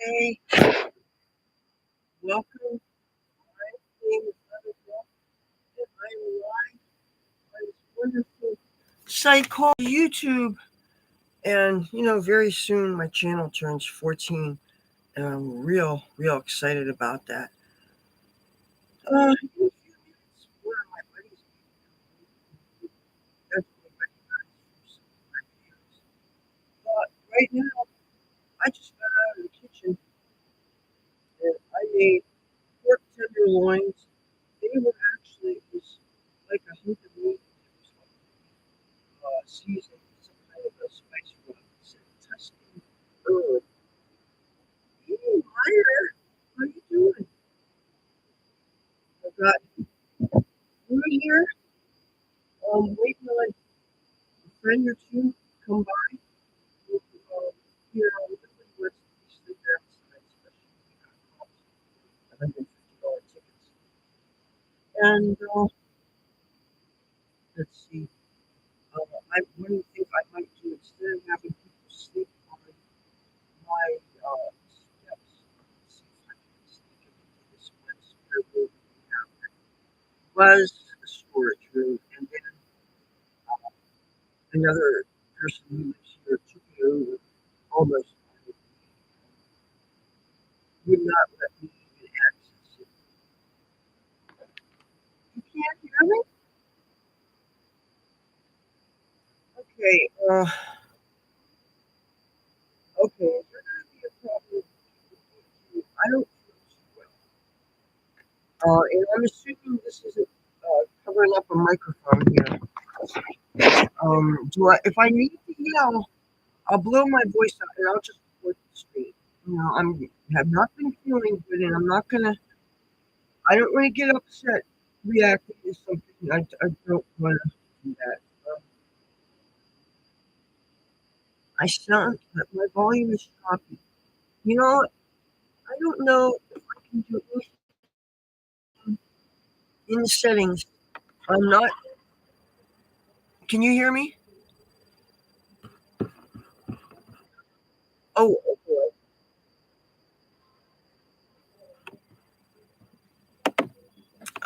Hey, welcome. My name is Leathur Rokk, and I'm live on this wonderful site called YouTube. And very soon my channel turns 14, and I'm real excited about that. In a few minutes, one of my buddies definitely recognized from some of my videos. But right now, I just got out of the kitchen and I made pork tenderloins. They were actually, it was like a hunk of meat. It was seasoned with some kind of a spice rub. It said Tuscan herb. Hey, Meyer, how you doing? I've got food here. Waiting on a friend or two to come by. Here on Liberty West, we sleep outside, especially when we got calls. $150 tickets. And let's see. One of the things I might do instead of having people sleep on my steps, see if I can sneak into this one spare room we have that was a storage room, and then another person who lives here took it over almost would not let me even access it. You can't hear me? Okay, okay, is there going to be a problem? I don't feel too well. And I'm assuming this isn't covering up a microphone here. If I need to yell, I'll blow my voice out and I'll just report the screen. Have not been feeling good, and I don't want to get upset reacting to something. I don't want to do that. Um, I sound that my volume is choppy. I don't know if I can do anything in the settings. I'm not. Can you hear me? Oh,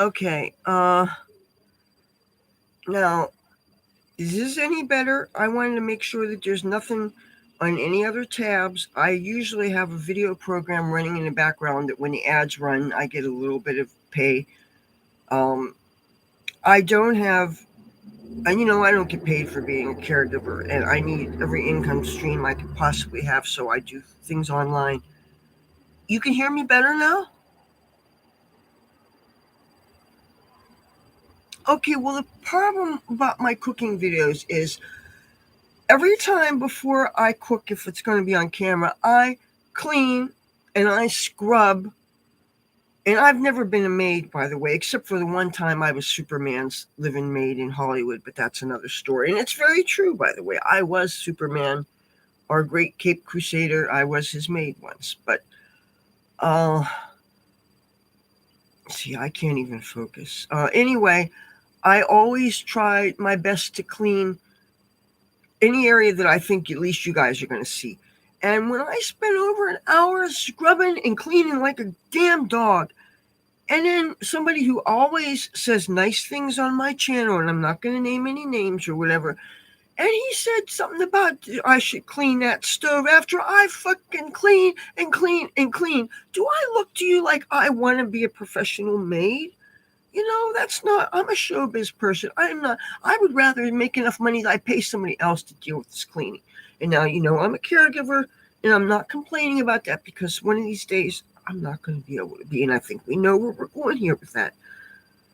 okay. Now, is this any better? I wanted to make sure that there's nothing on any other tabs. I usually have a video program running in the background that when the ads run, I get a little bit of pay. I don't have, and I don't get paid for being a caregiver, and I need every income stream I could possibly have, so I do things online. You can hear me better now? Okay, well, the problem about my cooking videos is every time before I cook, if it's going to be on camera, I clean and I scrub. And I've never been a maid, by the way, except for the one time I was Superman's living maid in Hollywood, but that's another story. And it's very true, by the way. I was Superman, our great Cape Crusader. I was his maid once. But, uh, see, I can't even focus. Anyway, I always try my best to clean any area that I think at least you guys are going to see. And when I spend over an hour scrubbing and cleaning like a damn dog, and then somebody who always says nice things on my channel, and I'm not going to name any names or whatever, and he said something about I should clean that stove after I fucking clean and clean and clean. Do I look to you like I want to be a professional maid? That's not, I'm a showbiz person. I'm not, I would rather make enough money that I pay somebody else to deal with this cleaning. And now, I'm a caregiver and I'm not complaining about that because one of these days I'm not going to be able to be. And I think we know where we're going here with that.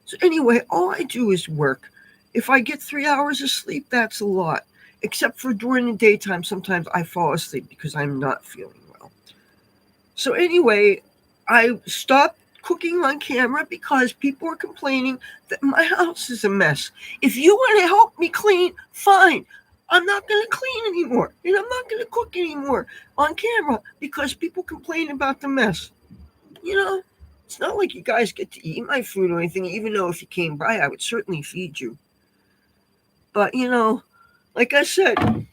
So, anyway, all I do is work. If I get 3 hours of sleep, that's a lot. Except for during the daytime, sometimes I fall asleep because I'm not feeling well. So, anyway, I stopped cooking on camera because people are complaining that my house is a mess. If you want to help me clean, fine. I'm not going to clean anymore, and I'm not going to cook anymore on camera because people complain about the mess. It's not like you guys get to eat my food or anything, even though if you came by, I would certainly feed you. But, like I said,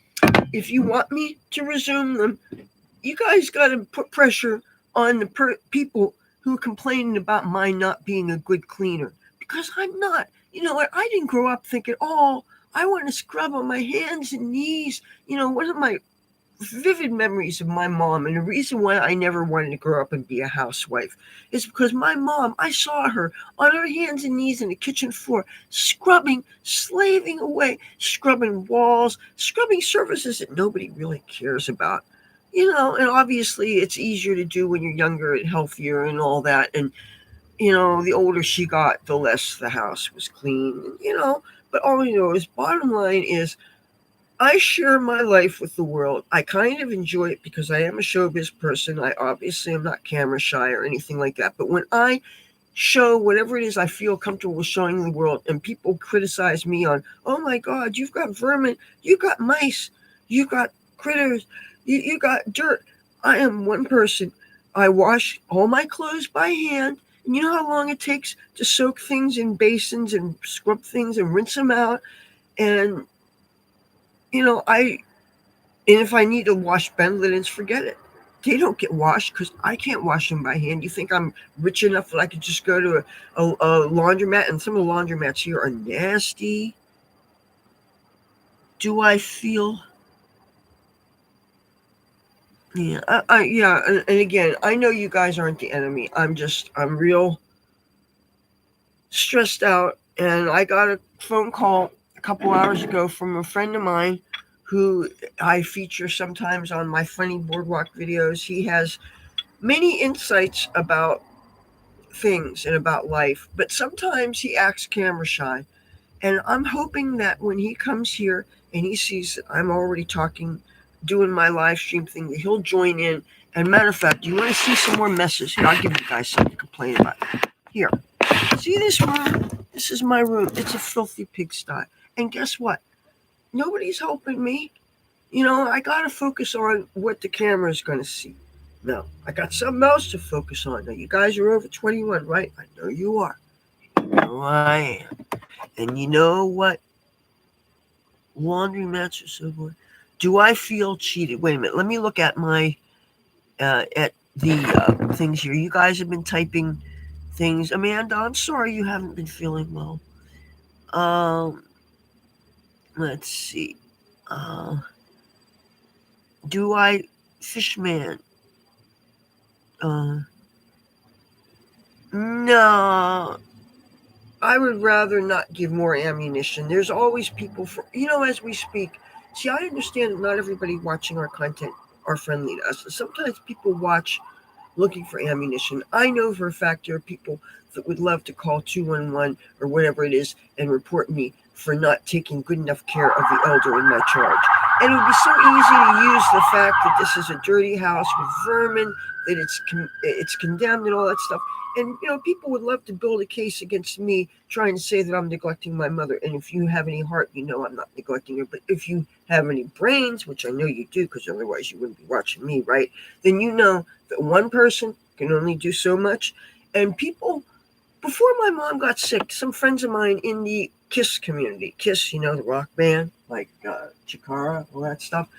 if you want me to resume them, you guys got to put pressure on the people who are complaining about my not being a good cleaner, because I'm not. You know what? I didn't grow up thinking, oh, I want to scrub on my hands and knees. One of my vivid memories of my mom, and the reason why I never wanted to grow up and be a housewife is because my mom, I saw her on her hands and knees in the kitchen floor, scrubbing, slaving away, scrubbing walls, scrubbing surfaces that nobody really cares about. And obviously it's easier to do when you're younger and healthier and all that. And, the older she got, the less the house was clean. But all you know is, bottom line is, I share my life with the world. I kind of enjoy it because I am a showbiz person. I obviously am not camera shy or anything like that. But when I show whatever it is I feel comfortable showing the world, and people criticize me on, oh my God, you've got vermin, you got mice, you got critters, you got dirt. I am one person. I wash all my clothes by hand. And you know how long it takes to soak things in basins and scrub things and rinse them out? And and if I need to wash Ben linens, forget it. They don't get washed because I can't wash them by hand. You think I'm rich enough that I could just go to a laundromat? And some of the laundromats here are nasty. Do I feel? Yeah, yeah. And again, I know you guys aren't the enemy. I'm real stressed out, and I got a phone call a couple hours ago from a friend of mine who I feature sometimes on my funny boardwalk videos. He has many insights about things and about life, but sometimes he acts camera shy. And I'm hoping that when he comes here and he sees that I'm already talking, doing my live stream thing, that he'll join in. And matter of fact, do you want to see some more messes? Here, I'll give you guys something to complain about. Here, see this room? This is my room. It's a filthy pigsty. And guess what? Nobody's helping me. I got to focus on what the camera is going to see. No, I got something else to focus on. Now, you guys are over 21, right? I know you are. I am. And you know what? Laundry mats are so boring. Do I feel cheated? Wait a minute. Let me look at at the things here. You guys have been typing things. Amanda, I'm sorry you haven't been feeling well. Um, let's see. Uh, do I, Fishman? No. I would rather not give more ammunition. There's always people as we speak. See, I understand that not everybody watching our content are friendly to us. Sometimes people watch looking for ammunition. I know for a fact there are people that would love to call 211 or whatever it is and report me for not taking good enough care of the elder in my charge. And it would be so easy to use the fact that this is a dirty house with vermin, that it's condemned and all that stuff. And people would love to build a case against me, trying to say that I'm neglecting my mother. And if you have any heart, I'm not neglecting her. But if you have any brains, which I know you do, because otherwise you wouldn't be watching me, right? Then you know that one person can only do so much. And people, before my mom got sick, some friends of mine in the Kiss community, Kiss, the rock band, like Chikara, all that stuff,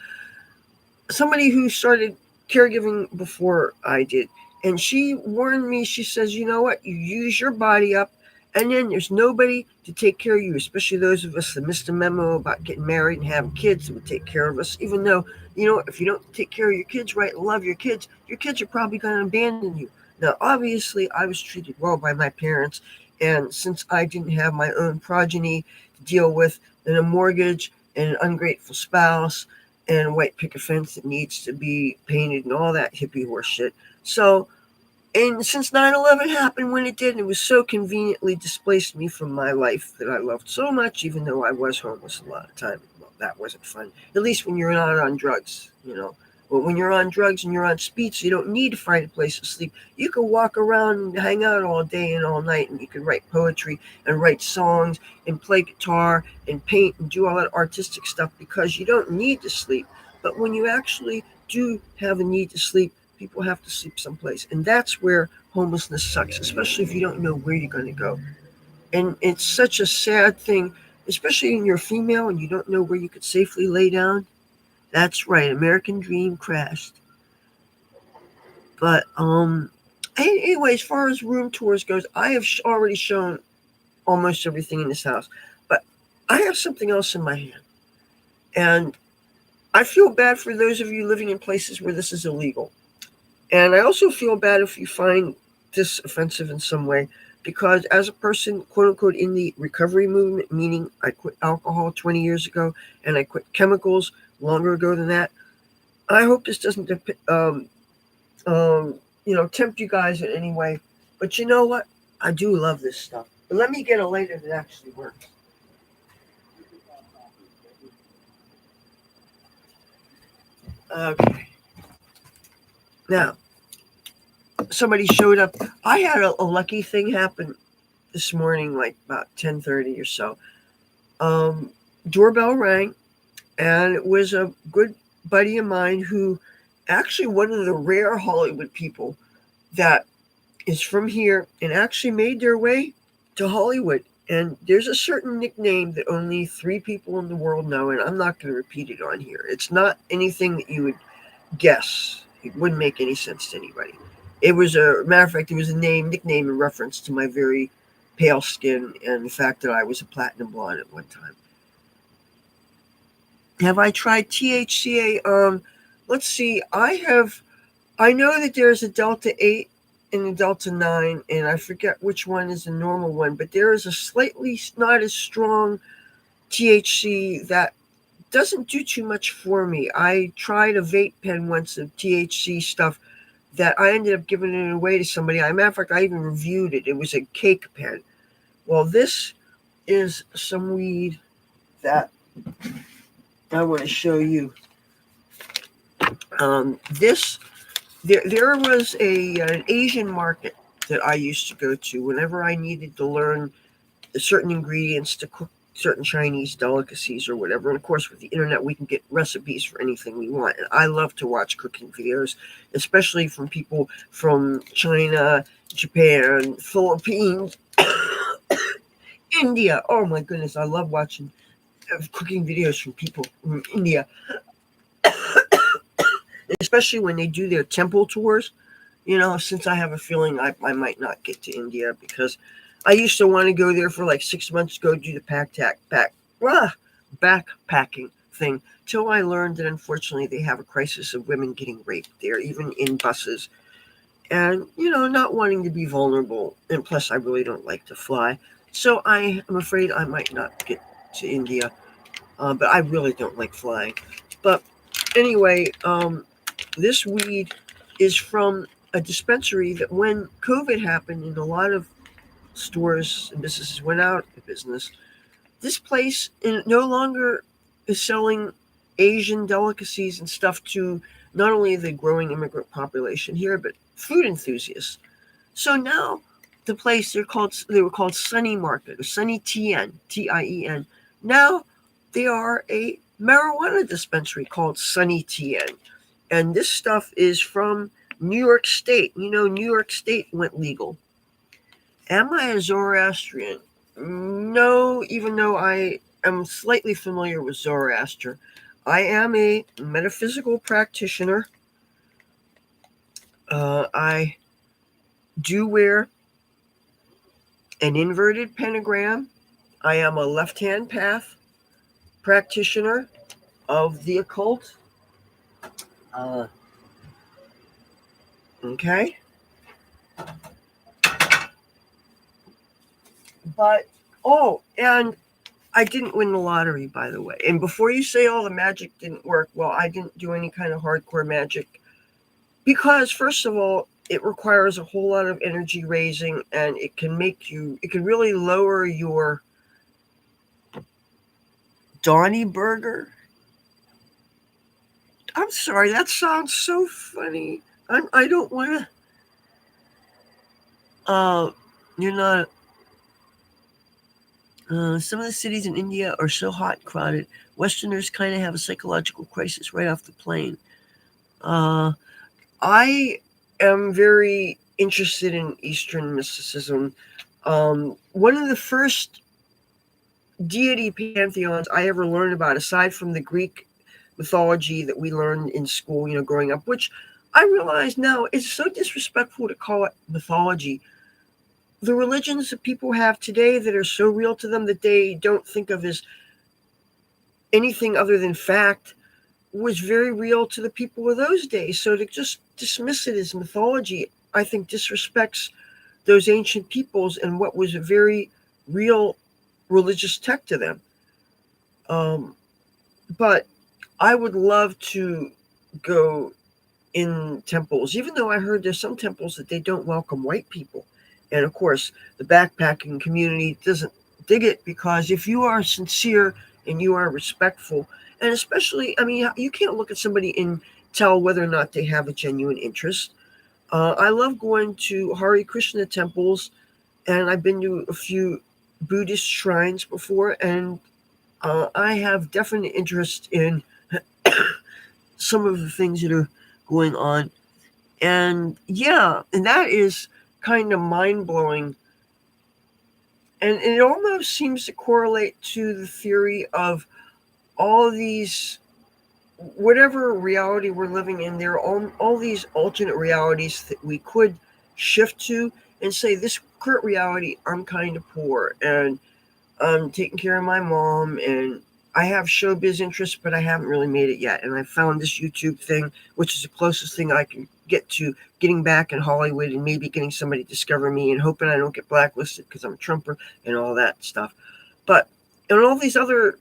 somebody who started caregiving before I did, and she warned me. She says, you know what? You use your body up, and then there's nobody to take care of you, especially those of us that missed a memo about getting married and having kids that would take care of us. Even though, if you don't take care of your kids right and love your kids are probably going to abandon you. Now, obviously, I was treated well by my parents, and since I didn't have my own progeny to deal with, and a mortgage, and an ungrateful spouse, and a white picket fence that needs to be painted and all that hippie horse shit. So, and since 9/11 happened when it did, it was so conveniently displaced me from my life that I loved so much, even though I was homeless a lot of time. Well, that wasn't fun. At least when you're not on drugs, But when you're on drugs and you're on speech, you don't need to find a place to sleep. You can walk around and hang out all day and all night, and you can write poetry and write songs and play guitar and paint and do all that artistic stuff because you don't need to sleep. But when you actually do have a need to sleep, people have to sleep someplace. And that's where homelessness sucks, especially if you don't know where you're going to go. And it's such a sad thing, especially when you're female and you don't know where you could safely lay down. That's right, American dream crashed. But anyway, as far as room tours goes, I have already shown almost everything in this house. But I have something else in my hand, and I feel bad for those of you living in places where this is illegal. And I also feel bad if you find this offensive in some way, because as a person, quote unquote, in the recovery movement, meaning I quit alcohol 20 years ago and I quit chemicals longer ago than that, I hope this doesn't, um, tempt you guys in any way. But you know what? I do love this stuff. But let me get a lighter that actually works. Okay. Now, somebody showed up. I had a lucky thing happen this morning, like about 10:30 or so. Um, Doorbell rang, and it was a good buddy of mine who actually one of the rare Hollywood people that is from here and actually made their way to Hollywood. And there's a certain nickname that only three people in the world know, and I'm not going to repeat it on here. It's not anything that you would guess. It wouldn't make any sense to anybody. It was a matter of fact, it was a nickname in reference to my very pale skin and the fact that I was a platinum blonde at one time. Have I tried THCA? Let's see. I know that there's a Delta 8 and a Delta 9, and I forget which one is the normal one, but there is a slightly not as strong THC that doesn't do too much for me. I tried a vape pen once of THC stuff that I ended up giving it away to somebody. As a matter of fact, I even reviewed it. It was a cake pen. Well, this is some weed that I want to show you. This there was an Asian market that I used to go to whenever I needed to learn certain ingredients to cook certain Chinese delicacies or whatever. And of course, with the internet, we can get recipes for anything we want. And I love to watch cooking videos, especially from people from China, Japan, Philippines, India. Oh my goodness, I love watching cooking videos from people from India, especially when they do their temple tours. Since I have a feeling I might not get to India because I used to want to go there for like 6 months, go do the backpacking thing, till I learned that unfortunately they have a crisis of women getting raped there, even in buses. And, not wanting to be vulnerable, and plus I really don't like to fly. So I am afraid I might not get to India, but I really don't like flying. But anyway, this weed is from a dispensary that when COVID happened and a lot of stores and businesses went out of business, this place no longer is selling Asian delicacies and stuff to not only the growing immigrant population here, but food enthusiasts. So now the place they were called Sunny Market or Sunny TN, TIEN. Now they are a marijuana dispensary called Sunny TN. And this stuff is from New York State. New York State went legal. Am I a Zoroastrian? No, even though I am slightly familiar with Zoroaster. I am a metaphysical practitioner. I do wear an inverted pentagram. I am a left hand path practitioner of the occult. Uh, okay. But, and I didn't win the lottery, by the way. And before you say, the magic didn't work, well, I didn't do any kind of hardcore magic. Because, first of all, it requires a whole lot of energy raising, and it can really lower your Donnie Burger. I'm sorry, that sounds so funny. I don't want to. You're not. Some of the cities in India are so hot and crowded. Westerners kind of have a psychological crisis right off the plane. I am very interested in Eastern mysticism. One of the first deity pantheons I ever learned about, aside from the Greek mythology that we learned in school, growing up, which I realize now it's so disrespectful to call it mythology. The religions that people have today that are so real to them that they don't think of as anything other than fact was very real to the people of those days. So to just dismiss it as mythology, I think disrespects those ancient peoples and what was a very real religious tech to them. Um, but I would love to go in temples, even though I heard there's some temples that they don't welcome white people. And of course, the backpacking community doesn't dig it because if you are sincere and you are respectful, and especially, I mean, you can't look at somebody and tell whether or not they have a genuine interest. I love going to Hare Krishna temples, and I've been to a few Buddhist shrines before, and I have definite interest in some of the things that are going on. And yeah, and that is kind of mind blowing. And it almost seems to correlate to the theory of all these, whatever reality we're living in, there are all these alternate realities that we could shift to and say, this current reality, I'm kind of poor and I'm taking care of my mom and I have showbiz interests, but I haven't really made it yet. And I found this YouTube thing, which is the closest thing I can get to getting back in Hollywood and maybe getting somebody to discover me and hoping I don't get blacklisted because I'm a Trumper and all that stuff. But in all these other,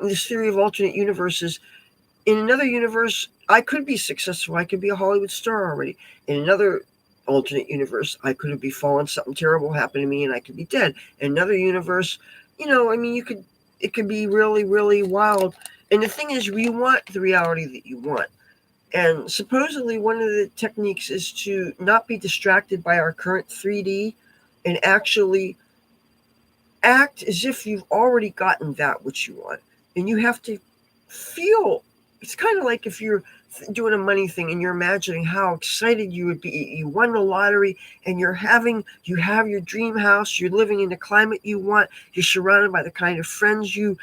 this theory of alternate universes, in another universe, I could be successful. I could be a Hollywood star already. In another alternate universe, I could have befallen something terrible happened to me and I could be dead. In another universe, I mean, it could be really, really wild. And the thing is, you want the reality that you want. And supposedly, one of the techniques is to not be distracted by our current 3D and actually act as if you've already gotten that which you want. And you have to feel, it's kind of like if you're doing a money thing and you're imagining how excited you would be. You won the lottery and you have your dream house, you're living in the climate you want, you're surrounded by the kind of friends you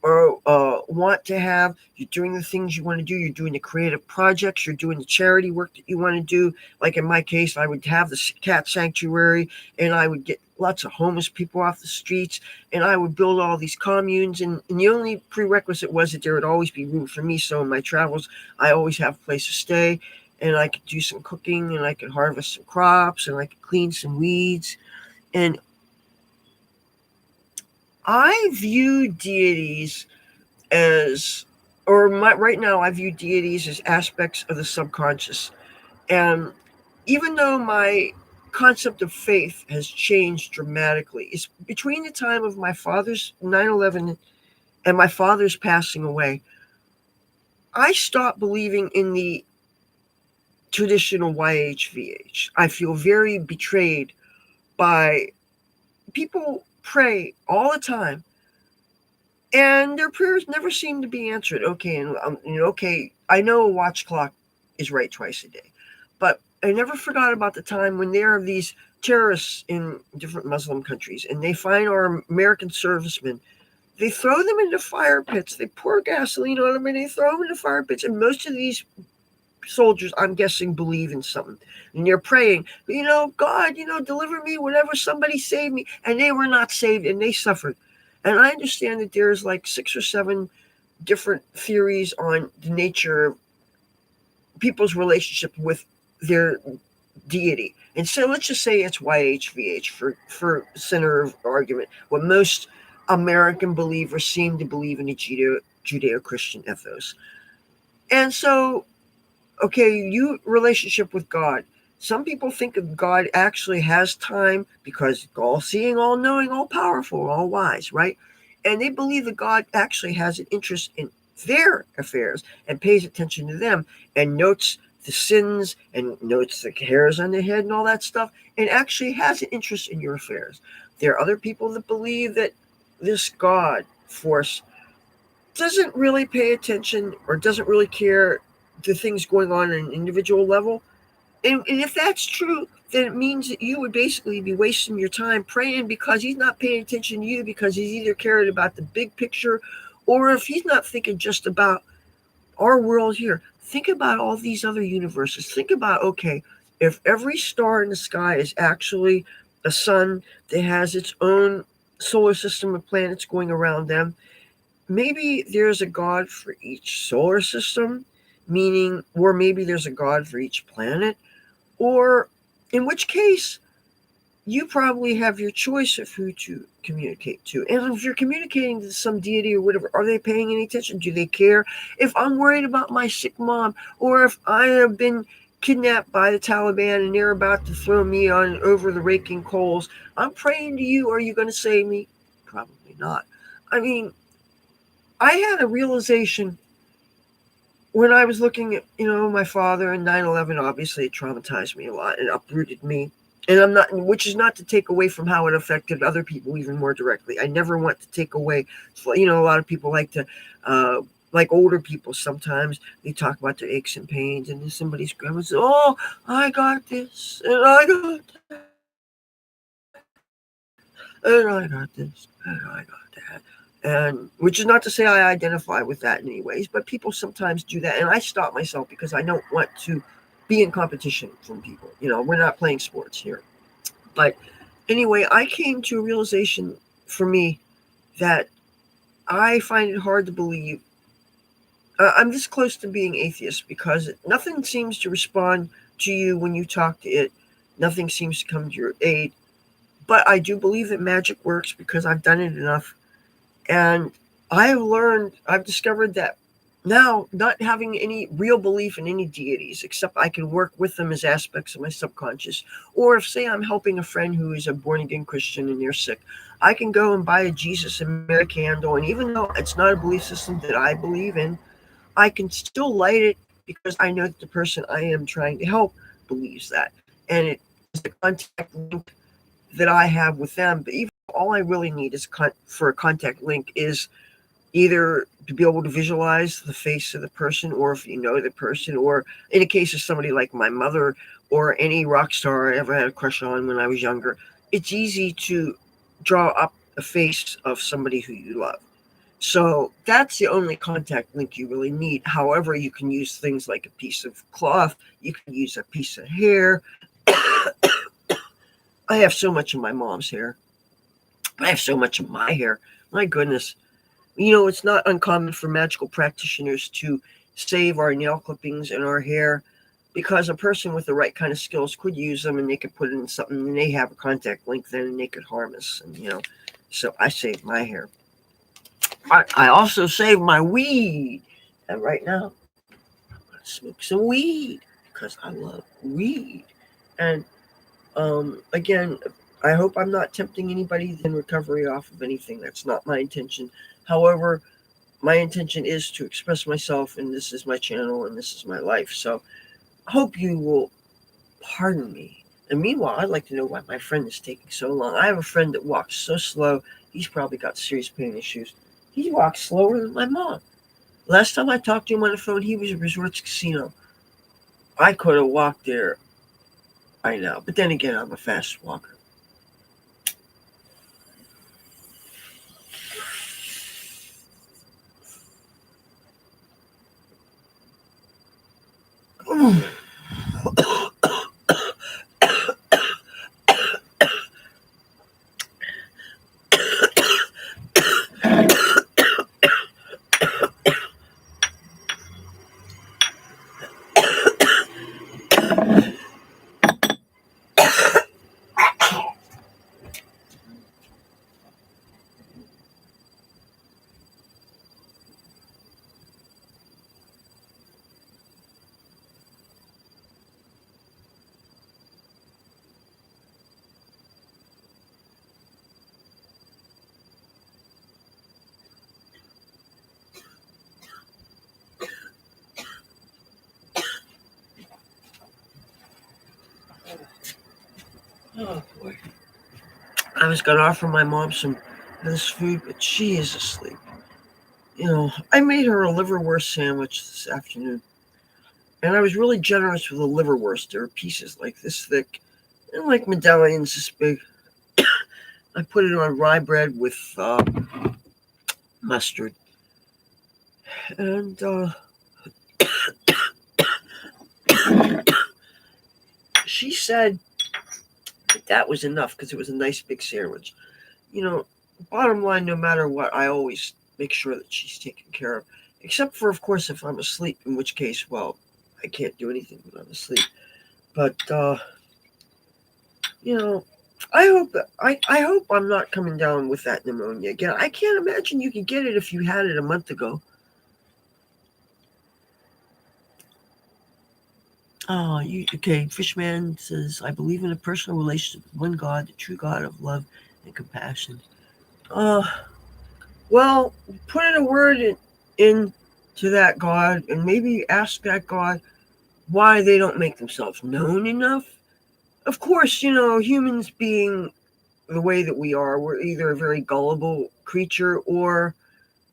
or want to have. You're doing the things you want to do. You're doing the creative projects. You're doing the charity work that you want to do. Like in my case, I would have the cat sanctuary, and I would get lots of homeless people off the streets, and I would build all these communes. And the only prerequisite was that there would always be room for me. So in my travels, I always have a place to stay, and I could do some cooking, and I could harvest some crops, and I could clean some weeds. And I view deities as, right now, I view deities as aspects of the subconscious. And even though my concept of faith has changed dramatically, it's between the time of my father's 9/11 and my father's passing away, I stopped believing in the traditional YHVH. I feel very betrayed by people pray all the time and their prayers never seem to be answered. Okay, and okay, I know a watch clock is right twice a day, but I never forgot about the time when there are these terrorists in different Muslim countries, and they find our American servicemen. They throw them into fire pits. They pour gasoline on them, and they throw them into fire pits. And most of these soldiers, I'm guessing, believe in something, and they're praying, God, deliver me, whatever, somebody save me, and they were not saved, and they suffered. And I understand that there's like 6 or 7 different theories on the nature of people's relationship with their deity. And so let's just say it's YHVH for center of argument. What most American believers seem to believe in the Judeo-Christian ethos. And so, okay, you relationship with God. Some people think of God actually has time because all seeing, all knowing, all powerful, all wise, right? And they believe that God actually has an interest in their affairs and pays attention to them and notes the sins and notes the hairs on the head and all that stuff and actually has an interest in your affairs. There are other people that believe that this God force doesn't really pay attention or doesn't really care the things going on an individual level. And if that's true, then it means that you would basically be wasting your time praying because he's not paying attention to you because he's either caring about the big picture or if he's not thinking just about our world here, think about all these other universes. Think about, okay, if every star in the sky is actually a sun that has its own solar system of planets going around them, maybe there's a god for each solar system, meaning, or maybe there's a god for each planet, or in which case, you probably have your choice of who to communicate to. And if you're communicating to some deity or whatever, are they paying any attention? Do they care? If I'm worried about my sick mom, or if I have been kidnapped by the Taliban and they're about to throw me on over the raking coals, I'm praying to you. Are you going to save me? Probably not. I mean, I had a realization when I was looking at, my father and 9/11. Obviously, it traumatized me a lot and uprooted me. And I'm not, which is not to take away from how it affected other people even more directly. I never want to take away. A lot of people like to, like older people. Sometimes they talk about their aches and pains, and then somebody's grandma says, "Oh, I got this, and I got that, and I got this, and I got that." And which is not to say I identify with that in any ways, but people sometimes do that, and I stop myself because I don't want to be in competition from people. We're not playing sports here. But anyway, I came to a realization for me that I find it hard to believe. I'm this close to being atheist because nothing seems to respond to you when you talk to it. Nothing seems to come to your aid. But I do believe that magic works because I've done it enough. And I've discovered that now, not having any real belief in any deities, except I can work with them as aspects of my subconscious. Or if, say, I'm helping a friend who is a born-again Christian and they're sick, I can go and buy a Jesus and Mary candle. And even though it's not a belief system that I believe in, I can still light it because I know that the person I am trying to help believes that. And it is the contact link that I have with them. But even all I really need is for a contact link is either to be able to visualize the face of the person, or if you know the person, or in a case of somebody like my mother or any rock star I ever had a crush on when I was younger, it's easy to draw up a face of somebody who you love. So that's the only contact link you really need. However, you can use things like a piece of cloth, you can use a piece of hair. I have so much of my mom's hair. I have so much of my hair. My goodness. It's not uncommon for magical practitioners to save our nail clippings and our hair because a person with the right kind of skills could use them and they could put it in something and they have a contact link then and they could harm us. And, so I saved my hair. I also saved my weed. And right now, I'm going to smoke some weed because I love weed. And again, I hope I'm not tempting anybody in recovery off of anything. That's not my intention. However, my intention is to express myself, and this is my channel, and this is my life. So I hope you will pardon me. And meanwhile, I'd like to know why my friend is taking so long. I have a friend that walks so slow. He's probably got serious pain issues. He walks slower than my mom. Last time I talked to him on the phone, he was at Resorts Casino. I could have walked there by now. But then again, I'm a fast walker. Oh boy. I was going to offer my mom some of this food, but she is asleep. I made her a liverwurst sandwich this afternoon. And I was really generous with the liverwurst. There were pieces like this thick and like medallions this big. I put it on rye bread with mustard. And she said that was enough because it was a nice big sandwich. Bottom line, no matter what, I always make sure that she's taken care of. Except for, of course, if I'm asleep, in which case, well, I can't do anything when I'm asleep. But I hope I'm not coming down with that pneumonia again. I can't imagine you could get it if you had it a month ago. Okay. Fishman says, I believe in a personal relationship with one God, the true God of love and compassion. Well, put in a word in to that God and maybe ask that God why they don't make themselves known enough. Of course, humans being the way that we are, we're either a very gullible creature or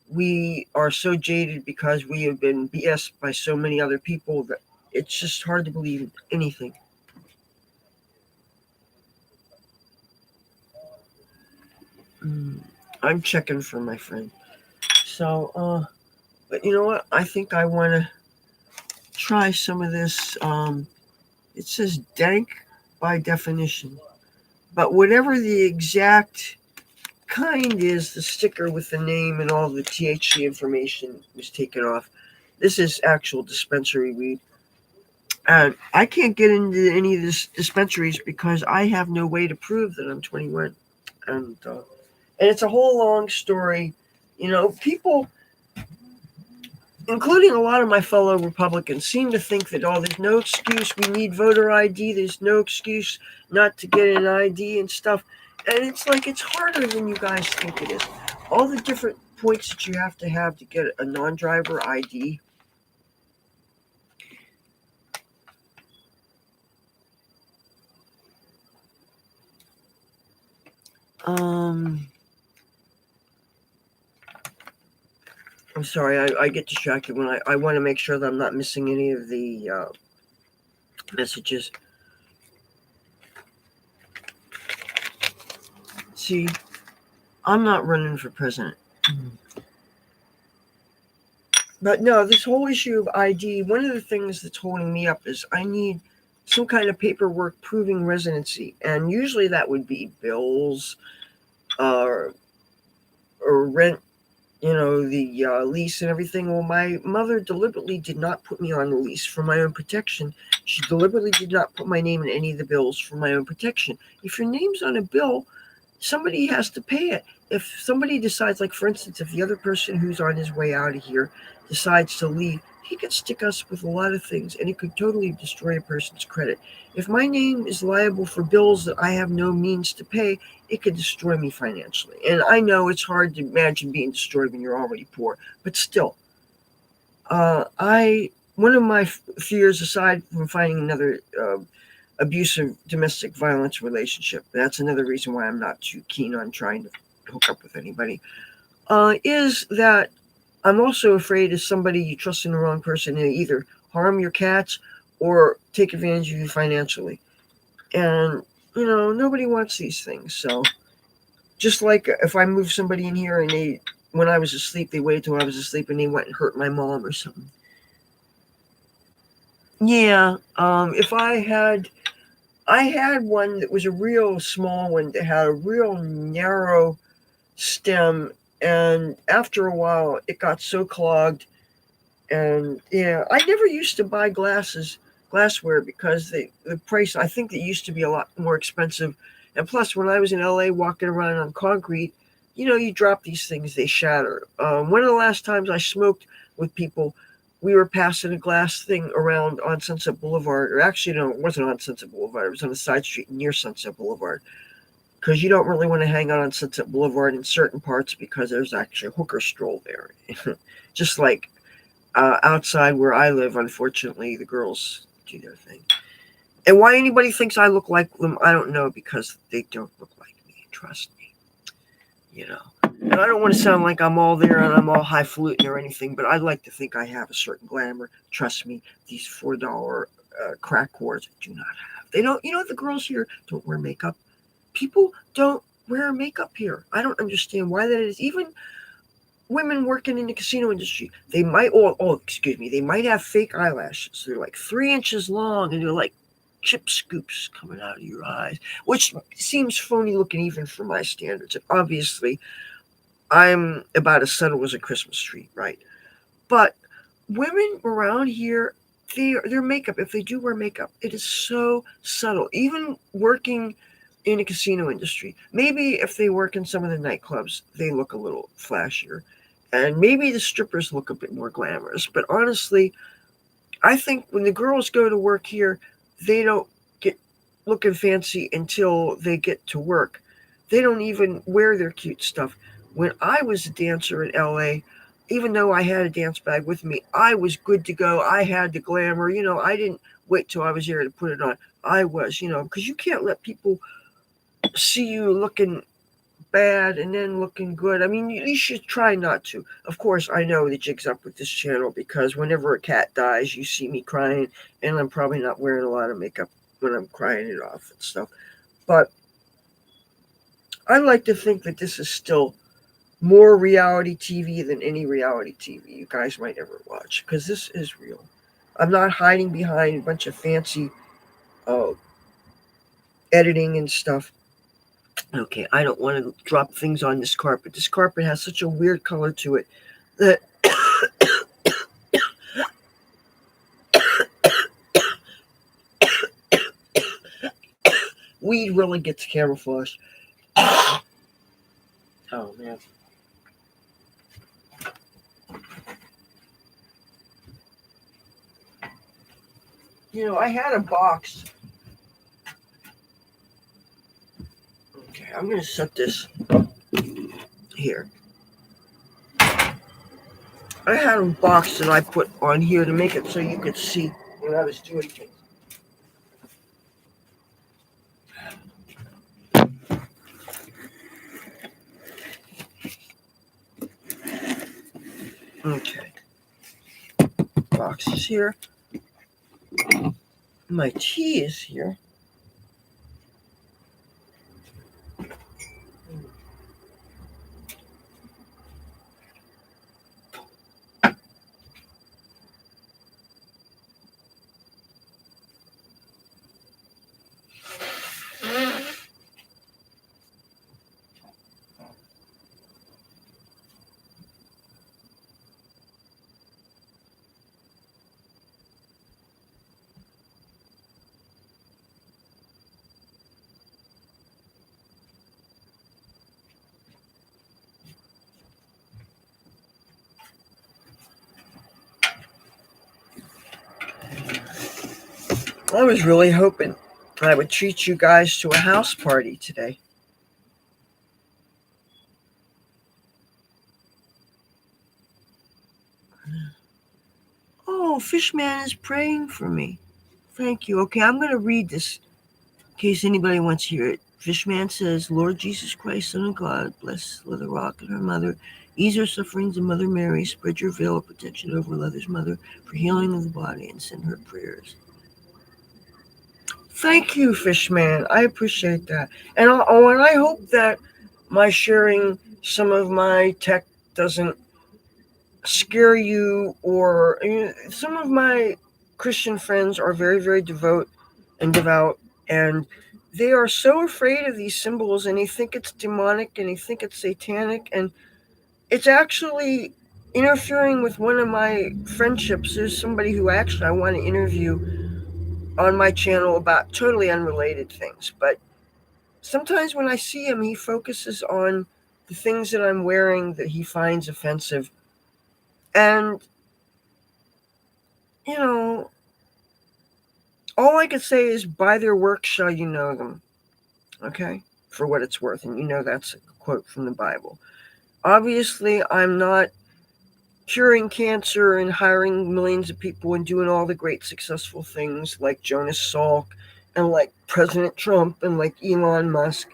we are so jaded because we have been BS by so many other people that it's just hard to believe anything. I'm checking for my friend. So, but you know what? I think I want to try some of this. It says dank by definition, but whatever the exact kind is, the sticker with the name and all the THC information was taken off. This is actual dispensary weed. And I can't get into any of these dispensaries because I have no way to prove that I'm 21. And it's a whole long story. People, including a lot of my fellow Republicans, seem to think that, there's no excuse. We need voter ID. There's no excuse not to get an ID and stuff. And it's like it's harder than you guys think it is. All the different points that you have to get a non-driver ID. I'm sorry, I get distracted when I want to make sure that I'm not missing any of the messages. See, I'm not running for president. But no, this whole issue of ID, one of the things that's holding me up is I need some kind of paperwork proving residency. And usually that would be bills or rent, the lease and everything. Well, my mother deliberately did not put me on the lease for my own protection. She deliberately did not put my name in any of the bills for my own protection. If your name's on a bill, somebody has to pay it. If somebody decides, like for instance, if the other person who's on his way out of here decides to leave, he could stick us with a lot of things and it could totally destroy a person's credit. If my name is liable for bills that I have no means to pay, it could destroy me financially. And I know it's hard to imagine being destroyed when you're already poor, but still, one of my fears, aside from finding another abusive domestic violence relationship, that's another reason why I'm not too keen on trying to hook up with anybody, is that I'm also afraid if somebody you trust in the wrong person, they either harm your cats or take advantage of you financially. And, nobody wants these things. So just like if I move somebody in here and when I was asleep, they waited till I was asleep and they went and hurt my mom or something. Yeah. If I had one that was a real small one that had a real narrow stem, and after a while it got so clogged. And yeah, I never used to buy glassware because the price, I think it used to be a lot more expensive. And plus, when I was in LA walking around on concrete, you drop these things, they shatter. One of the last times I smoked with people, we were passing a glass thing around on Sunset Boulevard, or actually, no, it wasn't on Sunset Boulevard. It was on a side street near Sunset Boulevard. Because you don't really want to hang out on Sunset Boulevard in certain parts because there's actually a hooker stroll there. Just like outside where I live, unfortunately, the girls do their thing. And why anybody thinks I look like them, I don't know, because they don't look like me. Trust me. And I don't want to sound like I'm all there and I'm all highfalutin or anything, but I'd like to think I have a certain glamour. Trust me, these $4 crack whores do not have. They don't, the girls here don't wear makeup. People don't wear makeup here. I don't understand why that is. Even women working in the casino industry, they might, they might have fake eyelashes. They're like 3 inches long and they're like chip scoops coming out of your eyes, which seems phony looking even for my standards. And obviously, I'm about as subtle as a Christmas tree, right? But women around here, their makeup, if they do wear makeup, it is so subtle. Even working in a casino industry, maybe if they work in some of the nightclubs, they look a little flashier. And maybe the strippers look a bit more glamorous. But honestly, I think when the girls go to work here, they don't get looking fancy until they get to work. They don't even wear their cute stuff. When I was a dancer in LA, even though I had a dance bag with me, I was good to go. I had the glamour. I didn't wait till I was there to put it on. I was, because you can't let people see you looking bad and then looking good. I mean, you should try not to. Of course, I know the jig's up with this channel because whenever a cat dies, you see me crying, and I'm probably not wearing a lot of makeup when I'm crying it off and stuff. But I like to think that this is still more reality TV than any reality TV you guys might ever watch, because this is real. I'm not hiding behind a bunch of fancy uh, editing and stuff. Okay, I don't want to drop things on this carpet. This carpet has such a weird color to it that weed really gets camouflaged. Oh, man. I had a box. Okay, I'm going to set this here. I had a box that I put on here to make it so you could see when I was doing things. Okay. Box is here. My tea is here. I was really hoping I would treat you guys to a house party today. Oh, Fishman is praying for me. Thank you. Okay, I'm going to read this in case anybody wants to hear it. Fishman says, Lord Jesus Christ, Son of God, bless Leathur Rokk and her mother. Ease her sufferings, and Mother Mary, spread your veil of protection over Leathur's mother for healing of the body, and send her prayers. Thank you, Fishman. I appreciate that. And I hope that my sharing some of my tech doesn't scare you, or some of my Christian friends are very, very devout, and they are so afraid of these symbols, and they think it's demonic, and they think it's satanic, and it's actually interfering with one of my friendships. There's somebody who actually I want to interview on my channel about totally unrelated things, but sometimes when I see him, he focuses on the things that I'm wearing that he finds offensive. And, all I could say is, by their works shall you know them. Okay? For what it's worth. And that's a quote from the Bible. Obviously, I'm not curing cancer and hiring millions of people and doing all the great successful things like Jonas Salk and like President Trump and like Elon Musk.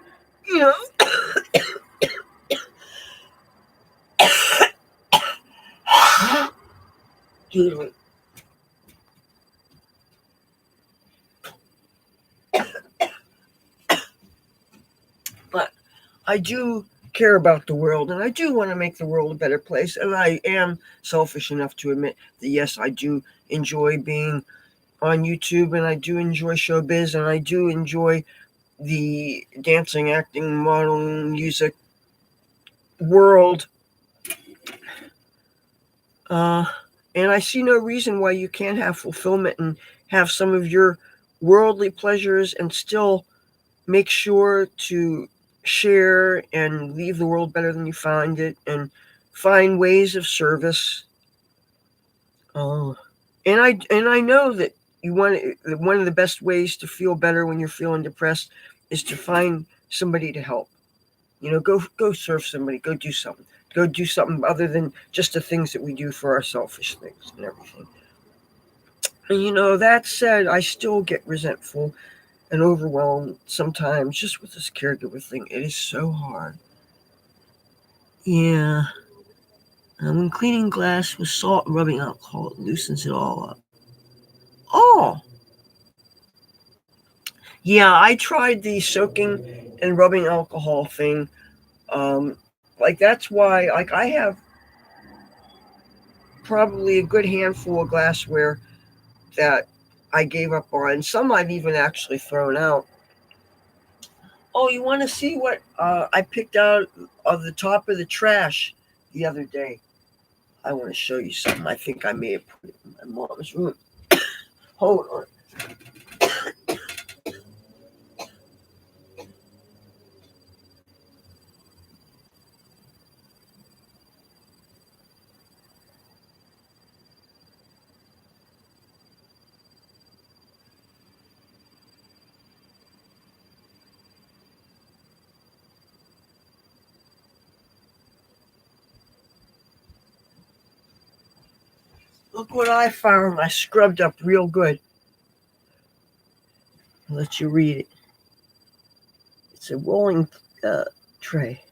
But I do care about the world, and I do want to make the world a better place, and I am selfish enough to admit that yes, I do enjoy being on YouTube, and I do enjoy showbiz, and I do enjoy the dancing, acting, modeling, music world. Uh, and I see no reason why you can't have fulfillment and have some of your worldly pleasures and still make sure to share and leave the world better than you find it and find ways of service. Uh, and I know that you want one of the best ways to feel better when you're feeling depressed is to find somebody to help. Go serve somebody, go do something other than just the things that we do for our selfish things and everything. And that said, I still get resentful and overwhelmed sometimes just with this caregiver thing. It is so hard. Yeah. When cleaning glass with salt and rubbing alcohol, it loosens it all up. Oh. Yeah, I tried the soaking and rubbing alcohol thing. That's why, I have probably a good handful of glassware that I gave up on. Some I've even actually thrown out. Oh, you want to see what I picked out of the top of the trash the other day? I want to show you something. I think I may have put it in my mom's room. Hold on. Look what I found. I scrubbed up real good. I'll let you read it. It's a rolling tray.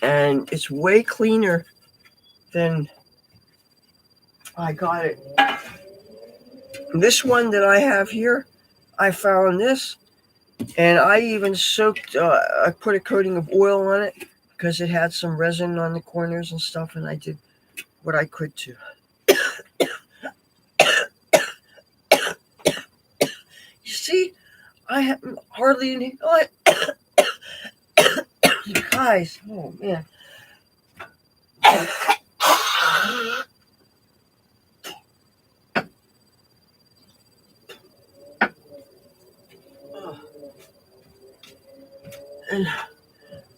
And it's way cleaner than I got it. This one that I have here, I found this. And I even I put a coating of oil on it because it had some resin on the corners and stuff. And I did what I could to. You see, I have hardly any. You guys, oh man. And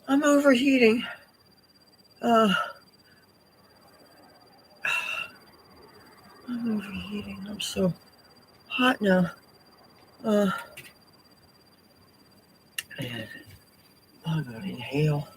I'm overheating. I'm overheating. I'm so hot now. And I'm gonna inhale.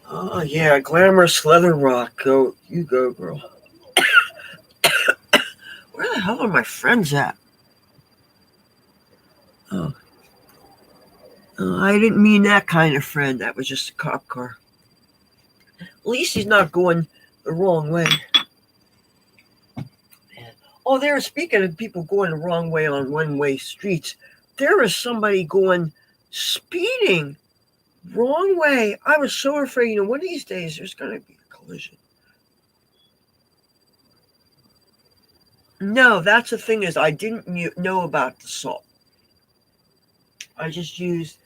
Oh yeah, glamorous Leathur Rokk. You go, girl. Where the hell are my friends at? Oh, I didn't mean that kind of friend. That was just a cop car. At least he's not going the wrong way. Oh, there. Speaking of people going the wrong way on one-way streets, there is somebody going speeding wrong way. I was so afraid. One of these days there's going to be a collision. No, that's the thing is I didn't know about the salt. I just used,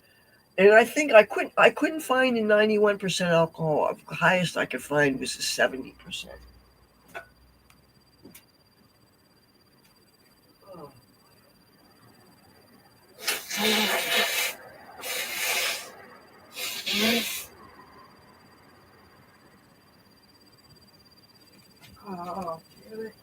and I think I couldn't find a 91% alcohol. The highest I could find was a 70%. Oh. Oh, damn it.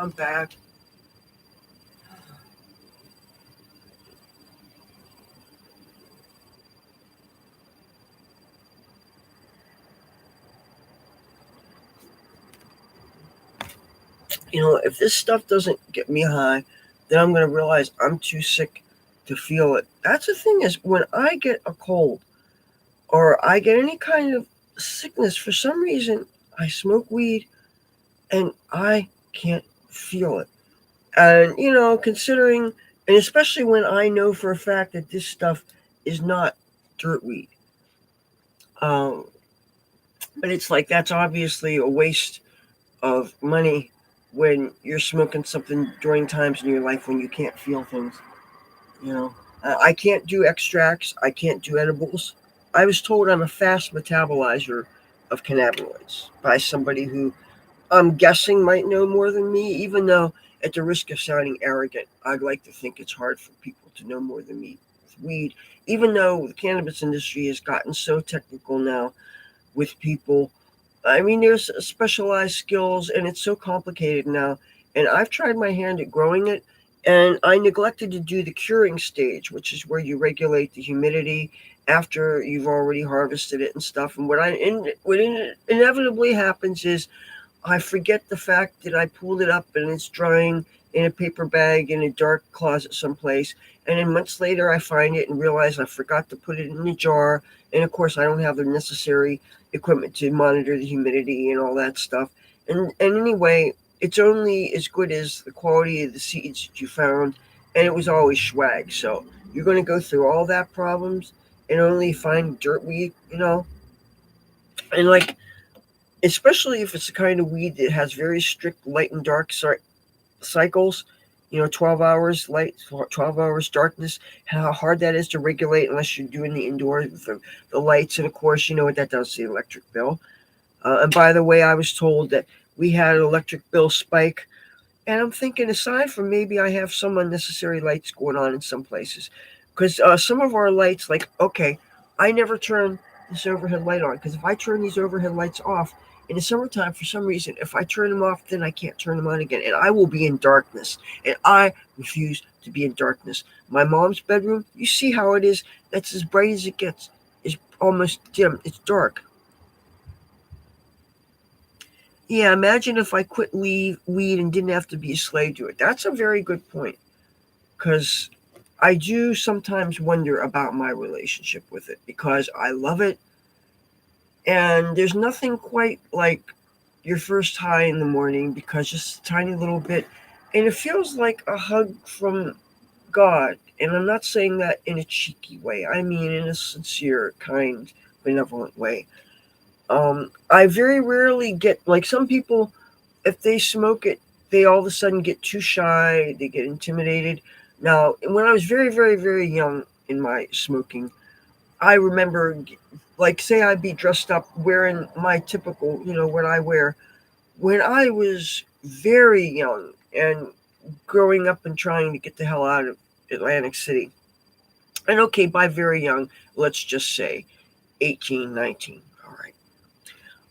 I'm back. If this stuff doesn't get me high, then I'm going to realize I'm too sick to feel it. That's the thing is when I get a cold or I get any kind of sickness, for some reason, I smoke weed and I can't feel it. And, considering, and especially when I know for a fact that this stuff is not dirt weed. Um, but it's like that's obviously a waste of money when you're smoking something during times in your life when you can't feel things. You know, I can't do extracts. I can't do edibles. I was told I'm a fast metabolizer of cannabinoids by somebody who I'm guessing might know more than me, even though at the risk of sounding arrogant, I'd like to think it's hard for people to know more than me with weed, even though the cannabis industry has gotten so technical now with people. I mean, there's specialized skills, and it's so complicated now. And I've tried my hand at growing it, and I neglected to do the curing stage, which is where you regulate the humidity after you've already harvested it and stuff. And what inevitably happens is I forget the fact that I pulled it up and it's drying in a paper bag in a dark closet someplace. And then months later, I find it and realize I forgot to put it in a jar. And of course, I don't have the necessary equipment to monitor the humidity and all that stuff. And anyway, it's only as good as the quality of the seeds that you found. And it was always swag. So you're going to go through all that problems and only find dirt weed, And like, especially if it's the kind of weed that has very strict light and dark cycles, 12 hours light, 12 hours darkness, how hard that is to regulate unless you're doing the indoors with the lights. And of course, you know what that does to the electric bill. And by the way, I was told that we had an electric bill spike. And I'm thinking, aside from maybe I have some unnecessary lights going on in some places, because some of our lights, like, okay, I never turn this overhead light on, because if I turn these overhead lights off in the summertime, for some reason, if I turn them off, then I can't turn them on again, and I will be in darkness, and I refuse to be in darkness. My mom's bedroom, you see how it is? That's as bright as it gets. It's almost dim. It's dark. Yeah, imagine if I quit weed and didn't have to be a slave to it. That's a very good point. Because I do sometimes wonder about my relationship with it because I love it, and there's nothing quite like your first high in the morning because just a tiny little bit, and it feels like a hug from God. And I'm not saying that in a cheeky way, I mean in a sincere, kind, benevolent way. I very rarely get like some people, if they smoke it, they all of a sudden get too shy, they get intimidated. Now, when I was very, very, very young in my smoking, I remember, like, say I'd be dressed up wearing my typical, what I wear. When I was very young and growing up and trying to get the hell out of Atlantic City, and okay, by very young, let's just say 18, 19. All right.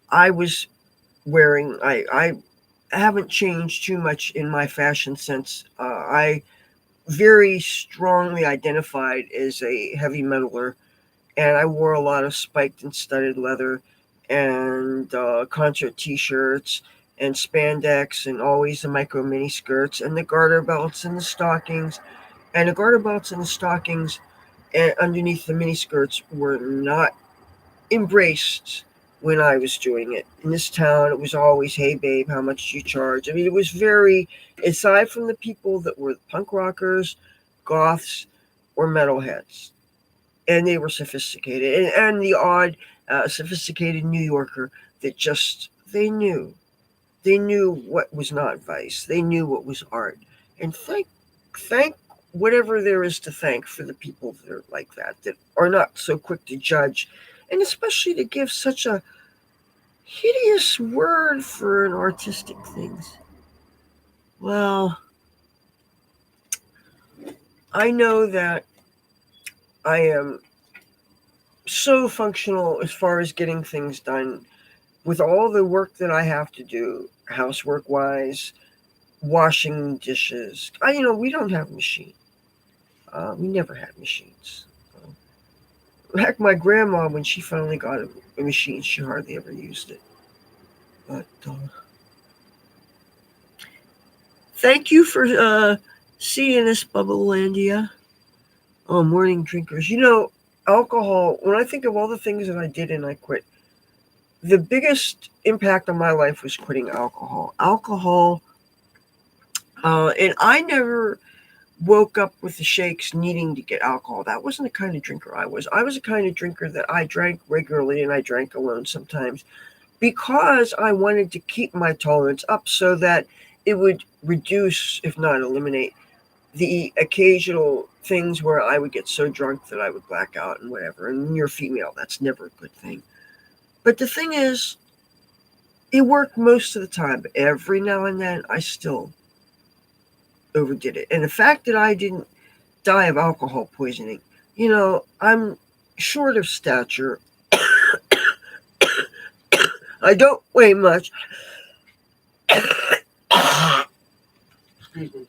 I was wearing, I haven't changed too much in my fashion sense. I very strongly identified as a heavy metaler, and I wore a lot of spiked and studded leather and concert T-shirts and spandex and always the micro mini skirts and the garter belts and the stockings. And the garter belts and the stockings and underneath the mini skirts were not embraced when I was doing it. In this town, it was always, hey, babe, how much do you charge? I mean, it was very, aside from the people that were punk rockers, goths, or metalheads, and they were sophisticated, and the odd, sophisticated New Yorker that just, they knew. They knew what was not vice. They knew what was art. And thank whatever there is to thank for the people that are like that are not so quick to judge, and especially to give such a hideous word for an artistic things. Well, I know that I am so functional as far as getting things done with all the work that I have to do, housework wise, washing dishes. We don't have a machine. We never had machines. Heck, my grandma, when she finally got a machine, she hardly ever used it. But thank you for seeing us, Bubblelandia. Oh, morning drinkers. Alcohol, when I think of all the things that I did and I quit, the biggest impact on my life was quitting alcohol. And I never woke up with the shakes needing to get alcohol. That wasn't the kind of drinker I was. I was the kind of drinker that I drank regularly and I drank alone sometimes because I wanted to keep my tolerance up so that it would reduce, if not eliminate, the occasional things where I would get so drunk that I would black out and whatever. And when you're female, that's never a good thing. But the thing is, it worked most of the time. But every now and then, I still overdid it. And the fact that I didn't die of alcohol poisoning, I'm short of stature. I don't weigh much. Excuse me.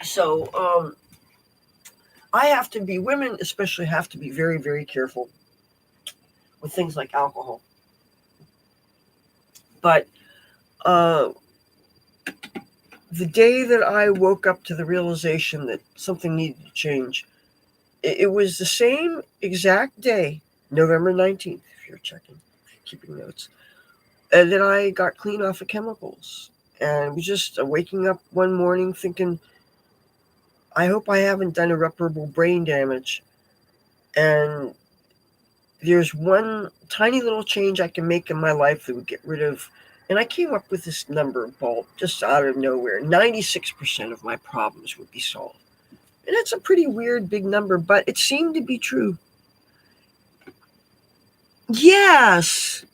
So, women especially have to be very, very careful with things like alcohol. But the day that I woke up to the realization that something needed to change, it was the same exact day, November 19th, if you're keeping notes, that I got clean off of chemicals. And it was just waking up one morning thinking, I hope I haven't done irreparable brain damage. And there's one tiny little change I can make in my life that would get rid of, and I came up with this number, Bolt, just out of nowhere. 96% of my problems would be solved. And that's a pretty weird big number, but it seemed to be true. Yes.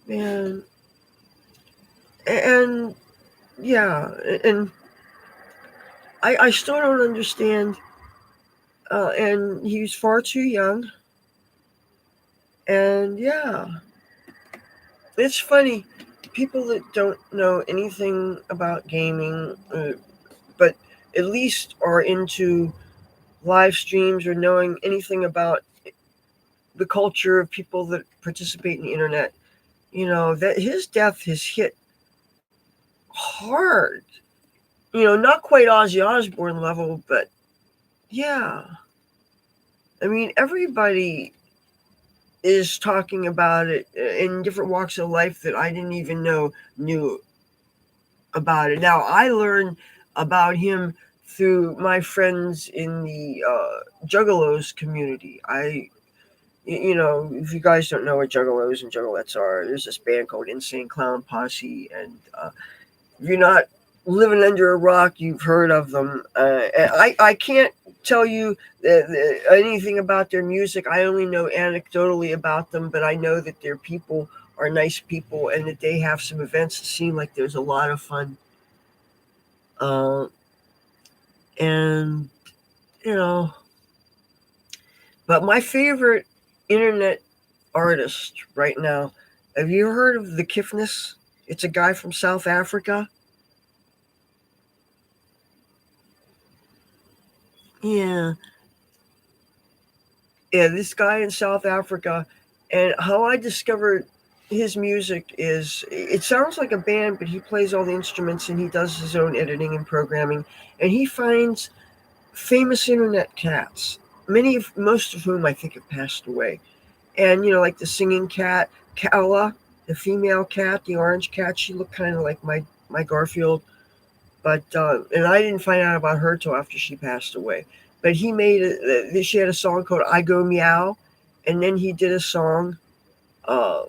Man. And yeah, and I still don't understand. And he's far too young. And yeah, it's funny. People that don't know anything about gaming, but at least are into live streams or knowing anything about the culture of people that participate in the internet, that his death has hit hard. Not quite Ozzy Osbourne level, but yeah. I mean, everybody is talking about it in different walks of life that I didn't even know knew about it. Now, I learned about him through my friends in the Juggalos community. If you guys don't know what Juggalos and Juggalettes are, there's this band called Insane Clown Posse, and if you're not living under a rock, you've heard of them. I can't tell you anything about their music. I only know anecdotally about them, but I know that their people are nice people and that they have some events that seem like there's a lot of fun. And, but my favorite internet artist right now, have you heard of The Kiffness? It's a guy from South Africa. Yeah. Yeah, this guy in South Africa. And how I discovered his music is it sounds like a band, but he plays all the instruments and he does his own editing and programming. And he finds famous internet cats, most of whom I think have passed away. And, like the singing cat, Kala, the female cat, the orange cat, she looked kind of like my Garfield. But and I didn't find out about her till after she passed away. But he she had a song called "I Go Meow," and then he did a song. Uh,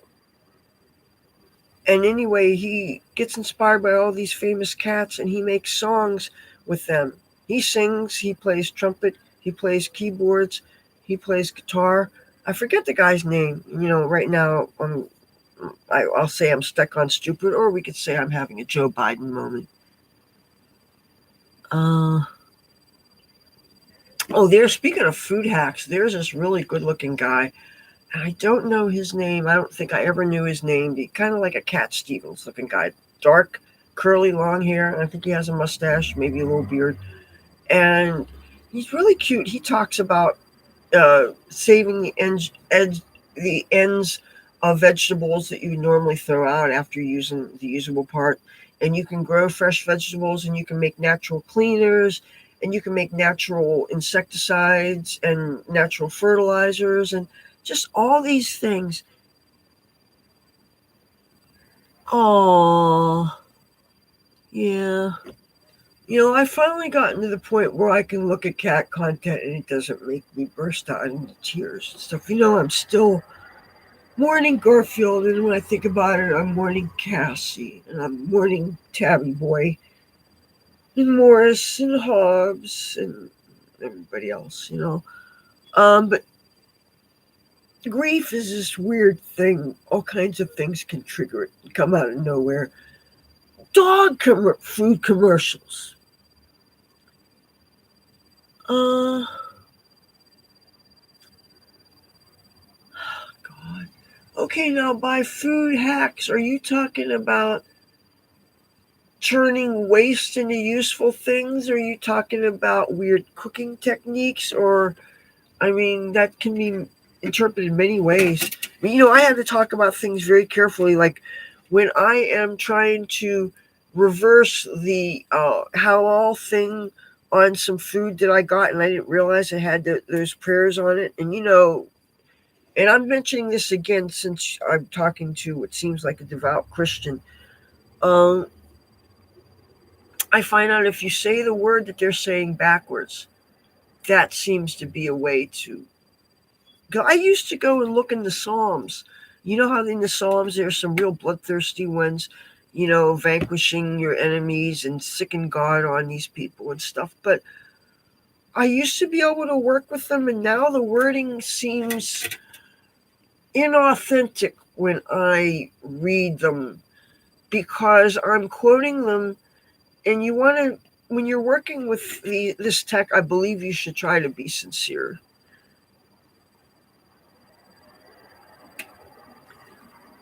and anyway, he gets inspired by all these famous cats, and he makes songs with them. He sings, he plays trumpet, he plays keyboards, he plays guitar. I forget the guy's name. Right now I'll say I'm stuck on stupid, or we could say I'm having a Joe Biden moment. Speaking of food hacks, there's this really good looking guy. I don't know his name. I don't think I ever knew his name. He kind of like a Cat Stevens looking guy. Dark, curly, long hair. I think he has a mustache, maybe a little beard. And he's really cute. He talks about saving the ends of vegetables that you normally throw out after using the usable part. And you can grow fresh vegetables, and you can make natural cleaners, and you can make natural insecticides and natural fertilizers, and just all these things. Oh, yeah. I finally gotten to the point where I can look at cat content and it doesn't make me burst out into tears and stuff. I'm still mourning Garfield, and when I think about it, I'm mourning Cassie, and I'm mourning Tabby Boy, and Morris, and Hobbs, and everybody else. But grief is this weird thing. All kinds of things can trigger it and come out of nowhere. Food commercials. God. Okay, now by food hacks, are you talking about turning waste into useful things? Are you talking about weird cooking techniques? Or, that can be interpreted in many ways. I have to talk about things very carefully. Like when I am trying to reverse the halal thing on some food that I got, and I didn't realize it had those prayers on it. And I'm mentioning this again since I'm talking to what seems like a devout Christian. Um, I find out if you say the word that they're saying backwards, that seems to be a way to. I used to go and look in the Psalms. You know how in the Psalms there's some real bloodthirsty ones, vanquishing your enemies and sicking God on these people and stuff. But I used to be able to work with them, and now the wording seems inauthentic when I read them because I'm quoting them, and when you're working with this tech, I believe you should try to be sincere.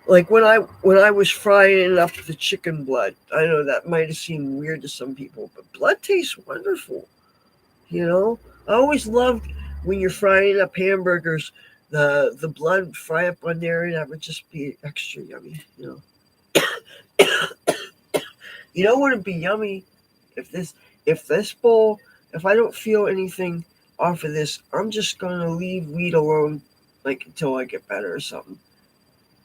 Like when I was frying up the chicken blood, I know that might have seemed weird to some people, but blood tastes wonderful. I always loved when you're frying up hamburgers, the blood would fry up on there, and that would just be extra yummy. What would be yummy if this bowl, if I don't feel anything off of this, I'm just gonna leave weed alone, like until I get better or something.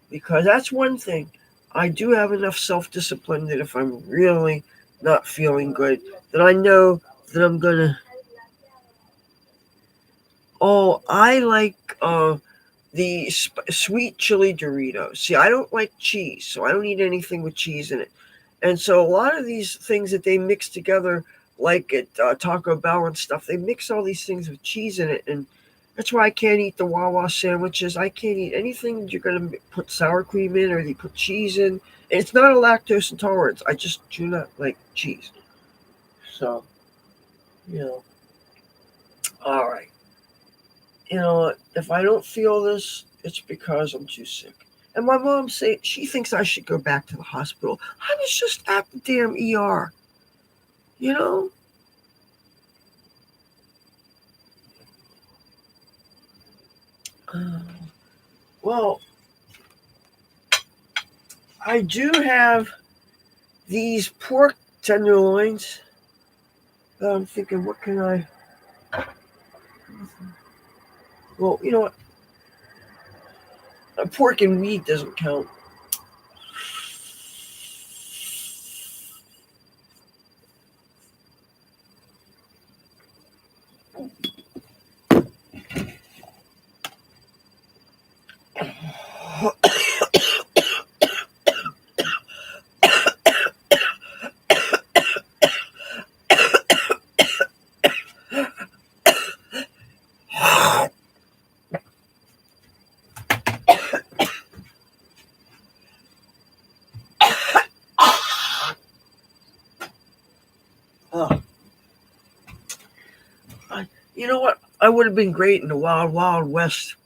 Because that's one thing. I do have enough self discipline that if I'm really not feeling good, that I know that I'm gonna. Oh, I like the sweet chili Doritos. See, I don't like cheese, so I don't eat anything with cheese in it. And so a lot of these things that they mix together, like at Taco Bell and stuff, they mix all these things with cheese in it, and that's why I can't eat the Wawa sandwiches. I can't eat anything that you're going to put sour cream in or they put cheese in. And it's not a lactose intolerance. I just do not like cheese. So, you know, all right. If I don't feel this, it's because I'm too sick. And my mom she thinks I should go back to the hospital. I was just at the damn ER. You know? Uh, well, I do have these pork tenderloins. I'm thinking, what can I? Well, you know what? Pork and meat doesn't count. Oh, you know what? I would have been great in the Wild Wild West.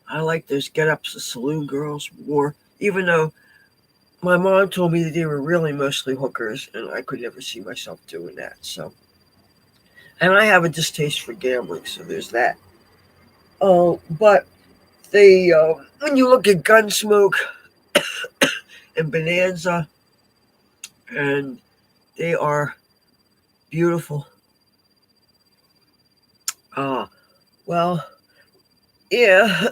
I like those get-ups the saloon girls wore, even though my mom told me that they were really mostly hookers, and I could never see myself doing that. So, and I have a distaste for gambling, so there's that. Oh, but they when you look at Gunsmoke and Bonanza, and they are beautiful. Uh, well, yeah.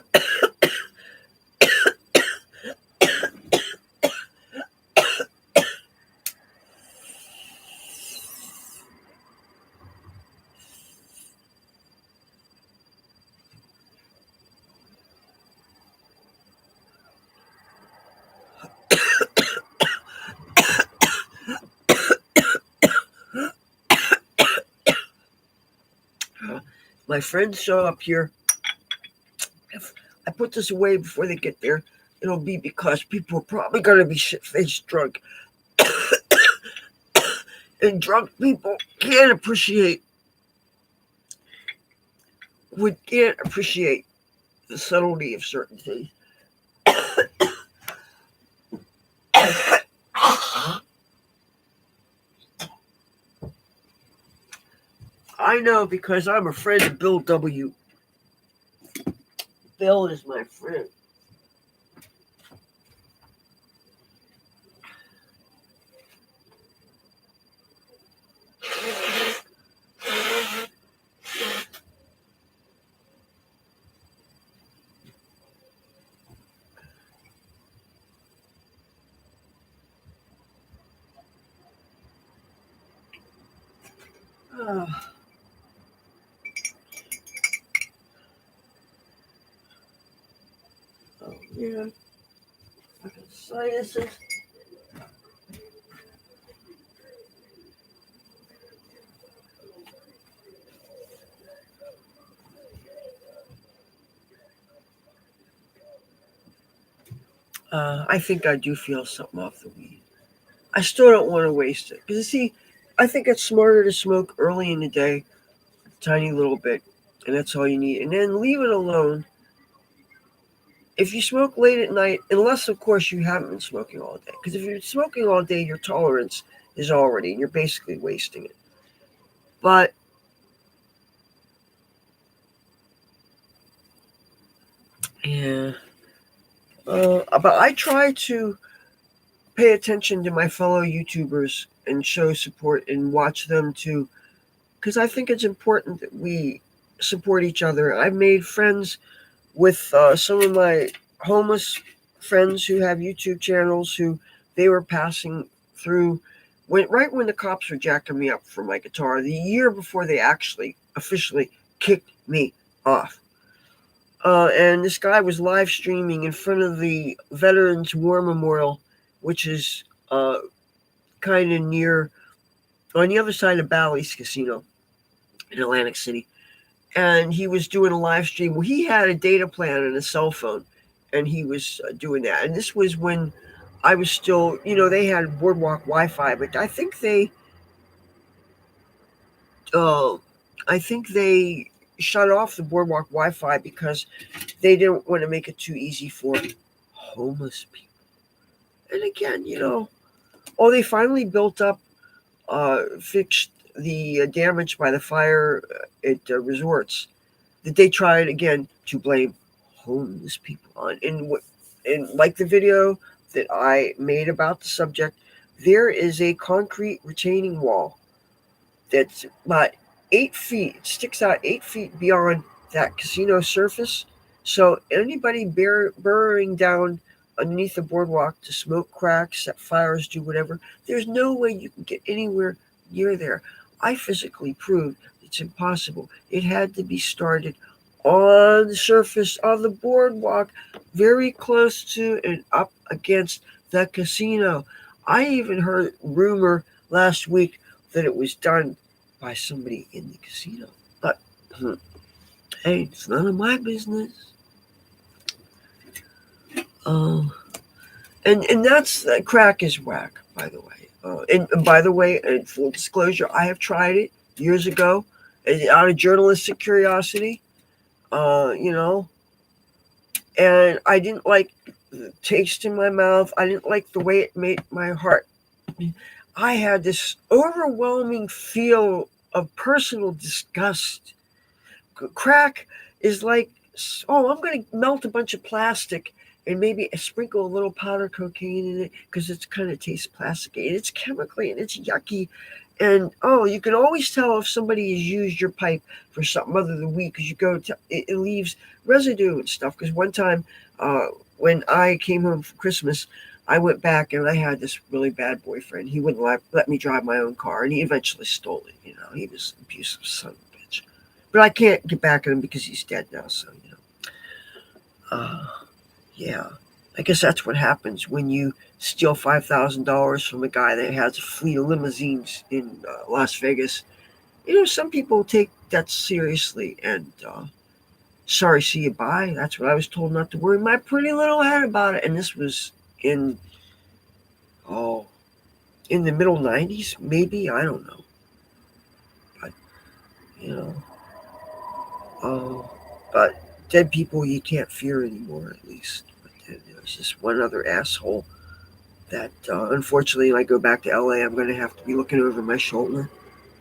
My friends show up here. If I put this away before they get there, it'll be because people are probably going to be shit-faced drunk. And drunk people can't appreciate the subtlety of certain things. I know because I'm a friend of Bill W. Bill is my friend. Oh, yeah. Sinuses. I think I do feel something off the weed. I still don't want to waste it. Because, you see, I think it's smarter to smoke early in the day, a tiny little bit, and that's all you need. And then leave it alone. If you smoke late at night, unless, of course, you haven't been smoking all day. Because if you're smoking all day, your tolerance is already, and you're basically wasting it. But, yeah. But I try to pay attention to my fellow YouTubers and show support and watch them too, because I think it's important that we support each other. I've made friends with some of my homeless friends who have YouTube channels who they were passing through right when the cops were jacking me up for my guitar, the year before they actually officially kicked me off. And this guy was live streaming in front of the Veterans War Memorial, which is kind of near on the other side of Bally's Casino in Atlantic City. And he was doing a live stream. Well, he had a data plan and a cell phone, and he was doing that. And this was when I was still, they had Boardwalk Wi-Fi, but uh, I think they shut off the Boardwalk Wi-Fi because they didn't want to make it too easy for homeless people. And again, they finally built up, fixed the damage by the fire at resorts that they tried again to blame homeless people on. And like the video that I made about the subject, there is a concrete retaining wall that's about 8 feet. It sticks out 8 feet beyond that casino surface. So anybody burrowing down underneath the boardwalk to smoke crack, set fires, do whatever, there's no way you can get anywhere near there. I physically proved it's impossible. It had to be started on the surface of the boardwalk, very close to and up against the casino. I even heard rumor last week that it was done by somebody in the casino. But hey, it's none of my business. And that's crack is whack, by the way. And by the way, in full disclosure, I have tried it years ago, out of journalistic curiosity. and I didn't like the taste in my mouth. I didn't like the way it made my heart. I had this overwhelming feel of personal disgust. Crack is like, oh, I'm going to melt a bunch of plastic and maybe sprinkle a little powder cocaine in it because it's kind of tastes plasticky and it's chemically and it's yucky. And oh, you can always tell if somebody has used your pipe for something other than weed because you go to it leaves residue and stuff. Because one time, uh, when I came home for Christmas, I went back and I had this really bad boyfriend. He wouldn't let me drive my own car, and he eventually stole it. You know, he was an abusive son of a bitch. But I can't get back at him because he's dead now. So uh, yeah, I guess that's what happens when you steal $5,000 from a guy that has a fleet of limousines in Las Vegas. You know, some people take that seriously, and sorry, see you bye. That's what I was told not to worry my pretty little head about it. And this was in oh, in the middle '90s, maybe I don't know, but you know, oh, but dead people you can't fear anymore, at least. But there's just one other asshole that unfortunately, when I go back to LA, I'm going to have to be looking over my shoulder.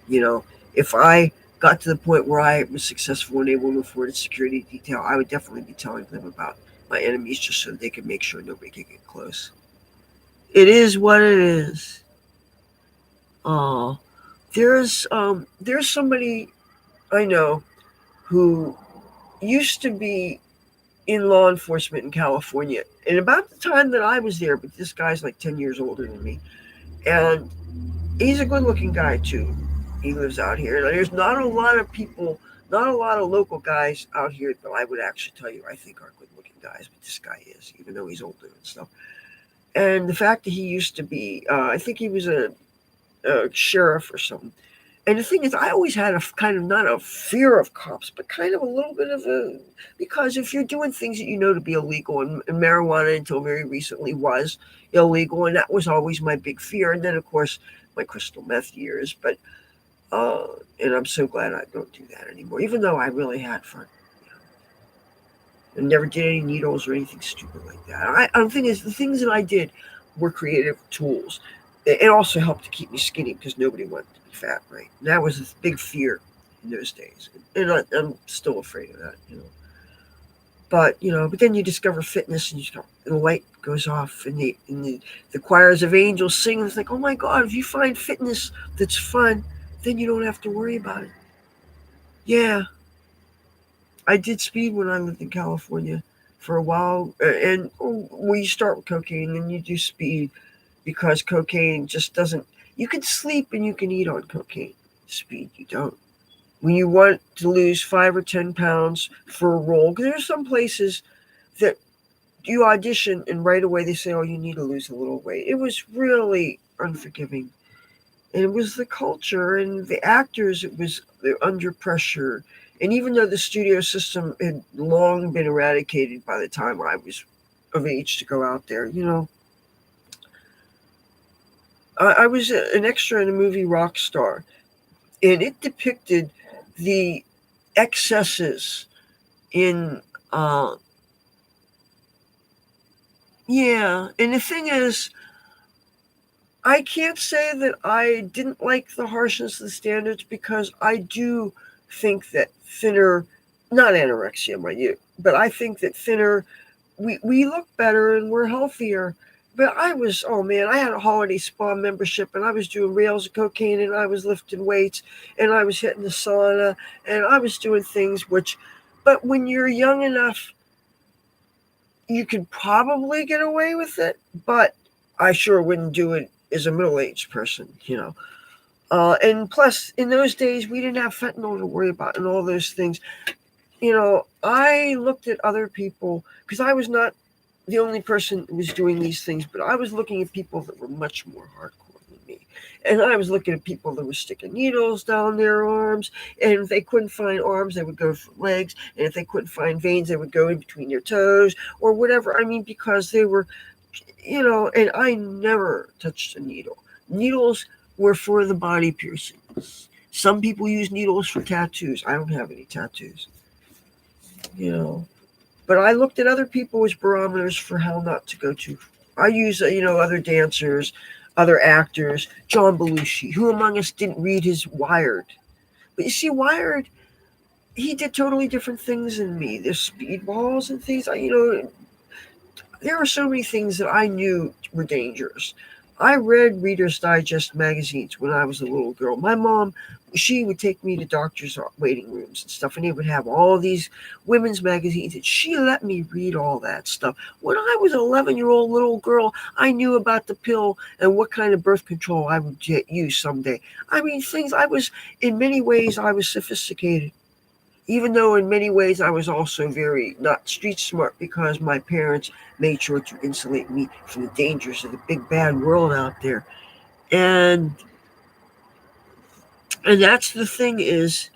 You know, if I got to the point where I was successful and able to afford a security detail, I would definitely be telling them about my enemies just so they could make sure nobody could get close. It is what it is. Oh, there's somebody I know who used to be in law enforcement in California, and about the time that I was there, but this guy's like 10 years older than me, and he's a good-looking guy too. He lives out here. There's not a lot of people, not a lot of local guys out here that I would actually tell you I think are good-looking guys, but this guy is, even though he's older and stuff. And the fact that he used to be, I think he was a sheriff or something. And the thing is, I always had a kind of not a fear of cops, but kind of a little bit of a because if you're doing things that you know to be illegal, and marijuana until very recently was illegal, and that was always my big fear. And then of course my crystal meth years, but uh, and I'm so glad I don't do that anymore. Even though I really had fun, and never did any needles or anything stupid like that. The thing is, the things that I did were creative tools. It also helped to keep me skinny because nobody wanted to be fat, right? And that was a big fear in those days, and I'm still afraid of that, you know. But but then you discover fitness, and the light goes off, and the choirs of angels sing. And it's like, oh my God, if you find fitness that's fun, then you don't have to worry about it. Yeah, I did speed when I lived in California for a while, and you start with cocaine, and you do speed because cocaine just doesn't. You can sleep and you can eat on cocaine. Speed, you don't. When you want to lose 5 or 10 pounds for a role, because there's some places that you audition and right away they say, "Oh, you need to lose a little weight." It was really unforgiving, and it was the culture and the actors. It was they're under pressure, and even though the studio system had long been eradicated by the time I was of age to go out there, I was an extra in the movie Rockstar, and it depicted the excesses in yeah. And the thing is, I can't say that I didn't like the harshness of the standards because I do think that thinner, not anorexia, mind you, but I think that thinner, we look better and we're healthier. But I was, oh man, I had a holiday spa membership and I was doing rails of cocaine and I was lifting weights and I was hitting the sauna and I was doing things but when you're young enough, you could probably get away with it, but I sure wouldn't do it as a middle-aged person. And plus, in those days, we didn't have fentanyl to worry about and all those things. I looked at other people because I was not the only person who was doing these things, but I was looking at people that were much more hardcore than me. And I was looking at people that were sticking needles down their arms. And if they couldn't find arms, they would go for legs. And if they couldn't find veins, they would go in between their toes or whatever. I mean, because they were, and I never touched a needle. Needles were for the body piercings. Some people use needles for tattoos. I don't have any tattoos. You know, But I looked at other people as barometers for how not to go to. I use, other dancers, other actors, John Belushi. Who among us didn't read his Wired? But you see, Wired, he did totally different things than me. There's speedballs and things. There were so many things that I knew were dangerous. I read Reader's Digest magazines when I was a little girl. My mom, she would take me to doctors' waiting rooms and stuff, and they would have all these women's magazines, and she let me read all that stuff. When I was an 11-year-old little girl, I knew about the pill and what kind of birth control I would use someday. I mean, in many ways, I was sophisticated, even though in many ways I was also very not street smart because my parents made sure to insulate me from the dangers of the big bad world out there. And that's the thing is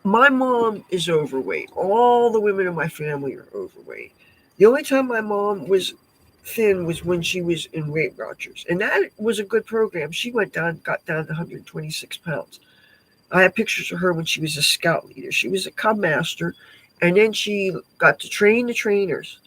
my mom is overweight. All the women in my family are overweight. The only time my mom was thin was when she was in Weight Watchers. And that was a good program. She got down to 126 pounds. I have pictures of her when she was a scout leader. She was a cub master, and then she got to train the trainers.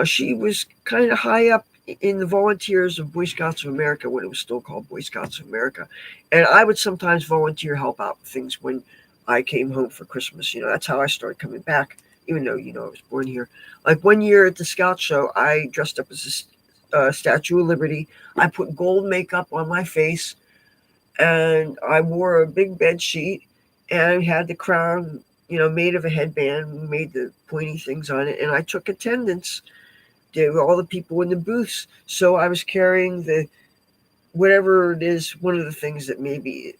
She was kind of high up in the volunteers of Boy Scouts of America when it was still called Boy Scouts of America. And I would sometimes volunteer help out with things when I came home for Christmas. That's how I started coming back, even though, I was born here. Like one year at the Scout Show, I dressed up as a Statue of Liberty. I put gold makeup on my face, and I wore a big bed sheet and had the crown, made of a headband, made the pointy things on it, and I took attendance to all the people in the booths. So I was carrying the whatever it is, one of the things that maybe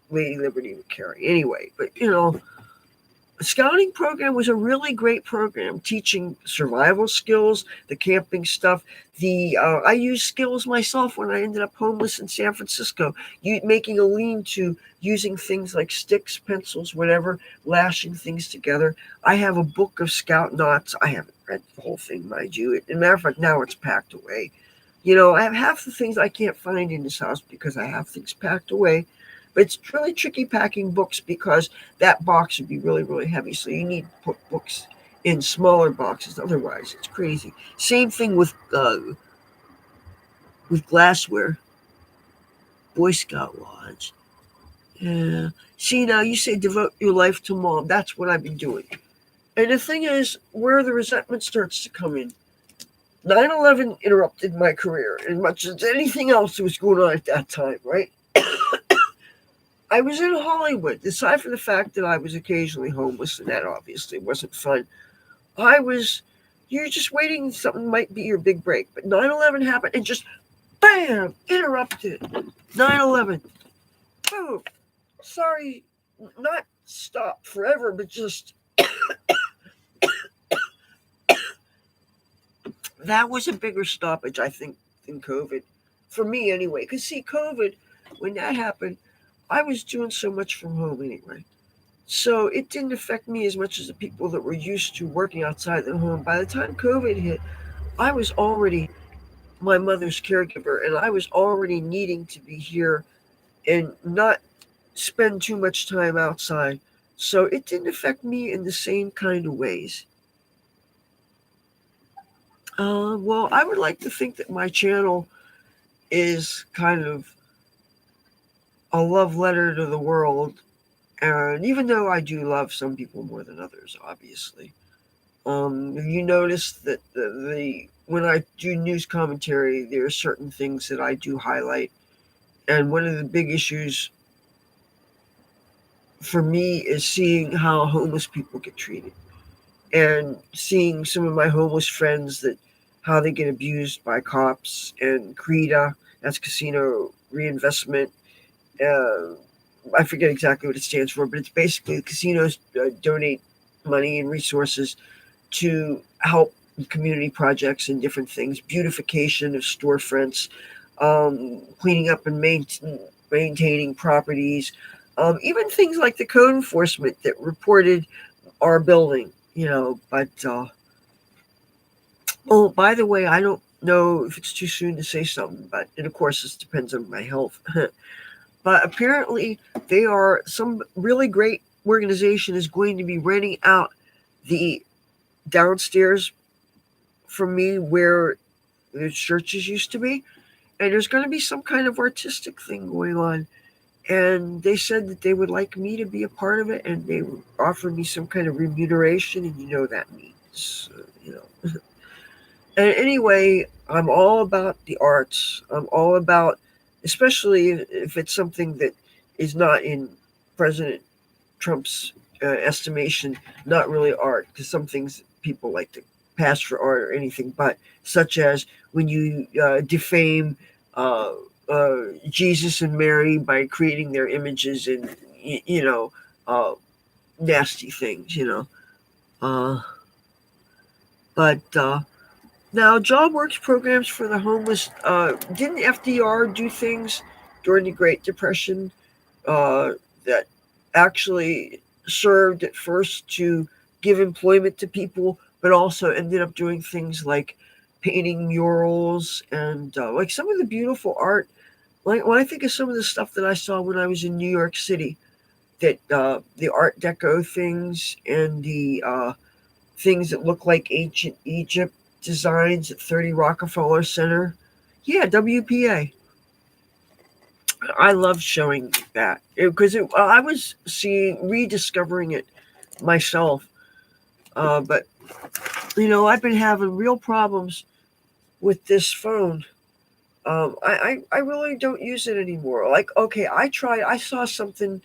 Lady Liberty would carry anyway. But the scouting program was a really great program, teaching survival skills, the camping stuff. I used skills myself when I ended up homeless in San Francisco, making a lean-to, using things like sticks, pencils, whatever, lashing things together. I have a book of scout knots. I haven't read the whole thing, mind you. As a matter of fact, now it's packed away. I have half the things I can't find in this house because I have things packed away. But it's really tricky packing books because that box would be really, really heavy. So you need to put books in smaller boxes. Otherwise, it's crazy. Same thing with glassware. Boy Scout Lodge. Yeah. See, now you say devote your life to mom. That's what I've been doing. And the thing is, where the resentment starts to come in. 9/11 interrupted my career as much as anything else that was going on at that time, right? I was in Hollywood, aside from the fact that I was occasionally homeless, and that obviously wasn't fun. You're just waiting, something might be your big break. But 9/11 happened and just, bam, interrupted. 9/11, boom. Sorry, not stop forever, but just, that was a bigger stoppage, I think, than COVID. For me, anyway. Because, see, COVID, when that happened, I was doing so much from home anyway. So it didn't affect me as much as the people that were used to working outside the home. By the time COVID hit, I was already my mother's caregiver, and I was already needing to be here and not spend too much time outside. So it didn't affect me in the same kind of ways. Well, I would like to think that my channel is kind of a love letter to the world. And even though I do love some people more than others, obviously, you notice that when I do news commentary, there are certain things that I do highlight. And one of the big issues for me is seeing how homeless people get treated, and seeing some of my homeless friends that how they get abused by cops and CREDA, that's Casino Reinvestment. Uh, I forget exactly what it stands for, but it's basically casinos donate money and resources to help community projects and different things, beautification of storefronts, cleaning up and maintaining properties, even things like the code enforcement that reported our building, But, oh, by the way, I don't know if it's too soon to say something, but, and of course, this depends on my health. But apparently, some really great organization is going to be renting out the downstairs from me where the churches used to be, and there's going to be some kind of artistic thing going on. And they said that they would like me to be a part of it, and they offered me some kind of remuneration, and that means, And anyway, I'm all about the arts. I'm all about, especially if it's something that is not in President Trump's estimation, not really art, because some things people like to pass for art or anything, but such as when you defame uh, Jesus and Mary by creating their images and uh, nasty things, Uh, but now, job works programs for the homeless. Didn't FDR do things during the Great Depression uh, that actually served at first to give employment to people, but also ended up doing things like painting murals and like some of the beautiful art. Like when I think of some of the stuff that I saw when I was in New York City, that the Art Deco things and the things that look like ancient Egypt designs at 30 Rockefeller Center. Yeah, WPA. I love showing that because I was rediscovering it myself. But I've been having real problems with this phone. I really don't use it anymore. Like, okay, I saw something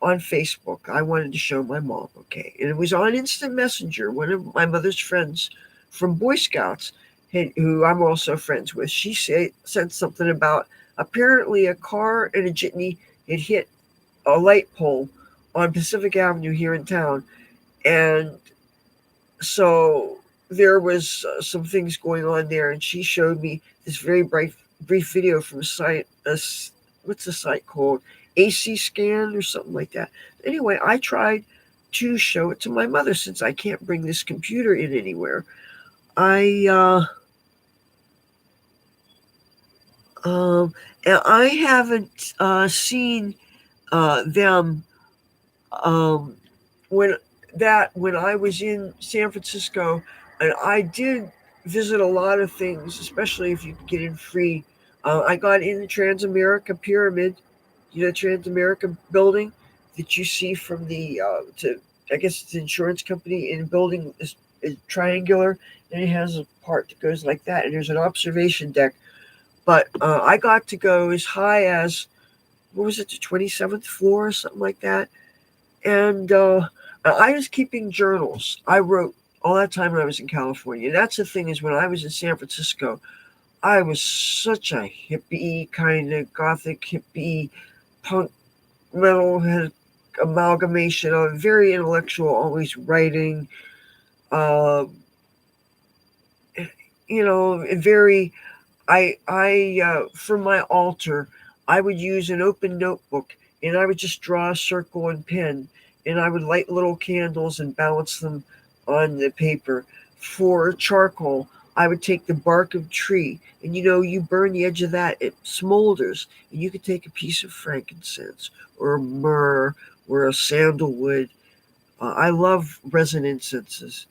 on Facebook I wanted to show my mom, okay? And it was on Instant Messenger. One of my mother's friends from Boy Scouts, who I'm also friends with, sent something about apparently a car and a jitney had hit a light pole on Pacific Avenue here in town. And so there was some things going on there, and she showed me this very brief video from a site. What's the site called? AC Scan or something like that. Anyway, I tried to show it to my mother since I can't bring this computer in anywhere. I and I haven't seen them um, when when I was in San Francisco, and I did visit a lot of things, especially if you could get in free. I got in the Transamerica Pyramid, Transamerica building that you see from the I guess it's an insurance company, and the building is triangular, and it has a part that goes like that, and there's an observation deck. But I got to go as high as, what was it, the 27th floor or something like that, and I was keeping journals. I wrote all that time when I was in California. And that's the thing, is when I was in San Francisco, I was such a hippie kind of gothic hippie punk metalhead amalgamation of very intellectual, always writing, um, very. I for my altar, I would use an open notebook, and I would just draw a circle and pen, and I would light little candles and balance them on the paper. For charcoal, I would take the bark of tree, and you burn the edge of that, it smolders, and you could take a piece of frankincense or a myrrh or a sandalwood. I love resin incenses.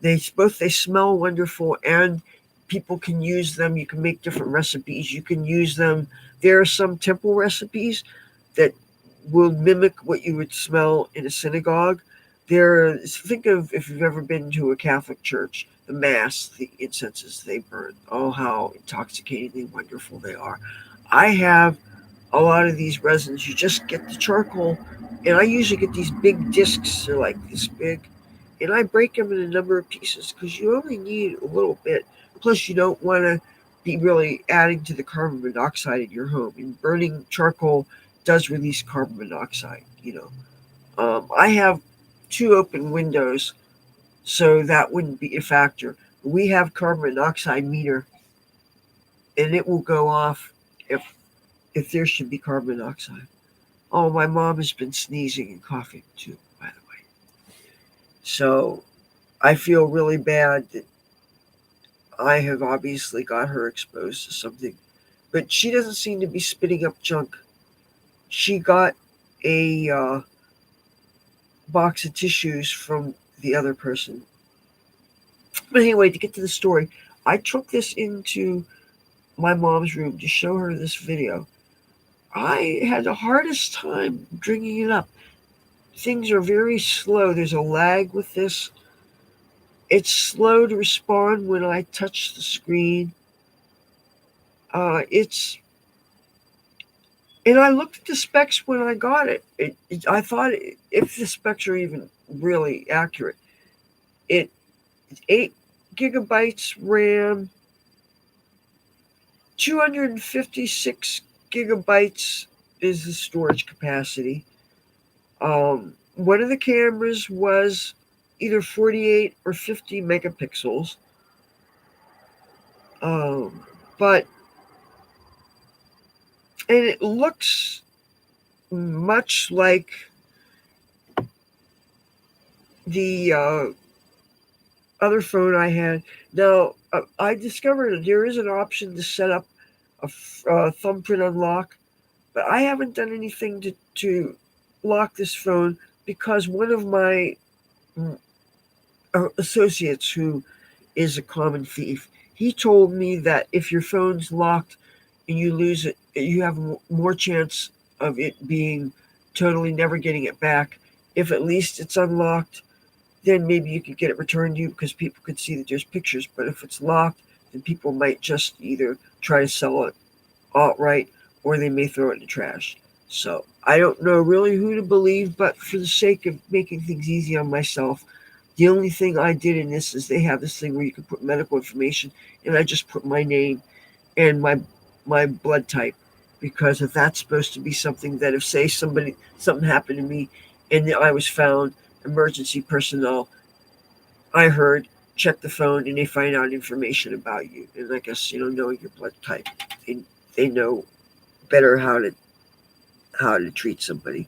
They smell wonderful, and people can use them. You can make different recipes. You can use them. There are some temple recipes that will mimic what you would smell in a synagogue. Think of, if you've ever been to a Catholic church, the mass, the incenses they burn. Oh, how intoxicatingly wonderful they are. I have a lot of these resins. You just get the charcoal, and I usually get these big discs. They're like this big, and I break them in a number of pieces because you only need a little bit. Plus, you don't want to be really adding to the carbon monoxide in your home. And burning charcoal does release carbon monoxide. I have two open windows, so that wouldn't be a factor. We have carbon monoxide meter, and it will go off if there should be carbon monoxide. Oh, my mom has been sneezing and coughing too, by the way. So I feel really bad that I have obviously got her exposed to something. But she doesn't seem to be spitting up junk. She got a box of tissues from the other person. But anyway, to get to the story, I took this into my mom's room to show her this video. I had the hardest time bringing it up. Things are very slow. There's a lag with this. It's slow to respond when I touch the screen. It's and I looked at the specs when I got it. I thought if the specs are even really accurate, it's 8 gigabytes RAM, 256 gigabytes is the storage capacity. One of the cameras was either 48 or 50 megapixels. Um, but and it looks much like the other phone I had. Now, I discovered that there is an option to set up a thumbprint unlock, but I haven't done anything to lock this phone because one of my associates, who is a common thief, he told me that if your phone's locked and you lose it, you have more chance of it being totally never getting it back. If at least it's unlocked, then maybe you could get it returned to you because people could see that there's pictures. But if it's locked, then people might just either try to sell it outright or they may throw it in the trash. So I don't know really who to believe, but for the sake of making things easy on myself, the only thing I did in this is they have this thing where you can put medical information, and I just put my name and my blood type, because if that's supposed to be something that if say something happened to me and I was found, emergency personnel, I heard, check the phone and they find out information about you. And I guess knowing your blood type, they know better how to treat somebody.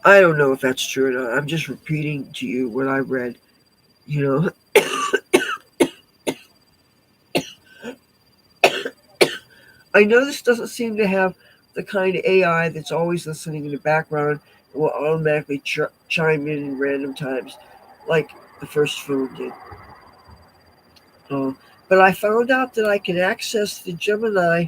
I don't know if that's true or not. I'm just repeating to you what I read. You know, I know this doesn't seem to have the kind of AI that's always listening in the background and will automatically chime in random times, like the first phone did. Uh, but I found out that I can access the Gemini.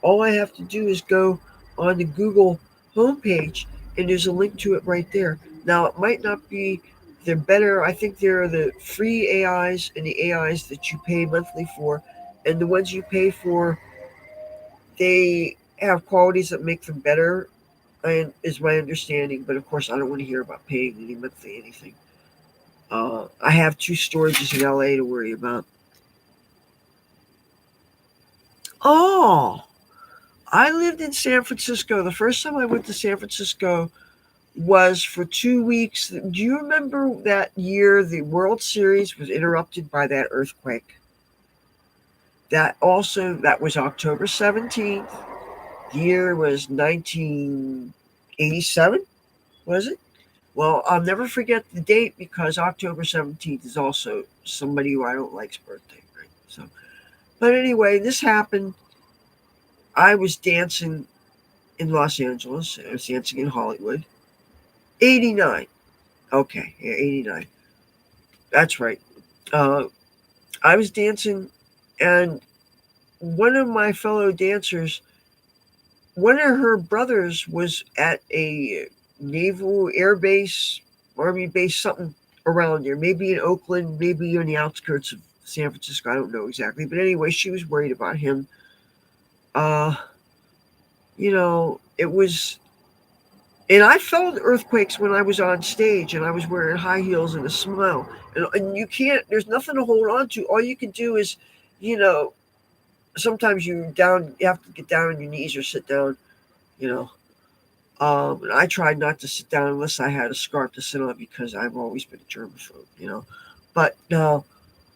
All I have to do is go on the Google homepage, and there's a link to it right there. Now, it might not be, they're better. I think there are the free AIs and the AIs that you pay monthly for. And the ones you pay for, they have qualities that make them better, is my understanding. But of course, I don't want to hear about paying any monthly anything. I have two storages in LA to worry about. Oh, I lived in San Francisco. The first time I went to San Francisco was for 2 weeks. Do you remember that year the World Series was interrupted by that earthquake? That was October 17th. The year was 1987, was it? Well, I'll never forget the date because October 17th is also somebody who I don't like's birthday, right? So, but anyway, this happened. I was dancing in Los Angeles. I was dancing in Hollywood. 89. Okay, yeah, 89. That's right. Uh, I was dancing, and one of my fellow dancers, one of her brothers was at a naval air base, army base, something around there, maybe in Oakland, maybe on the outskirts of San Francisco. I don't know exactly. But anyway, she was worried about him. Uh, it was, and I felt earthquakes when I was on stage and I was wearing high heels and a smile. And you can't, there's nothing to hold on to. All you can do is, you know, sometimes you have to get down on your knees or sit down, you know. And I tried not to sit down unless I had a scarf to sit on because I've always been a germaphobe. But no,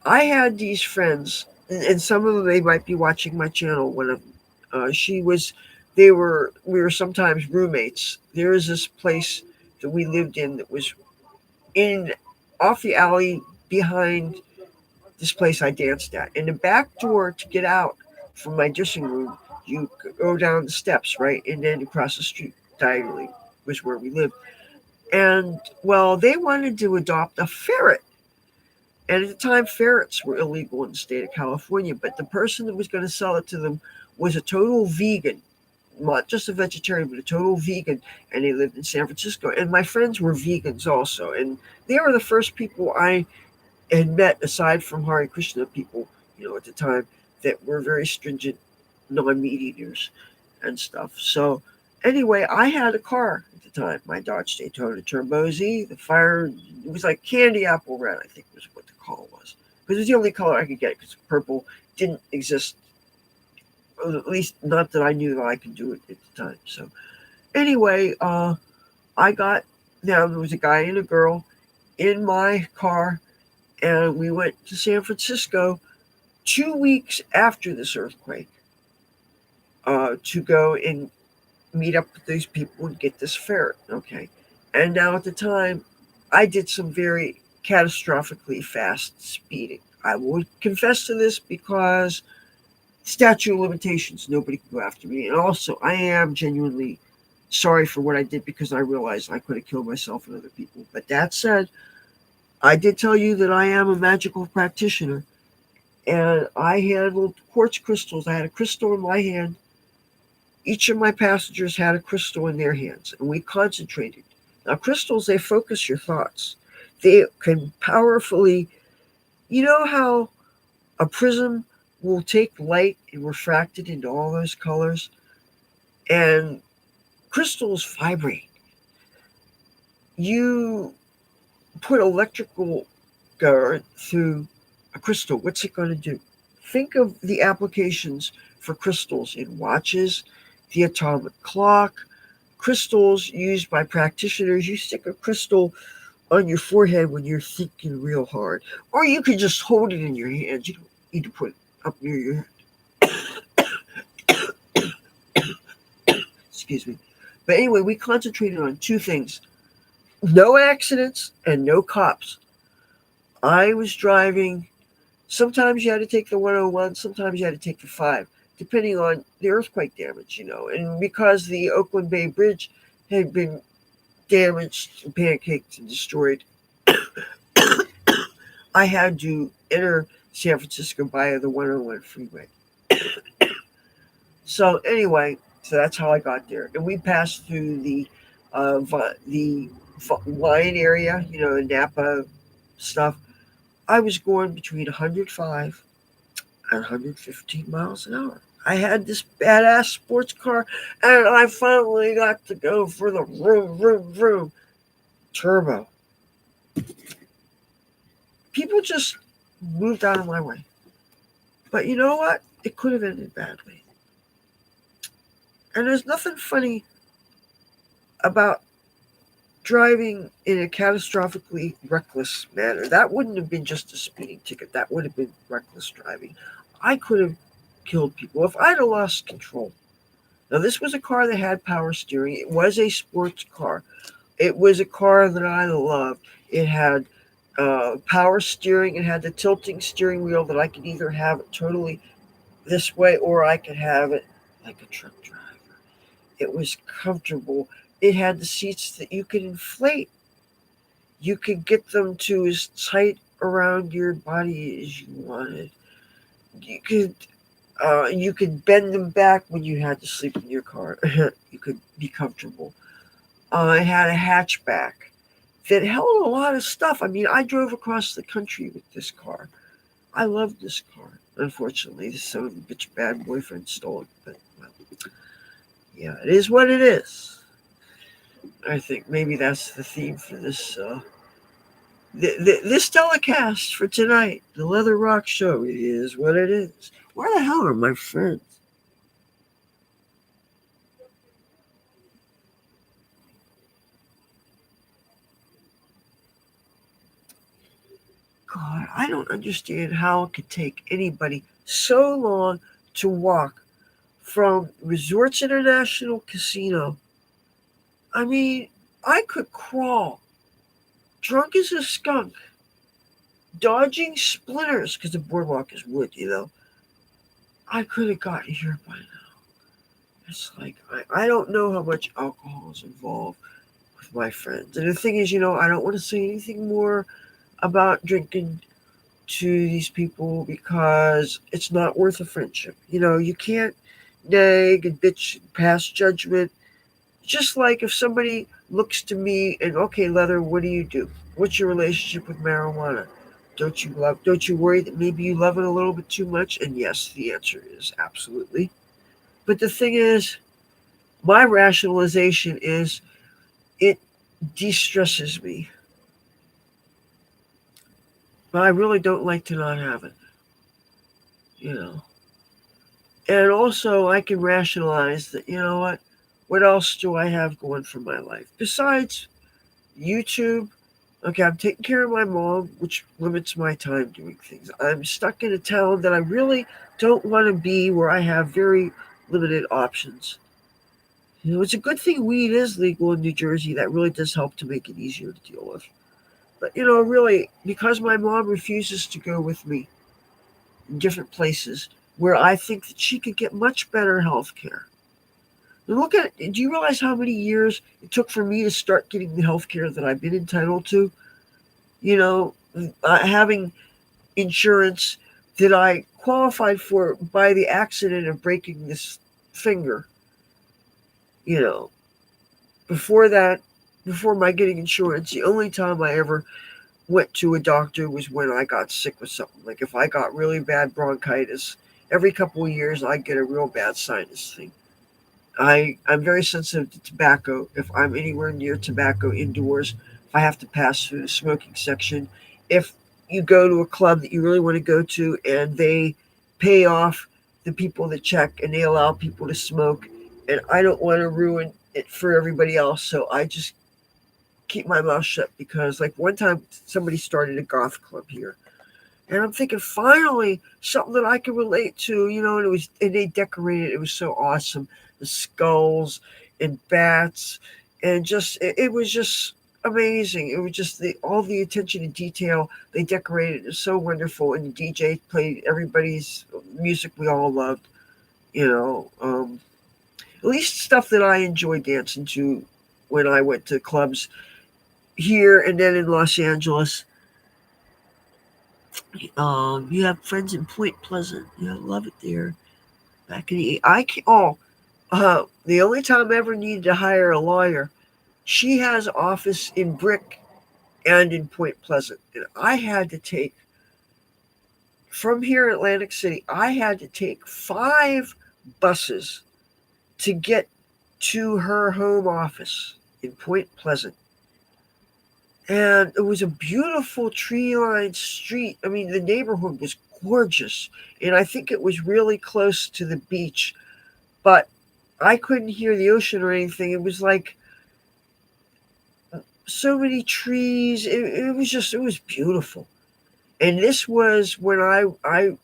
I had these friends, and some of them, they might be watching my channel. One of them, we were sometimes roommates. There is this place that we lived in that was in off the alley behind this place I danced at. And the back door to get out from my dressing room, you go down the steps, right, and then across the street diagonally was where we lived. And well, they wanted to adopt a ferret. And at the time, ferrets were illegal in the state of California, but the person that was going to sell it to them was a total vegan, not just a vegetarian, but a total vegan, and they lived in San Francisco. And my friends were vegans also, and they were the first people I had met, aside from Hare Krishna people, at the time, that were very stringent non-meat eaters and stuff. So anyway, I had a car at the time, my Dodge Daytona Turbo Z. The fire, it was like candy apple red, I think was what the color was. Because it was the only color I could get, because purple didn't exist, at least not that I knew that I could do it at the time. So anyway, I got, now there was a guy and a girl in my car, and we went to San Francisco 2 weeks after this earthquake, to go and meet up with these people and get this ferret. Okay. And now at the time, I did some very catastrophically fast speeding. I will confess to this because statute of limitations, nobody can go after me. And also, I am genuinely sorry for what I did, because I realized I could have killed myself and other people. But that said, I did tell you that I am a magical practitioner, and I handled quartz crystals. I had a crystal in my hand. Each of my passengers had a crystal in their hands, and we concentrated. Now, crystals, they focus your thoughts. They can powerfully, you know how a prism will take light and refract it into all those colors? And crystals vibrate. You put electrical current through a crystal, what's it going to do? Think of the applications for crystals in watches, the atomic clock, crystals used by practitioners. You stick a crystal on your forehead when you're thinking real hard, or you can just hold it in your hands. You don't need to put it up near your head. Excuse me. But anyway, we concentrated on two things: no accidents and no cops. I was driving. Sometimes you had to take the 101, sometimes you had to take the 5, depending on the earthquake damage. And because the Oakland Bay Bridge had been damaged and pancaked and destroyed, I had to enter San Francisco via the 101 freeway. So anyway, so that's how I got there. And we passed through the wine area, the Napa stuff. I was going between 105 and 115 miles an hour. I had this badass sports car, and I finally got to go for the vroom, vroom, vroom turbo. People just moved out of my way. But you know what? It could have ended badly. And there's nothing funny about driving in a catastrophically reckless manner. That wouldn't have been just a speeding ticket. That would have been reckless driving. I could have killed people if I'd have lost control. Now, this was a car that had power steering. It was a sports car. It was a car that I loved. It had power steering. It had the tilting steering wheel that I could either have it totally this way, or I could have it like a truck driver. It was comfortable. It had the seats that you could inflate. You could get them to as tight around your body as you wanted. You could bend them back when you had to sleep in your car. You could be comfortable. It had a hatchback that held a lot of stuff. I mean, I drove across the country with this car. I loved this car. Unfortunately, this son of a bitch bad boyfriend stole it. But, well, yeah, it is what it is. I think maybe that's the theme for this this telecast for tonight. The Leathur Rokk Show. It is what it is. Where the hell are my friends? God, I don't understand how it could take anybody so long to walk from Resorts International Casino. I mean, I could crawl, drunk as a skunk, dodging splinters, because the boardwalk is wood. I could have gotten here by now. It's like, I don't know how much alcohol is involved with my friends. And the thing is, I don't want to say anything more about drinking to these people because it's not worth a friendship. You can't nag and bitch and pass judgment. Just like if somebody looks to me and, okay, Leather, what do you do? What's your relationship with marijuana? Don't you worry that maybe you love it a little bit too much? And yes, the answer is absolutely. But the thing is, my rationalization is it de-stresses me. But I really don't like to not have it, you know. And also, I can rationalize that, what else do I have going for my life? Besides YouTube, okay, I'm taking care of my mom, which limits my time doing things. I'm stuck in a town that I really don't want to be, where I have very limited options. It's a good thing weed is legal in New Jersey. That really does help to make it easier to deal with. But, really, because my mom refuses to go with me in different places where I think that she could get much better health care. Look at it. Do you realize how many years it took for me to start getting the health care that I've been entitled to? You know, Having insurance that I qualified for by the accident of breaking this finger. You know, before that, before my getting insurance, the only time I ever went to a doctor was when I got sick with something. Like if I got really bad bronchitis, every couple of years I get a real bad sinus thing. I'm very sensitive to tobacco. If I'm anywhere near tobacco indoors, if I have to pass through the smoking section, if you go to a club that you really want to go to and they pay off the people that check and they allow people to smoke, and I don't want to ruin it for everybody else, so I just keep my mouth shut. Because, like, one time somebody started a goth club here, and I'm thinking, finally, something that I can relate to, and they decorated it. It was so awesome. The skulls and bats, and it was just amazing. It was just all the attention to detail. They decorated it so wonderful, and the DJ played everybody's music we all loved. At least stuff that I enjoyed dancing to when I went to clubs here and then in Los Angeles. You have friends in Point Pleasant. I love it there. Back in the only time I ever needed to hire a lawyer, she has an office in Brick and in Point Pleasant, and I had to take from here in Atlantic City. I had to take 5 buses to get to her home office in Point Pleasant. And it was a beautiful tree lined street. I mean, the neighborhood was gorgeous. And I think it was really close to the beach. But I couldn't hear the ocean or anything. It was like so many trees. It was beautiful. And this was when I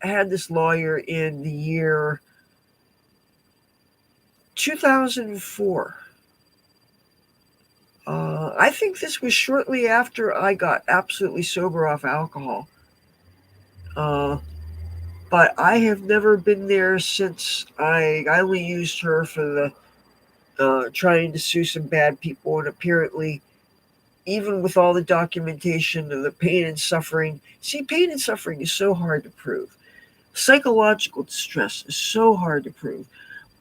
had this lawyer in the year 2004. I think this was shortly after I got absolutely sober off alcohol. Uh, but I have never been there since. I only used her for the trying to sue some bad people, and apparently, even with all the documentation of the pain and suffering, see, pain and suffering is so hard to prove. Psychological distress is so hard to prove.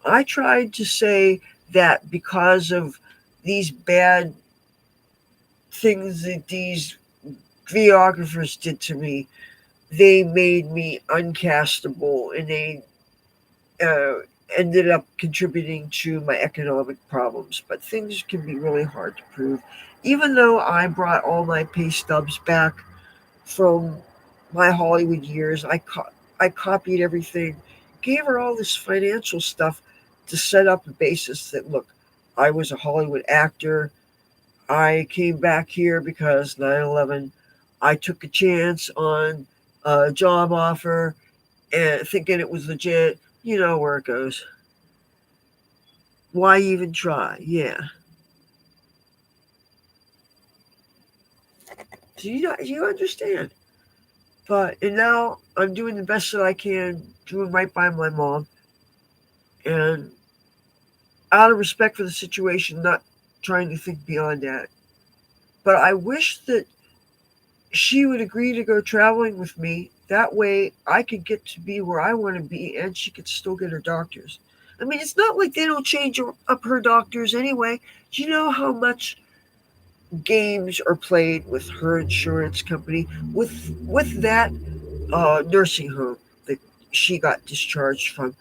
I tried to say that because of these bad things that these videographers did to me, they made me uncastable, and they uh, ended up contributing to my economic problems. But things can be really hard to prove. Even though I brought all my pay stubs back from my Hollywood years, I copied everything, gave her all this financial stuff to set up a basis that, look, I was a Hollywood actor. I came back here because 9/11. I took a chance on a job offer and thinking it was legit. You know where it goes. Why even try? Yeah. Do you understand? And now I'm doing the best that I can, doing right by my mom, and out of respect for the situation, not trying to think beyond that. But I wish that she would agree to go traveling with me. That way I could get to be where I want to be and she could still get her doctors. I mean, it's not like they don't change up her doctors anyway. Do you know how much games are played with her insurance company, with that nursing home that she got discharged from?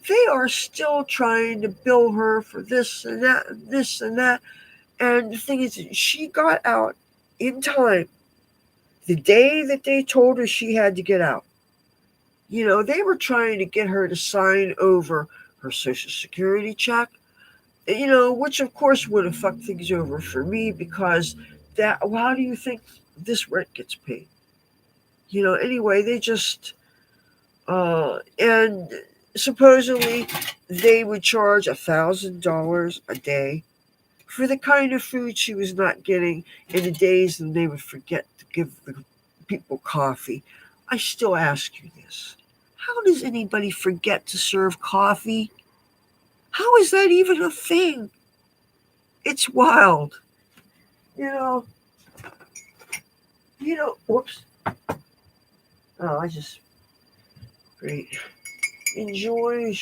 They are still trying to bill her for this and that and this and that. And the thing is, she got out in time the day that they told her she had to get out. They were trying to get her to sign over her Social Security check, which of course would have fucked things over for me because well, how do you think this rent gets paid? Anyway, they just, and supposedly they would charge $1,000 a day for the kind of food she was not getting in the days when they would forget to give the people coffee. I still ask you this. How does anybody forget to serve coffee? How is that even a thing? It's wild. You know, whoops. Oh, great. Enjoy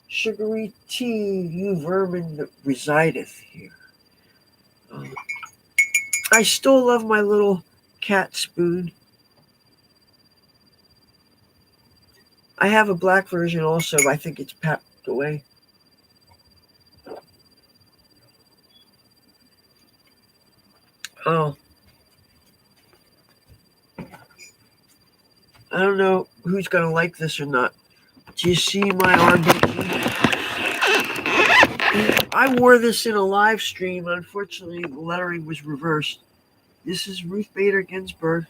sugary tea, you vermin that resideth here. Um, I still love my little cat spoon. I have a black version also, but I think it's packed away. Oh, I don't know who's going to like this or not. Do you see my RBG? I wore this in a live stream. Unfortunately, the lettering was reversed. This is Ruth Bader Ginsburg.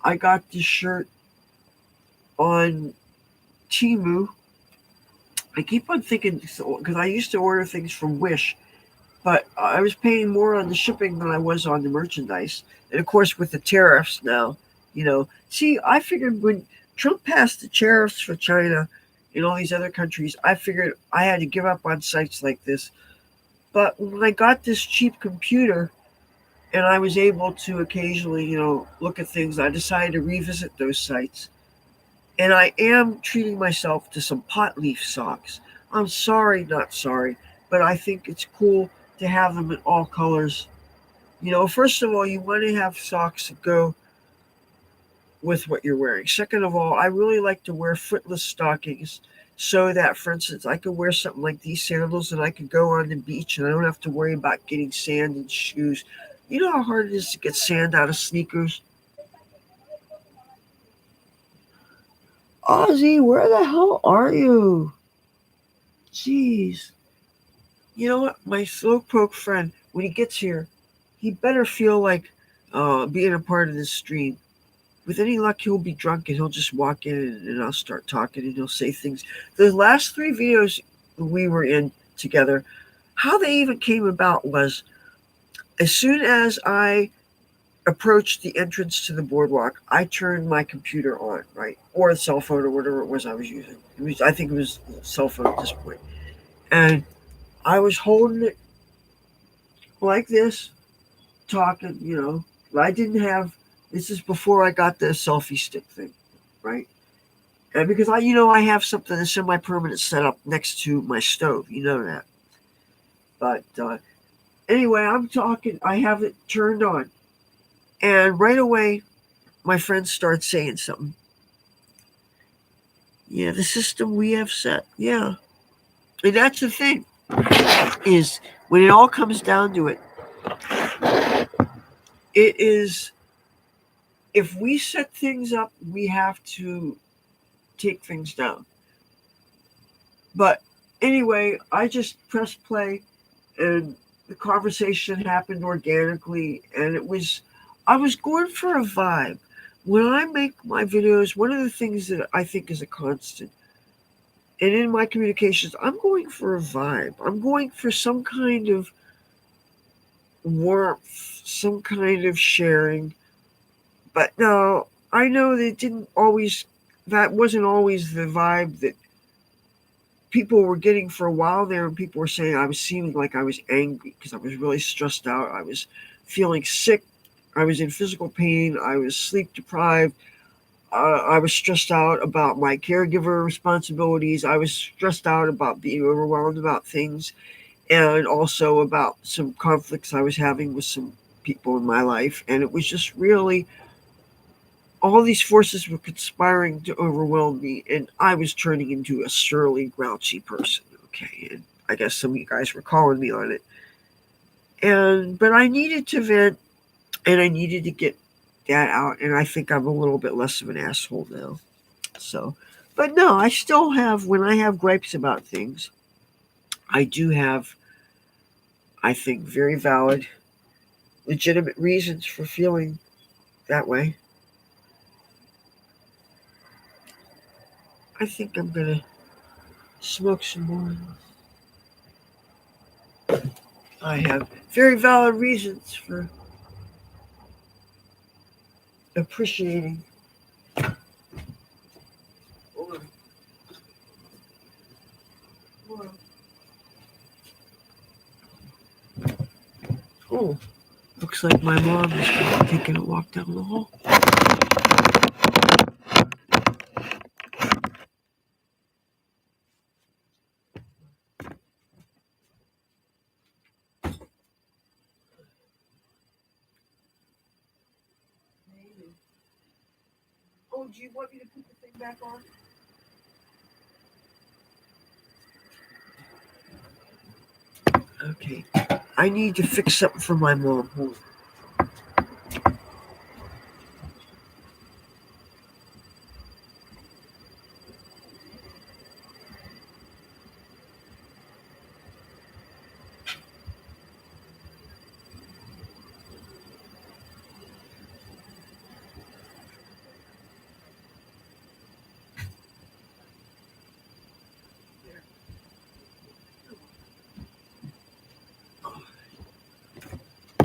I got this shirt on Temu. I keep on thinking, because I used to order things from Wish, but I was paying more on the shipping than I was on the merchandise. And of course, with the tariffs now, see, I figured when Trump passed the tariffs for China and all these other countries, I figured I had to give up on sites like this. But when I got this cheap computer and I was able to occasionally, look at things, I decided to revisit those sites. And I am treating myself to some pot leaf socks. I'm sorry, not sorry, but I think it's cool to have them in all colors. First of all, you want to have socks that go with what you're wearing. Second of all, I really like to wear footless stockings so that, for instance, I could wear something like these sandals and I could go on the beach and I don't have to worry about getting sand in shoes. You know how hard it is to get sand out of sneakers? Ozzy, where the hell are you? Jeez. You know what? My slowpoke friend, when he gets here, he better feel like being a part of this stream. With any luck, he'll be drunk and he'll just walk in and I'll start talking and he'll say things. The last 3 videos we were in together, how they even came about was as soon as I approached the entrance to the boardwalk, I turned my computer on, right? Or a cell phone or whatever it was I was using. I think it was a cell phone at this point. And I was holding it like this, talking, I didn't have, this is before I got the selfie stick thing, right? And because I have something, a semi-permanent setup next to my stove, that. But anyway, I'm talking, I have it turned on. And right away, my friend starts saying something. Yeah, the system we have set. Yeah. And that's the thing, is when it all comes down to it, it is, if we set things up, we have to take things down. But anyway, I just pressed play and the conversation happened organically and I was going for a vibe. When I make my videos, one of the things that I think is a constant, and in my communications, I'm going for a vibe. I'm going for some kind of warmth, some kind of sharing. But no, I know that wasn't always the vibe that people were getting for a while there, and people were saying I was seeming like I was angry because I was really stressed out. I was feeling sick. I was in physical pain. I was sleep deprived. I was stressed out about my caregiver responsibilities. I was stressed out about being overwhelmed about things, and also about some conflicts I was having with some people in my life. And it was just really, all these forces were conspiring to overwhelm me, and I was turning into a surly, grouchy person. Okay, and I guess some of you guys were calling me on it. And but I needed to vent, and I needed to get that out. And I think I'm a little bit less of an asshole now. So, but no, I still have, when I have gripes about things, I do have, I think, very valid, legitimate reasons for feeling that way. I think I'm gonna smoke some more. I have very valid reasons for appreciating. Oh, looks like my mom is taking a walk down the hall. Oh, do you want me to put the thing back on? Okay. I need to fix something for my mom. Hold on.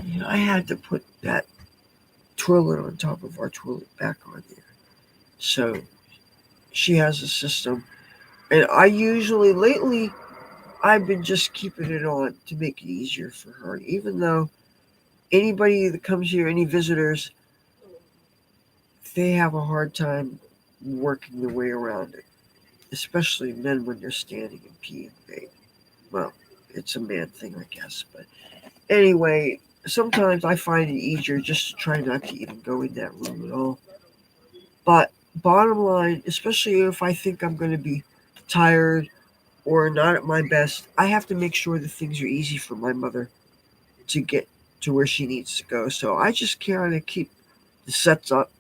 Yeah, I had to put that toilet on top of our toilet back on there. So she has a system. And I usually, lately, I've been just keeping it on to make it easier for her. Even though anybody that comes here, any visitors, they have a hard time working their way around it, especially men when they're standing and peeing. Well, it's a man thing, I guess. But anyway, sometimes I find it easier just to try not to even go in that room at all. But bottom line, especially if I think I'm going to be tired or not at my best, I have to make sure that things are easy for my mother to get to where she needs to go. So I just kind of keep the sets up.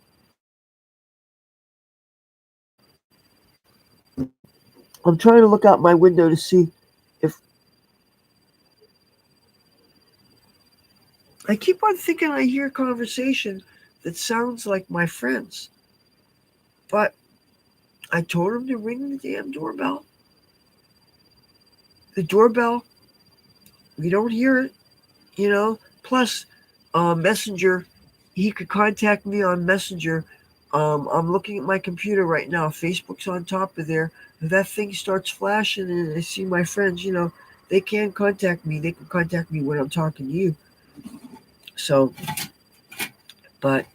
I'm trying to look out my window to see if I keep on thinking I hear a conversation that sounds like my friends. But I told him to ring the damn doorbell. The doorbell, we don't hear it, you know. Plus, Messenger, he could contact me on Messenger. I'm looking at my computer right now. Facebook's on top of there. If that thing starts flashing and I see my friends, they can contact me. They can contact me when I'm talking to you. So, but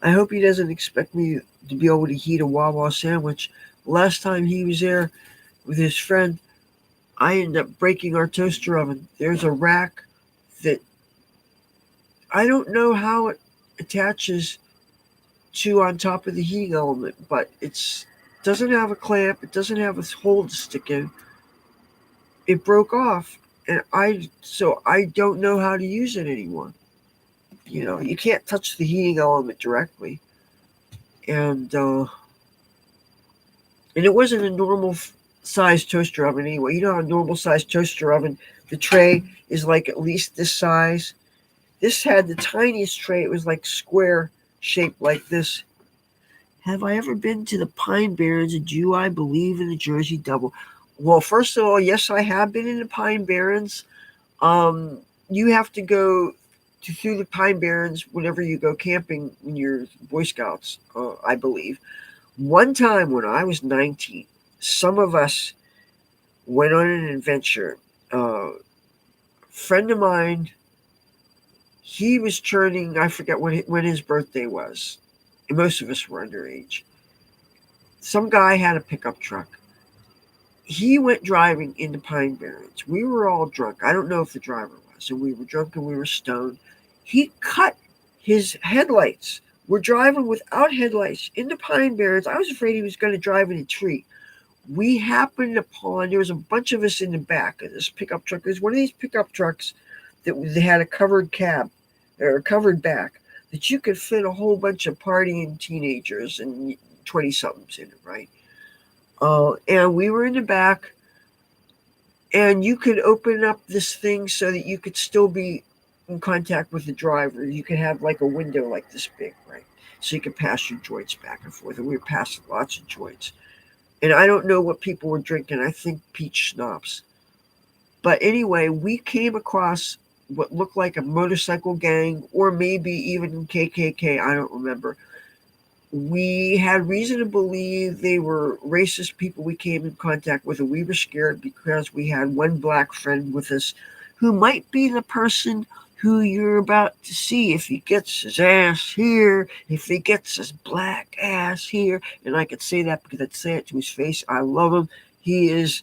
I hope he doesn't expect me to be able to heat a Wawa sandwich. Last time he was there with his friend, I ended up breaking our toaster oven. There's a rack that I don't know how it attaches to on top of the heating element, but it's doesn't have a clamp. It doesn't have a hole to stick in. It broke off, and I don't know how to use it anymore. You can't touch the heating element directly, and it wasn't a normal size toaster oven anyway. You know how a normal size toaster oven, the tray is like at least this size. This had the tiniest tray. It was like square shaped like this. Have I ever been to the Pine Barrens, and do I believe in the Jersey Double? Well, first of all, yes, I have been in the Pine Barrens. You have to go through the Pine Barrens whenever you go camping when you're Boy Scouts, I believe. One time when I was 19, some of us went on an adventure. A friend of mine, he was turning, I forget when his birthday was. And most of us were underage. Some guy had a pickup truck. He went driving into Pine Barrens. We were all drunk. I don't know if the driver was. And we were drunk and we were stoned. He cut his headlights. We're driving without headlights into Pine Barrens. I was afraid he was going to drive in a tree. We happened upon, there was a bunch of us in the back of this pickup truck. It was one of these pickup trucks that they had a covered cab or a covered back that you could fit a whole bunch of partying teenagers and 20 somethings in it, right? And we were in the back, and you could open up this thing so that you could still be in contact with the driver. You could have like a window like this big, right? So you could pass your joints back and forth. And we were passing lots of joints. And I don't know what people were drinking. I think peach schnapps. But anyway, we came across what looked like a motorcycle gang or maybe even KKK. I don't remember. We had reason to believe they were racist people we came in contact with, and we were scared because we had one black friend with us who might be the person who you're about to see if he gets his ass here, if he gets his black ass here. And I could say that because I'd say it to his face. I love him. He is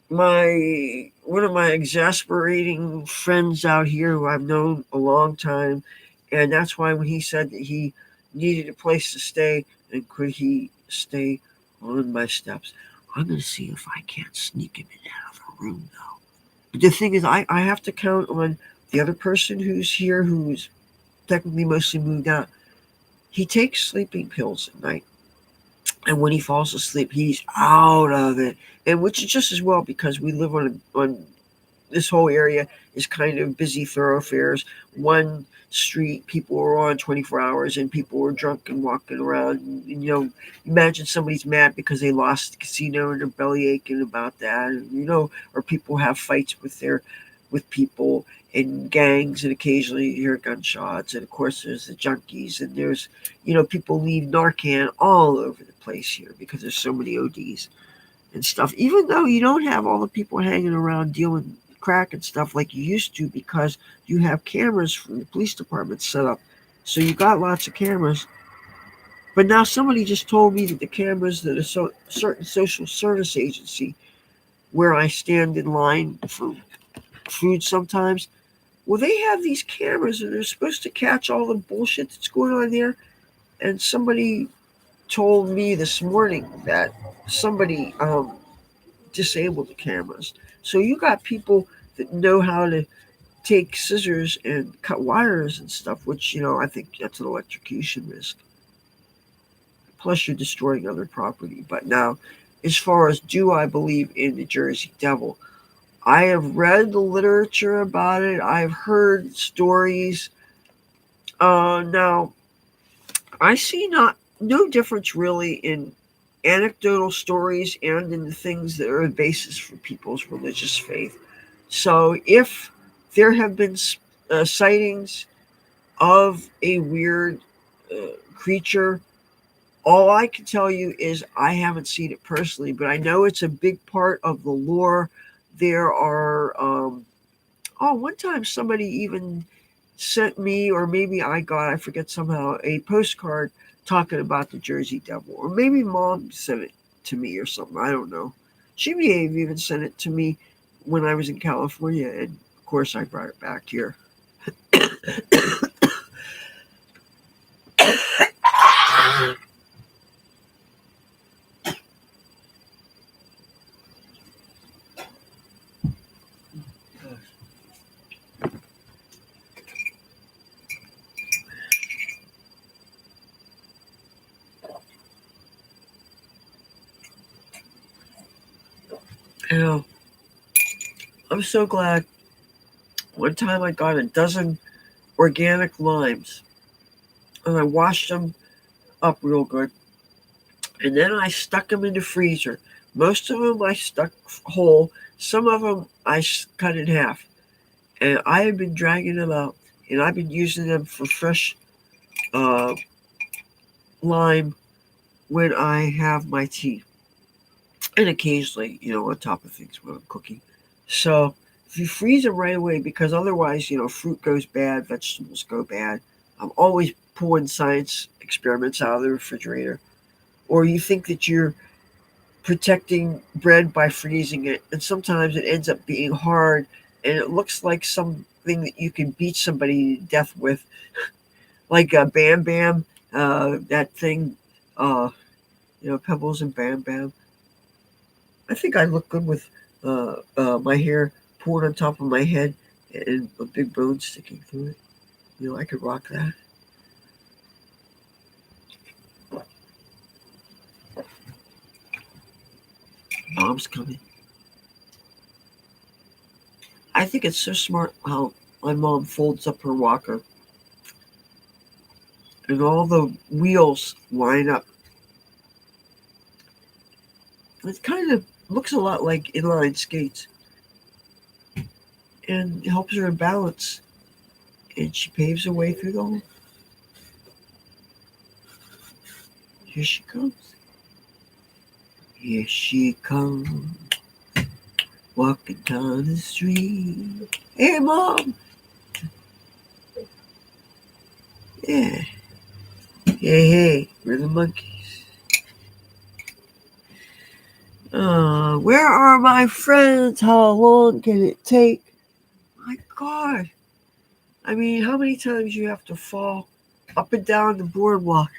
my one of my exasperating friends out here who I've known a long time, and that's why when he said that he needed a place to stay and could he stay on my steps, I'm going to see if I can't sneak him in and out of the room though. But the thing is, I have to count on the other person who's here, who's technically mostly moved out. He takes sleeping pills at night. And when he falls asleep, he's out of it, and which is just as well because we live on this whole area is kind of busy thoroughfares. One street people are on 24 hours, and people are drunk and walking around. Imagine somebody's mad because they lost the casino and they're belly aching about that, and or people have fights with people in gangs, and occasionally you hear gunshots. And of course, there's the junkies, and there's people leave Narcan all over the place here because there's so many ODs and stuff. Even though you don't have all the people hanging around dealing crack and stuff like you used to, because you have cameras from the police department set up. So you got lots of cameras. But now somebody just told me that the cameras that a certain social service agency where I stand in line for food sometimes, well, they have these cameras and they're supposed to catch all the bullshit that's going on there. And somebody told me this morning that somebody disabled the cameras. So you got people that know how to take scissors and cut wires and stuff, which, I think that's an electrocution risk. Plus, you're destroying other property. But now, as far as do I believe in the Jersey Devil, I have read the literature about it. I've heard stories. Now, I see no difference really in anecdotal stories and in the things that are the basis for people's religious faith. So if there have been sightings of a weird creature, all I can tell you is I haven't seen it personally, but I know it's a big part of the lore. There are, one time somebody even sent me, or maybe I forget somehow, a postcard talking about the Jersey Devil. Or maybe mom sent it to me or something. I don't know. She may have even sent it to me when I was in California. And of course, I brought it back here. You know, I'm so glad. One time I got a dozen organic limes and I washed them up real good. And then I stuck them in the freezer. Most of them I stuck whole. Some of them I cut in half. And I have been dragging them out. And I've been using them for fresh uh, lime when I have my tea, and occasionally, on top of things when I'm cooking. So if you freeze them right away, because otherwise, fruit goes bad, vegetables go bad. I'm always pulling science experiments out of the refrigerator. Or you think that you're protecting bread by freezing it, and sometimes it ends up being hard, and it looks like something that you can beat somebody to death with, like a Bam Bam, that thing, uh, Pebbles and Bam Bam. I think I look good with my hair pulled on top of my head and a big bone sticking through it. I could rock that. Mom's coming. I think it's so smart how my mom folds up her walker and all the wheels line up. It kind of looks a lot like inline skates and it helps her in balance. And she paves her way through the hole. Here she comes. Here she comes, walking down the street. Hey, Mom! Yeah. Hey, we're the monkeys. Where are my friends? How long can it take? My God. I mean, how many times you have to fall up and down the boardwalk?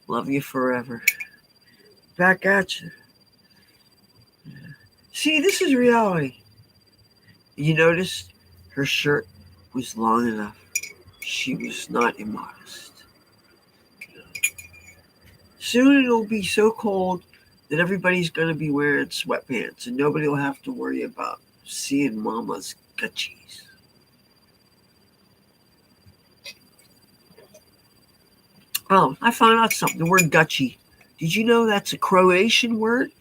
Love you forever. Back at you. See, this is reality. You noticed her shirt was long enough. She was not immodest. Soon it'll be so cold that everybody's going to be wearing sweatpants and nobody will have to worry about seeing Mama's gutchies. Oh, I found out something. The word gutchy. Did you know that's a Croatian word?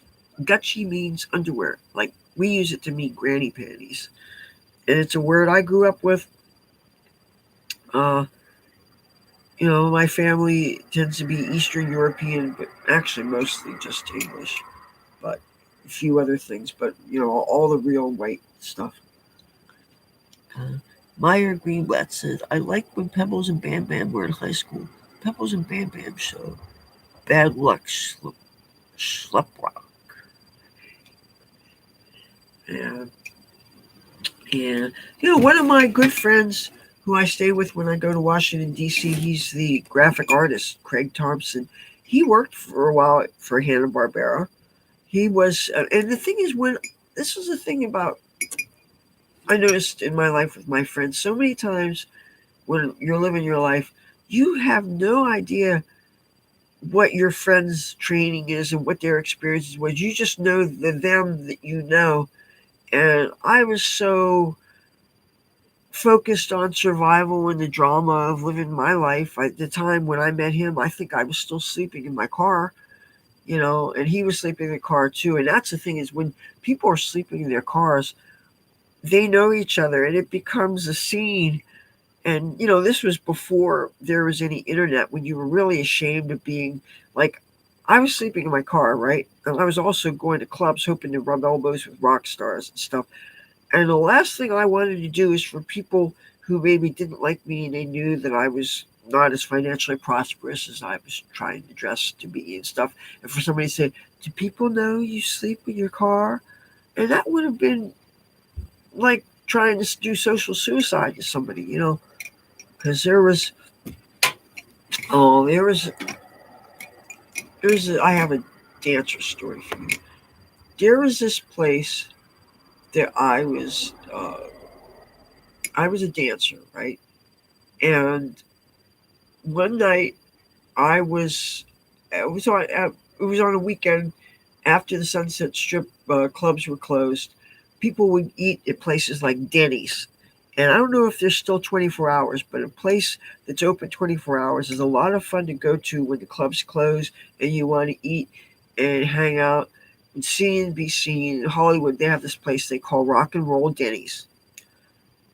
Gutchy means underwear. Like we use it to mean granny panties. And it's a word I grew up with. Uh, my family tends to be Eastern European, but actually mostly just English. But a few other things, but all the real white stuff. Meyer Greenblatt says, I like when Pebbles and Bam Bam were in high school. Pebbles and Bam Bam show bad luck, schlep rock. And one of my good friends who I stay with when I go to Washington, D.C., he's the graphic artist, Craig Thompson. He worked for a while for Hanna-Barbera. He was, and the thing is, this is the thing about, I noticed in my life with my friends, so many times when you're living your life, you have no idea what your friend's training is and what their experiences was. You just know them that you know. And I was so focused on survival and the drama of living my life. At the time when I met him, I think I was still sleeping in my car, and he was sleeping in the car too. And that's the thing is when people are sleeping in their cars, they know each other and it becomes a scene. And, this was before there was any internet when you were really ashamed of being like, I was sleeping in my car, right? And I was also going to clubs hoping to rub elbows with rock stars and stuff. And the last thing I wanted to do is for people who maybe didn't like me and they knew that I was not as financially prosperous as I was trying to dress to be and stuff. And for somebody to say, do people know you sleep in your car? And that would have been like trying to do social suicide to somebody, because I have a dancer story for you. There was this place that I was a dancer, right? And one night it was on a weekend after the Sunset Strip clubs were closed. People would eat at places like Denny's. And I don't know if there's still 24 hours, but a place that's open 24 hours is a lot of fun to go to when the clubs close and you want to eat and hang out and see and be seen. In Hollywood, they have this place they call Rock and Roll Denny's.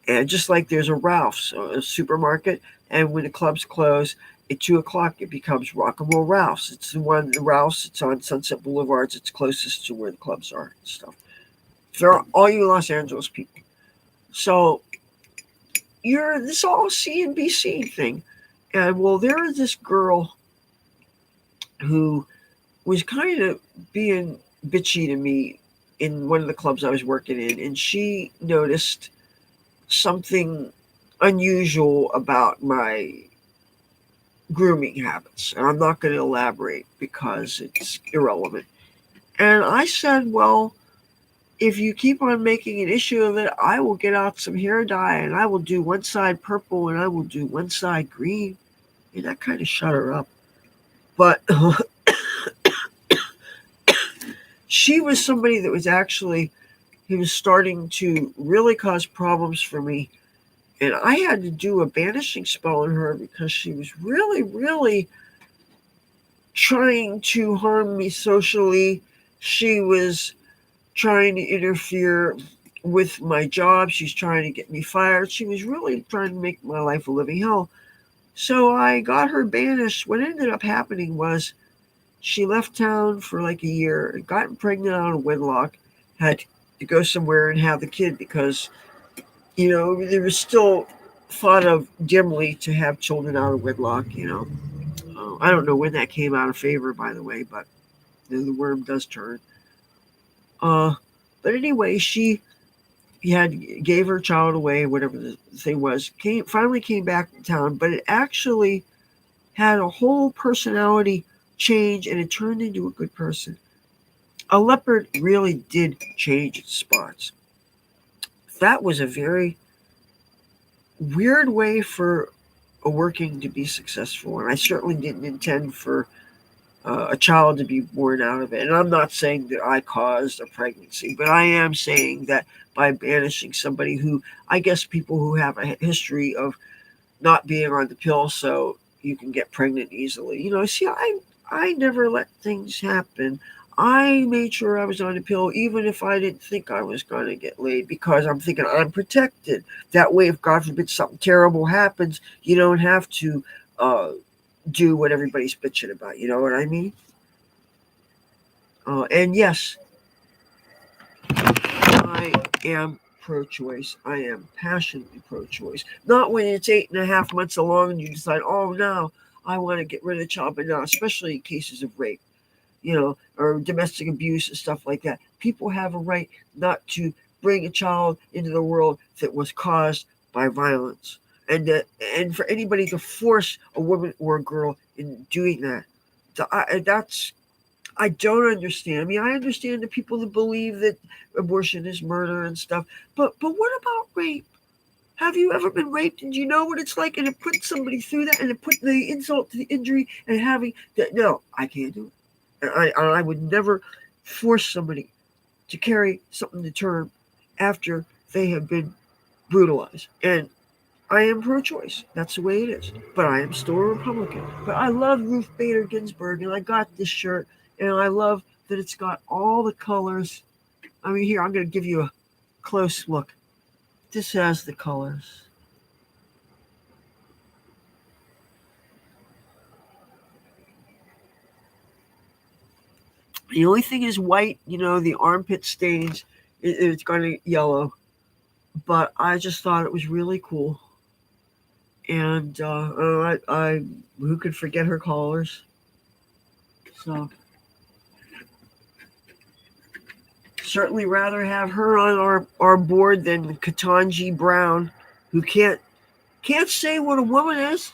And just like there's a Ralph's, a supermarket, and when the clubs close, At 2 o'clock, it becomes Rock and Roll Ralph's. It's the Ralph's. It's on Sunset Boulevard. It's closest to where the clubs are and stuff. For all you Los Angeles people. So you're this all CNBC thing. And well, there is this girl who was kind of being bitchy to me in one of the clubs I was working in, and she noticed something unusual about my grooming habits. And I'm not going to elaborate because it's irrelevant. And I said, well, if you keep on making an issue of it, I will get out some hair dye and I will do one side purple and I will do one side green. And that kind of shut her up. But she was somebody that was actually, he was starting to really cause problems for me. And I had to do a banishing spell on her because she was really, really trying to harm me socially. She was trying to interfere with my job. She's trying to get me fired. She was really trying to make my life a living hell. So I got her banished. What ended up happening was she left town for like a year, gotten pregnant out of wedlock, had to go somewhere and have the kid because, there was still thought of dimly to have children out of wedlock. I don't know when that came out of favor, by the way, but the worm does turn. But anyway, she gave her child away, whatever the thing was, finally came back to town, but it actually had a whole personality change and it turned into a good person. A leopard really did change its spots. That was a very weird way for a working to be successful, and I certainly didn't intend for a child to be born out of it. And I'm not saying that I caused a pregnancy, but I am saying that by banishing somebody who, I guess people who have a history of not being on the pill so you can get pregnant easily. See, I never let things happen. I made sure I was on the pill even if I didn't think I was going to get laid because I'm thinking I'm protected. That way, if God forbid something terrible happens, you don't have to do what everybody's bitching about. You know what I mean? And yes, I am pro-choice. I am passionately pro-choice. Not when it's 8.5 months along and you decide, oh no, I want to get rid of the child, but no, especially in cases of rape, or domestic abuse and stuff like that. People have a right not to bring a child into the world that was caused by violence. And for anybody to force a woman or a girl in doing that, that's I don't understand. I mean, I understand the people that believe that abortion is murder and stuff, but what about rape? Have you ever been raped? And do you know what it's like? And to put somebody through that, and to put the insult to the injury, and having that? No, I can't do it. I would never force somebody to carry something to term after they have been brutalized. And I am pro-choice. That's the way it is. But I am still a Republican. But I love Ruth Bader Ginsburg, and I got this shirt, and I love that it's got all the colors. I mean, here, I'm going to give you a close look. This has the colors. The only thing is white, the armpit stains, it's going to yellow. But I just thought it was really cool. And who could forget her colors? So certainly rather have her on our board than Ketanji Brown, who can't say what a woman is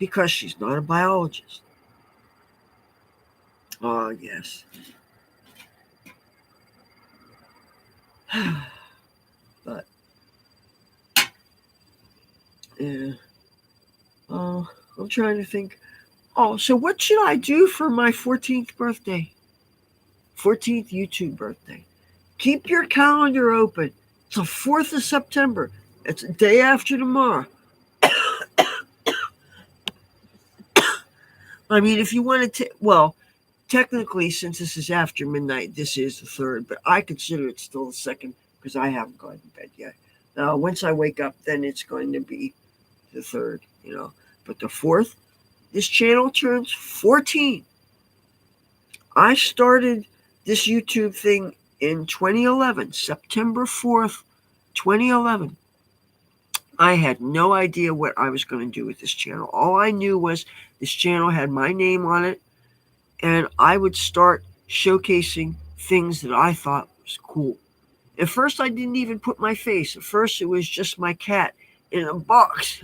because she's not a biologist. Oh yes. But yeah. I'm trying to think. Oh, so what should I do for my 14th birthday? 14th YouTube birthday. Keep your calendar open. It's the 4th of September. It's a day after tomorrow. I mean, if you want to, well, technically, since this is after midnight, this is the 3rd, but I consider it still the 2nd because I haven't gone to bed yet. Once I wake up, then it's going to be the 3rd, But the 4th, This channel turns 14. I started this YouTube thing in 2011, September 4th, 2011. I had no idea what I was going to do with this channel. All I knew was this channel had my name on it, and I would start showcasing things that I thought was cool. At first, I didn't even put my face. At first, it was just my cat in a box.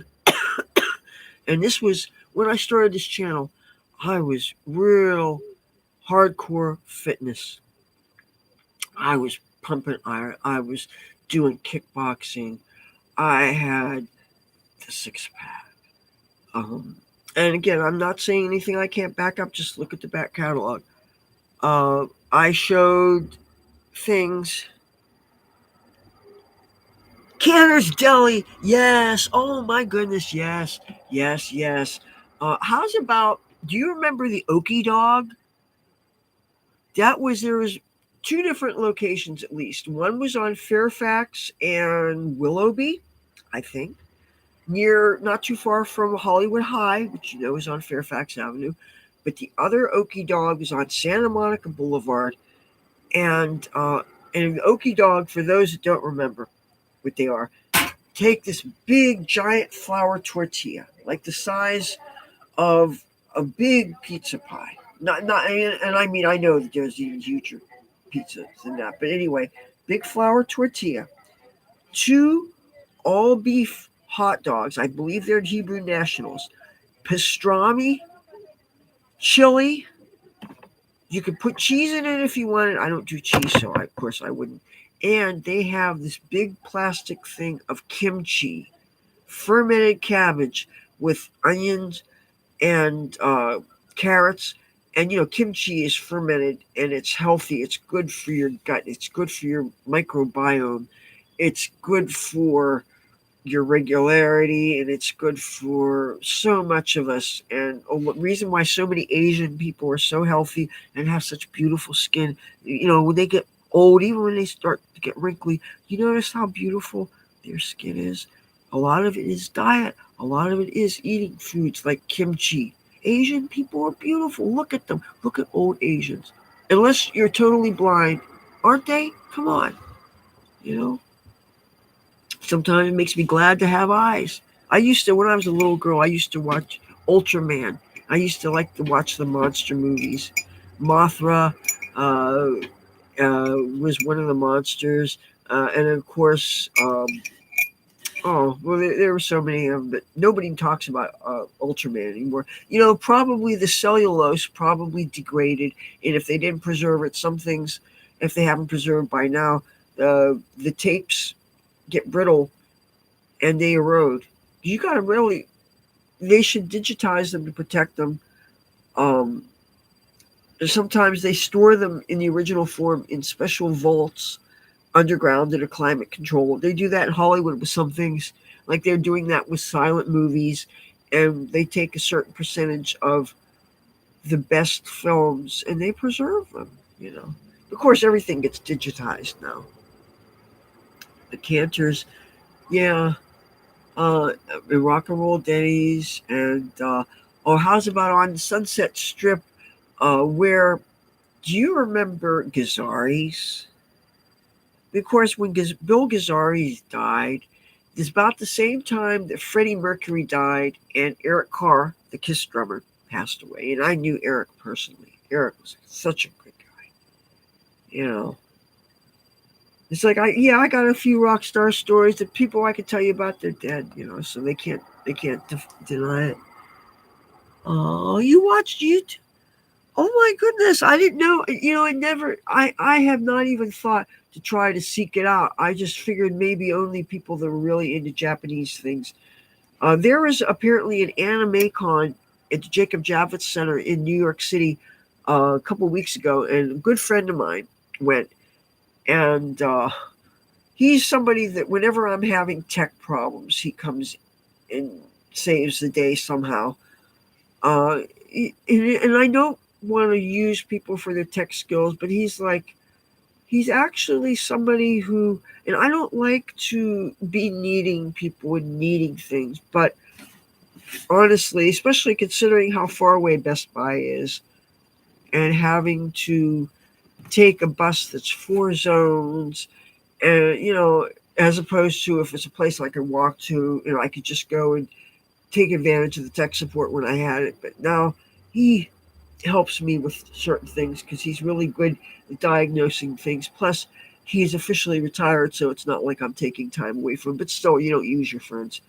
And this was when I started this channel. I was real hardcore fitness. I was pumping iron. I was doing kickboxing. I had the six pack. And again, I'm not saying anything I can't back up. Just look at the back catalog. I showed things. Canner's Deli, yes. Oh my goodness, yes, yes, yes. How's about? Do you remember the Okie Dog? There was two different locations at least. One was on Fairfax and Willoughby, I think, near not too far from Hollywood High, which you know is on Fairfax Avenue. But the other Okie Dog is on Santa Monica Boulevard, and uh, and Okie Dog, for those that don't remember what they are, take this big giant flour tortilla, like the size of a big pizza pie. Not, and I mean I know that there's even huger pizzas than that, but anyway, big flour tortilla, two all beef hot dogs. I believe they're Hebrew Nationals. Pastrami, chili. You can put cheese in it if you want it. I don't do cheese, so of course I wouldn't. And they have this big plastic thing of kimchi, fermented cabbage with onions and carrots. And you know, kimchi is fermented and it's healthy. It's good for your gut. It's good for your microbiome. It's good for your regularity, and it's good for so much of us. And the reason why so many Asian people are so healthy and have such beautiful skin, you know, when they get old, even when they start to get wrinkly, you notice how beautiful their skin is. A lot of it is diet. A lot of it is eating foods like kimchi. Asian people are beautiful. Look at them. Look at old Asians. Unless you're totally blind, aren't they? Come on, you know. Sometimes it makes me glad to have eyes. I used to, when I was a little girl, I used to watch Ultraman. I used to like to watch the monster movies. Mothra uh, was one of the monsters. And of course, oh, well, there were so many of them, but nobody talks about Ultraman anymore. You know, probably the cellulose probably degraded, and if they didn't preserve it, some things, if they haven't preserved by now, the tapes get brittle and they erode. You got to really, they should digitize them to protect them. Um, Sometimes they store them in the original form in special vaults underground that are climate controlled. They do that in Hollywood with some things, like they're doing that with silent movies, and they take a certain percentage of the best films and they preserve them. You know, of course, everything gets digitized now. The canters, yeah, uh, rock and roll Denny's, and or how's about on Sunset Strip, where do you remember Gazzari's? Of course, when Bill Gazzari's died, it's about the same time that Freddie Mercury died and Eric Carr, the Kiss drummer, passed away. And I knew Eric personally. Eric was such a good guy. You know, it's like I got a few rock star stories that people I could tell you about. They're dead. You know, so they can't deny it. Oh, you watched YouTube? Oh my goodness, I didn't know. You know, I have not even thought to try to seek it out. I just figured maybe only people that were really into Japanese things. There was apparently an anime con at the Jacob Javits Center in New York City a couple weeks ago, and a good friend of mine went. And he's somebody that whenever I'm having tech problems, he comes and saves the day somehow. Uh, and I don't want to use people for their tech skills, but he's actually somebody who, and I don't like to be needing people and needing things, but honestly, especially considering how far away Best Buy is, and having to take a bus that's 4 zones, and as opposed to if it's a place I could walk to, I could just go and take advantage of the tech support when I had it. But now he helps me with certain things because he's really good at diagnosing things. Plus, he's officially retired, so it's not like I'm taking time away from him. But still, you don't use your friends.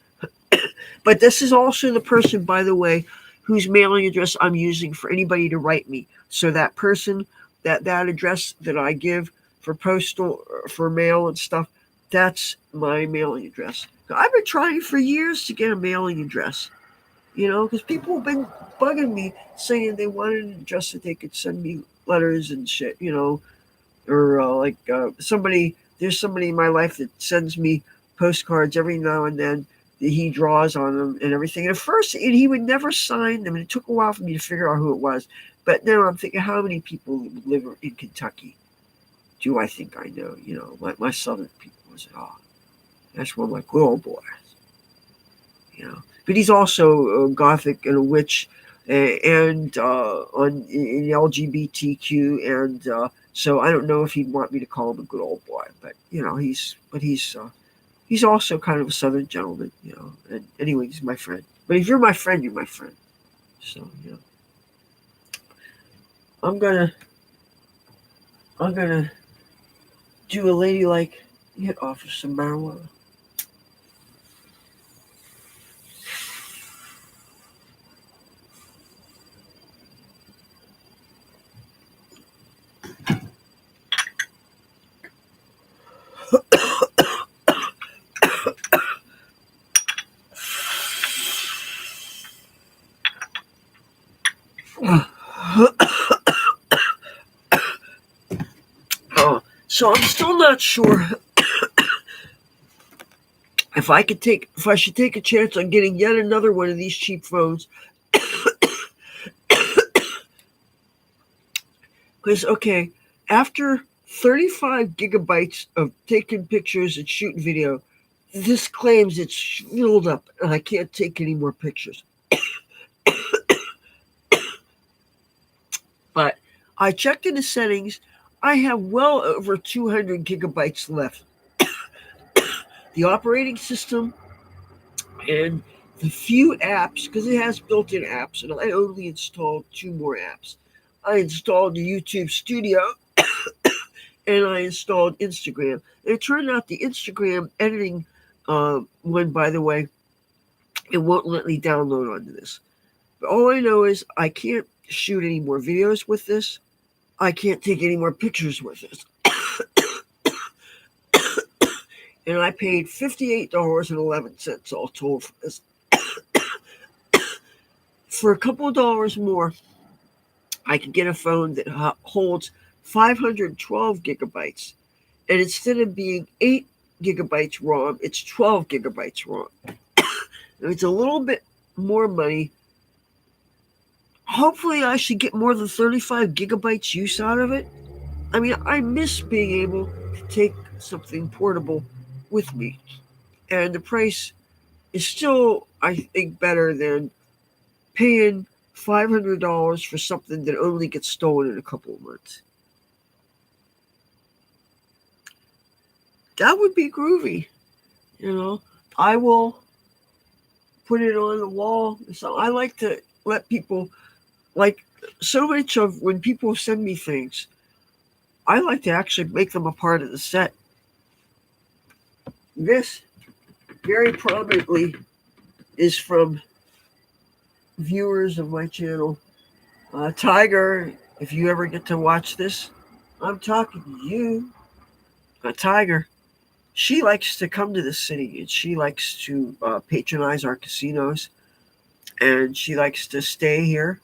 But this is also the person, by the way, whose mailing address I'm using for anybody to write me. So that person, that address that I give for postal, for mail and stuff, that's my mailing address. I've been trying for years to get a mailing address, because people have been bugging me saying they wanted an address that they could send me letters and shit, or there's somebody in my life that sends me postcards every now and then that he draws on them and everything. And at first, he would never sign them, and it took a while for me to figure out who it was. But now I'm thinking, how many people live in Kentucky do I think I know? My southern people. I said, oh, that's one of my good old boys. But he's also gothic and a witch, and on in LGBTQ, and so I don't know if he'd want me to call him a good old boy, but he's also kind of a southern gentleman, And anyway, he's my friend. But if you're my friend, you're my friend. So I'm gonna do a ladylike hit off of some marijuana. So I'm still not sure if I should take a chance on getting yet another one of these cheap phones. Because, okay, after 35 gigabytes of taking pictures and shooting video, this claims it's filled up and I can't take any more pictures. But I checked in the settings. I have well over 200 gigabytes left. The operating system and the few apps, because it has built-in apps, and I only installed 2 more apps. I installed the YouTube Studio and I installed Instagram. And it turned out the Instagram editing one, by the way, it won't let me download onto this. But all I know is I can't shoot any more videos with this. I can't take any more pictures with this. And I paid $58.11 all told for this. For a couple of dollars more, I can get a phone that holds 512 gigabytes. And instead of being 8 gigabytes ROM, it's 12 gigabytes ROM. It's a little bit more money. Hopefully, I should get more than 35 gigabytes use out of it. I mean, I miss being able to take something portable with me. And the price is still, I think, better than paying $500 for something that only gets stolen in a couple of months. That would be groovy. I will put it on the wall. So I like to let people, like so much of when people send me things, I like to actually make them a part of the set. This very prominently is from viewers of my channel. Tiger, if you ever get to watch this, I'm talking to you. Tiger, she likes to come to the city and she likes to patronize our casinos and she likes to stay here.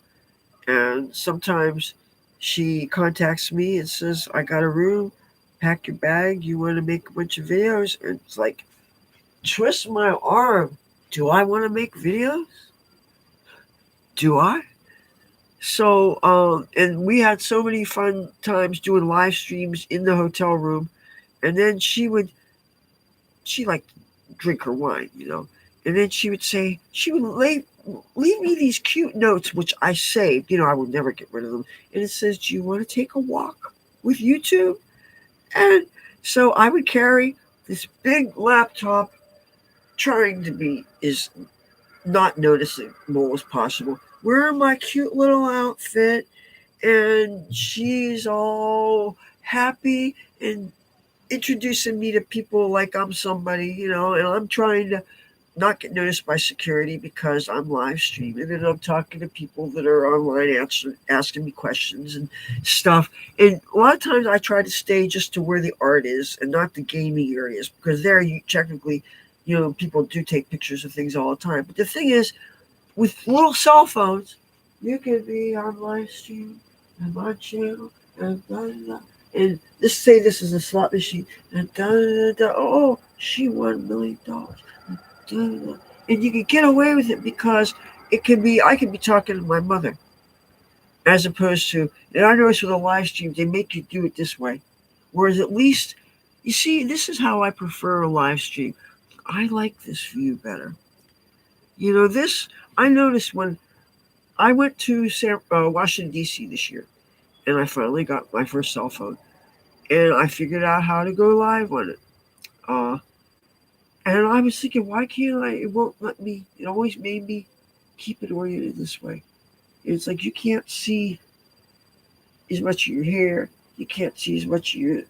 And sometimes she contacts me and says, I got a room, pack your bag, you want to make a bunch of videos? And it's like, twist my arm. Do I want to make videos? Do I? So, and we had so many fun times doing live streams in the hotel room. And then she liked to drink her wine, And then she would leave me these cute notes, which I saved. I will never get rid of them. And it says, "Do you want to take a walk with YouTube?" And so I would carry this big laptop, trying to be as not noticeable as possible, wearing my cute little outfit, and she's all happy and introducing me to people like I'm somebody, and I'm trying to not get noticed by security because I'm live streaming and I'm talking to people that are online asking me questions and stuff. And a lot of times I try to stay just to where the art is and not the gaming areas, because there you technically, people do take pictures of things all the time. But the thing is, with little cell phones, you can be on live stream and my channel and blah, blah, blah. And let's say this is a slot machine and da, da, da, oh, she won $1 million. And you can get away with it because I could be talking to my mother, as opposed to, and I notice with a live stream they make you do it this way, whereas at least, you see, this is how I prefer a live stream. I like this view better. This I noticed when I went to Washington D.C. this year, and I finally got my first cell phone, and I figured out how to go live on it. Uh, And I was thinking, why can't I? It won't let me. It always made me keep it oriented this way. It's like you can't see as much of your hair. You can't see as much of your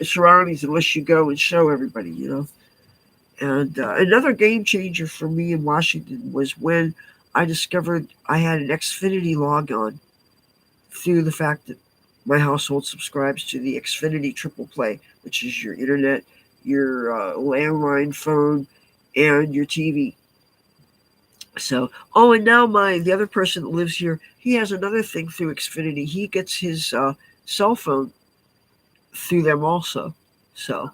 surroundings unless you go and show everybody. And another game changer for me in Washington was when I discovered I had an Xfinity logon through the fact that my household subscribes to the Xfinity Triple Play, which is your internet, your landline phone, and your TV. So, and now the other person that lives here, he has another thing through Xfinity. He gets his cell phone through them also. So,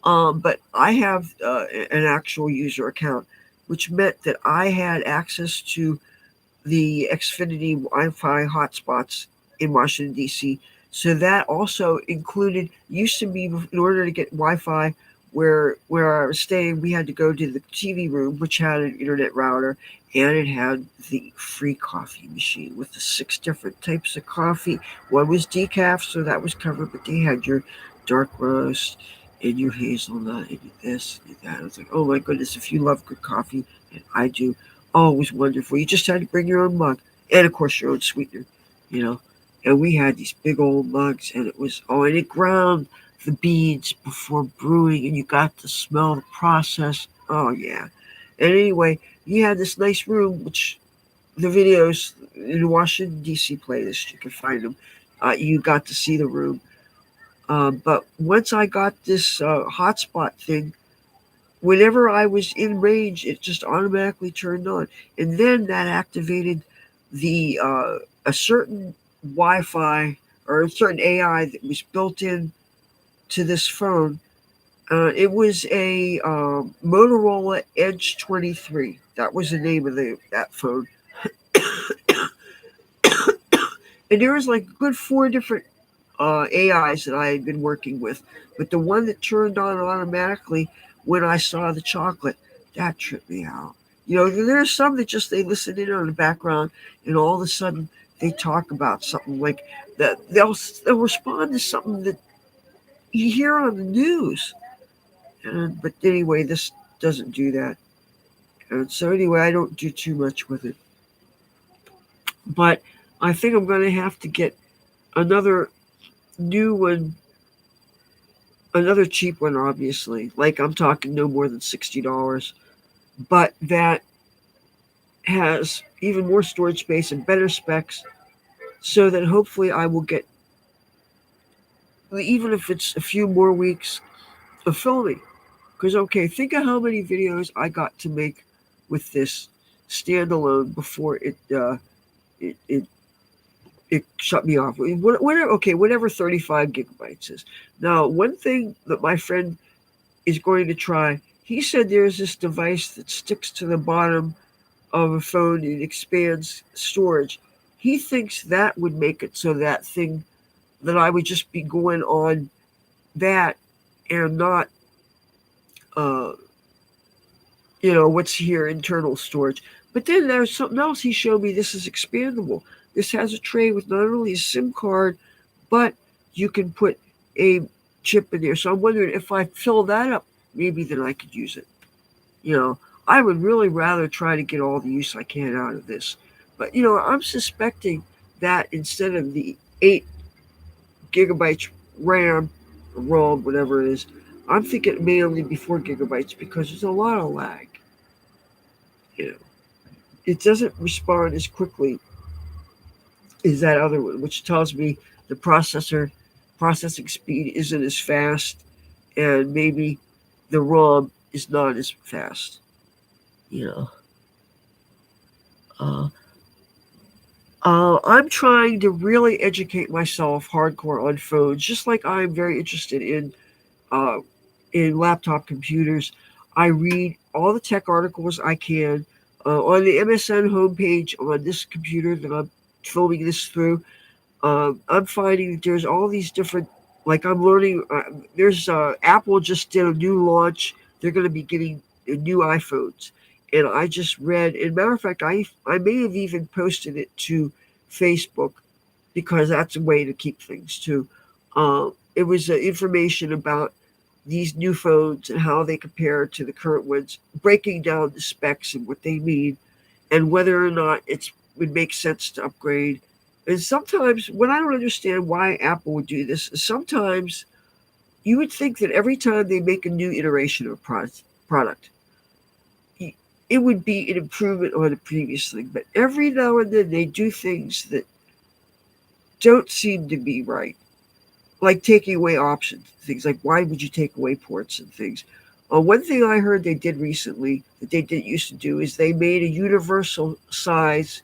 but I have an actual user account, which meant that I had access to the Xfinity Wi-Fi hotspots in Washington D.C. So that also included, used to be, in order to get Wi-Fi where I was staying, we had to go to the TV room, which had an internet router, and it had the free coffee machine with the 6 different types of coffee. One was decaf, so that was covered, but they had your dark roast and your hazelnut and this and that. I was like, oh my goodness, if you love good coffee, and I do, oh, it was wonderful. You just had to bring your own mug, and of course your own sweetener, you know. And we had these big old mugs, and and it ground the beans before brewing, and you got to smell the process. Oh yeah. And anyway, you had this nice room, which the videos in the Washington D.C. playlist, you can find them. You got to see the room. But once I got this hotspot thing, whenever I was in range, it just automatically turned on, and then that activated the a certain Wi-Fi or a certain AI that was built in to this phone. It was a Motorola Edge 23. That was the name of that phone, and there was like a good 4 different AIs that I had been working with, but the one that turned on automatically when I saw the chocolate, that tripped me out. There's some that just they listen in on the background, and all of a sudden they talk about something like that. They'll respond to something that you hear on the news. But anyway, this doesn't do that. And so anyway, I don't do too much with it. But I think I'm going to have to get another new one, another cheap one, obviously. Like I'm talking no more than $60, but that has even more storage space and better specs, so that hopefully I will get, even if it's a few more weeks of filming. Because okay, think of how many videos I got to make with this standalone before it it, it shut me off. Whatever 35 gigabytes is. Now, one thing that my friend is going to try, he said there's this device that sticks to the bottom of a phone and expands storage. He thinks that would make it so that I would just be going on that and not what's here, internal storage. But then there's something else he showed me. This is expandable. This has a tray with not only a SIM card, but you can put a chip in there. So I'm wondering if I fill that up, maybe then I could use it. You know, I would really rather try to get all the use I can out of this. But I'm suspecting that instead of the 8 gigabytes RAM, ROM, whatever it is, I'm thinking it may only be 4 gigabytes because there's a lot of lag. You know, it doesn't respond as quickly as that other one, which tells me the processing speed isn't as fast, and maybe the ROM is not as fast. You know, uh, I'm trying to really educate myself hardcore on phones, just like I'm very interested uh, in laptop computers. I read all the tech articles I can on the MSN homepage on this computer that I'm filming this through. I'm finding that there's all these different, like I'm learning. There's Apple just did a new launch. They're going to be getting new iPhones, and I just read. And matter of fact, I may have even posted it to Facebook because that's a way to keep things too. It was information about these new phones and how they compare to the current ones, breaking down the specs and what they mean, and whether or not it would make sense to upgrade. And sometimes, what I don't understand why Apple would do this, is sometimes you would think that every time they make a new iteration of a product, it would be an improvement on the previous thing. But every now and then they do things that don't seem to be right, like taking away options, things like why would you take away ports and things. One thing I heard they did recently that they didn't used to do is they made a universal size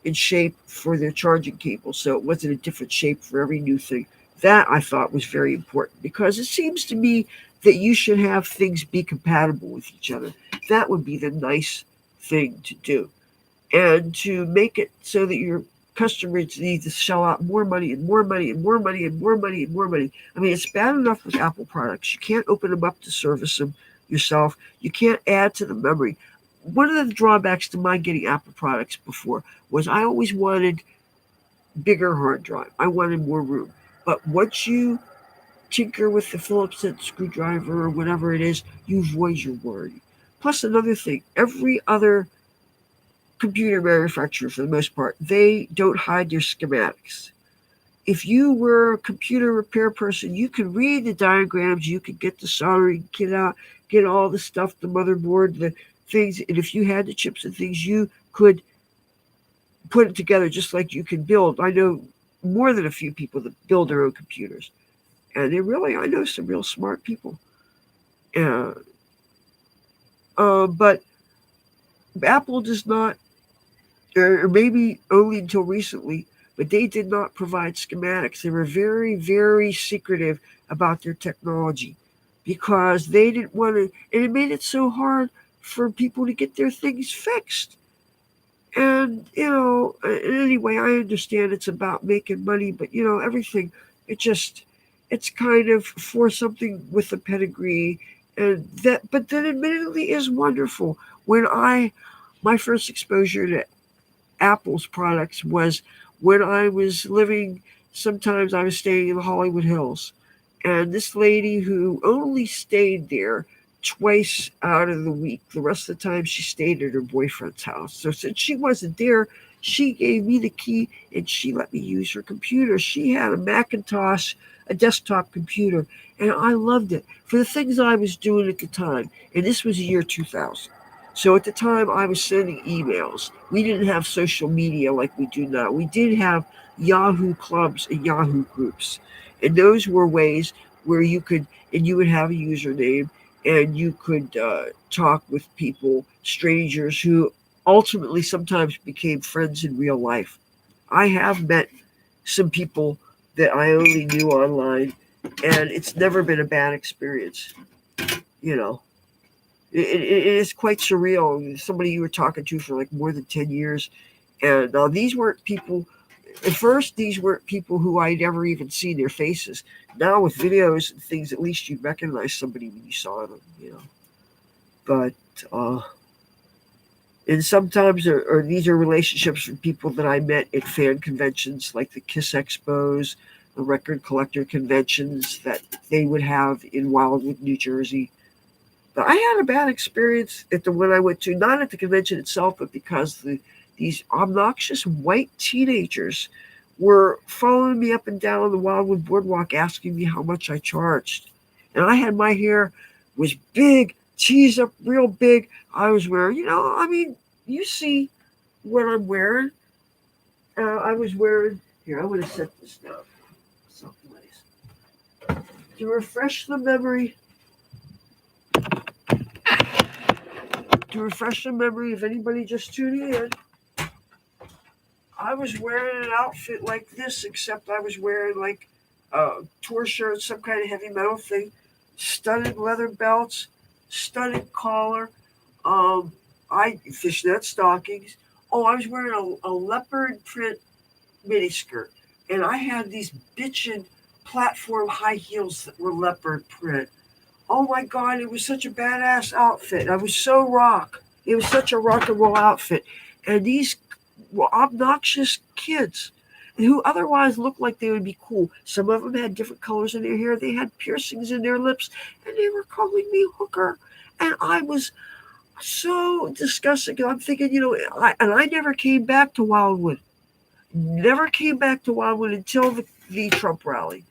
and shape for their charging cable, so it wasn't a different shape for every new thing. That I thought was very important because it seems to me that you should have things be compatible with each other. That would be the nice thing to do, and to make it so that your customers need to shell out more money and more money and more money and more money and more money. I mean, it's bad enough with Apple products. You can't open them up to service them yourself. You can't add to the memory. One of the drawbacks to my getting Apple products before was I always wanted bigger hard drive. I wanted more room. But once you tinker with the Phillips head screwdriver or whatever it is, you avoid your worry. Plus, another thing, every other computer manufacturer, for the most part, they don't hide their schematics. If you were a computer repair person, you could read the diagrams, you could get the soldering kit out, get all the stuff, the motherboard, the things, and if you had the chips and things, you could put it together just like you can build. I know more than a few people that build their own computers, and I know some real smart people. Uh, but Apple does not, or maybe only until recently, but they did not provide schematics. They were very, very secretive about their technology because they didn't want to, and it made it so hard for people to get their things fixed. And, anyway, I understand it's about making money, but, everything, it just, it's kind of for something with a pedigree. And that, but that admittedly is wonderful. My first exposure to Apple's products was when I was living, sometimes I was staying in the Hollywood Hills. And this lady who only stayed there twice out of the week, the rest of the time she stayed at her boyfriend's house. So since she wasn't there, she gave me the key and she let me use her computer. She had a Macintosh, a desktop computer, and I loved it for the things I was doing at the time. And this was the year 2000. So at the time, I was sending emails. We didn't have social media like we do now. We did have Yahoo clubs and Yahoo groups. And those were ways where you would have a username and you could talk with people, strangers who ultimately sometimes became friends in real life. I have met some people that I only knew online, and it's never been a bad experience, you know. It is quite surreal. Somebody you were talking to for like more than 10 years. And these weren't people, at first, these weren't people who I'd never even seen their faces. Now, with videos and things, at least you recognize somebody when you saw them, But, uh, And sometimes, or these are relationships from people that I met at fan conventions like the Kiss Expos, the record collector conventions that they would have in Wildwood, New Jersey. But I had a bad experience at the one I went to, not at the convention itself, but because these obnoxious white teenagers were following me up and down the Wildwood Boardwalk asking me how much I charged. And I had my hair was big, teased up real big. I was wearing, I mean, you see what I'm wearing. I was wearing, here, I would have set this down someplace. To refresh the memory, of anybody just tuning in, I was wearing an outfit like this, except I was wearing like a tour shirt, some kind of heavy metal thing, studded leather belts, studded collar, um, I fishnet stockings. Oh, I was wearing a leopard print miniskirt, and I had these bitchin' platform high heels that were leopard print. Oh my god, it was such a badass outfit. I was so rock. It was such a rock and roll outfit. And these were obnoxious kids who otherwise looked like they would be cool. Some of them had different colors in their hair. They had piercings in their lips, and they were calling me hooker. And I was so disgusted. I'm thinking, I never came back to Wildwood. Never came back to Wildwood until the Trump rally.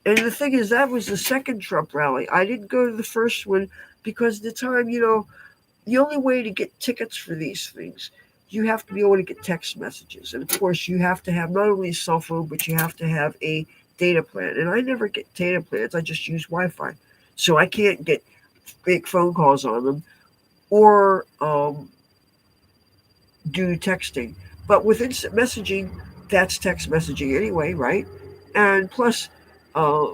And the thing is, that was the second Trump rally. I didn't go to the first one because at the time, the only way to get tickets for these things, you have to be able to get text messages. And of course, you have to have not only a cell phone, but you have to have a data plan. And I never get data plans, I just use Wi Fi. So I can't make phone calls on them or do texting. But with instant messaging, that's text messaging anyway, right? And plus, uh,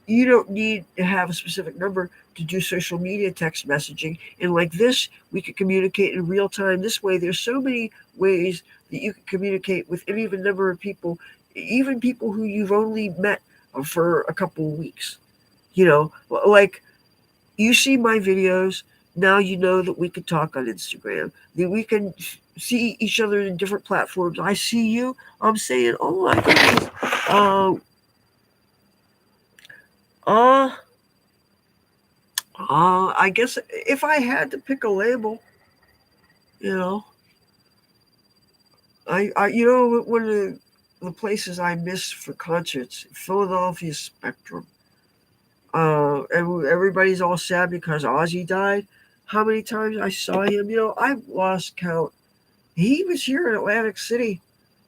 you don't need to have a specific number to do social media text messaging. And like this, we can communicate in real time. This way, there's so many ways that you can communicate with any of a number of people, even people who you've only met for a couple of weeks. Like you see my videos. Now you know that we can talk on Instagram, that we can see each other in different platforms. I see you. I'm saying, oh my goodness. Uh, uh, I guess if I had to pick a label, you know, one of the places I miss for concerts, Philadelphia Spectrum. And everybody's all sad because Ozzy died. How many times I saw him? I've lost count. He was here in Atlantic City.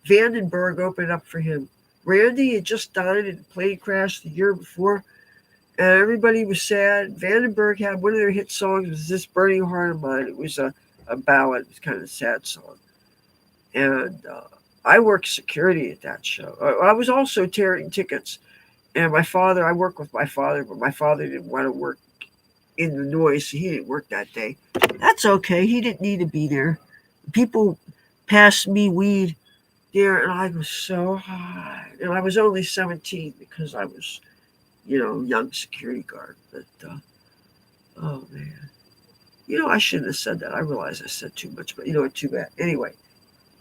Vandenberg opened up for him. Randy had just died in a plane crash the year before, and everybody was sad. Vandenberg had one of their hit songs was "This Burning Heart of Mine." It was a ballad. It was kind of a sad song, and I worked security at that show. I was also tearing tickets, and I worked with my father, but my father didn't want to work in the noise, so he didn't work that day. That's okay. He didn't need to be there. People passed me weed there, and I was so high, and I was only 17 because I was, young security guard. But oh man, I shouldn't have said that. I realize I said too much, but too bad. Anyway,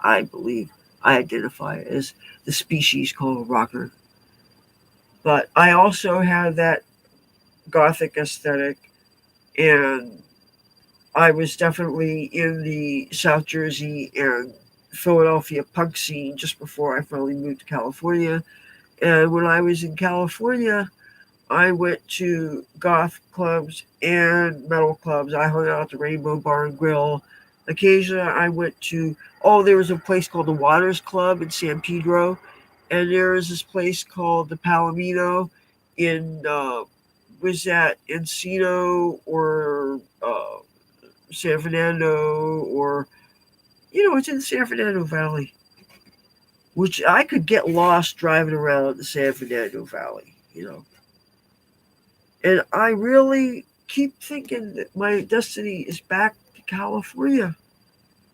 I believe I identify as the species called rocker, but I also have that gothic aesthetic, and I was definitely in the South Jersey and Philadelphia punk scene just before I finally moved to California. And when I was in California, I went to goth clubs and metal clubs. I hung out at the Rainbow Bar and Grill. Occasionally, I went to, there was a place called the Waters Club in San Pedro. And there was this place called the Palomino in, was that Encino or San Fernando, or, it's in the San Fernando Valley, which I could get lost driving around the San Fernando Valley. And I really keep thinking that my destiny is back to California.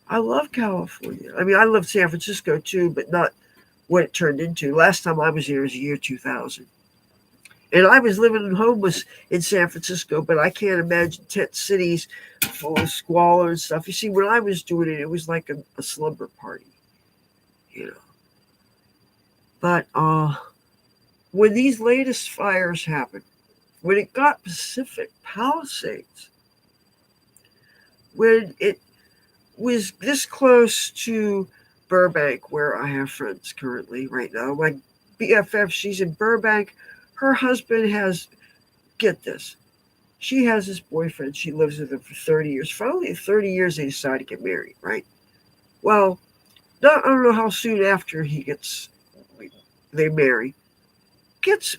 I love California. I mean, I love San Francisco too, but not what it turned into. Last time I was here was the year 2000. And I was living homeless in San Francisco, but I can't imagine tent cities full of squalor and stuff. You see, when I was doing it, it was like a slumber party, you know. But when these latest fires happened, when it got Pacific Palisades, when it was this close to Burbank, where I have friends currently right now, my BFF, she's in Burbank. Her husband has, get this, she has this boyfriend. She lives with him for 30 years. Finally, at 30 years, they decide to get married, right? Well, I don't know how soon after they marry, gets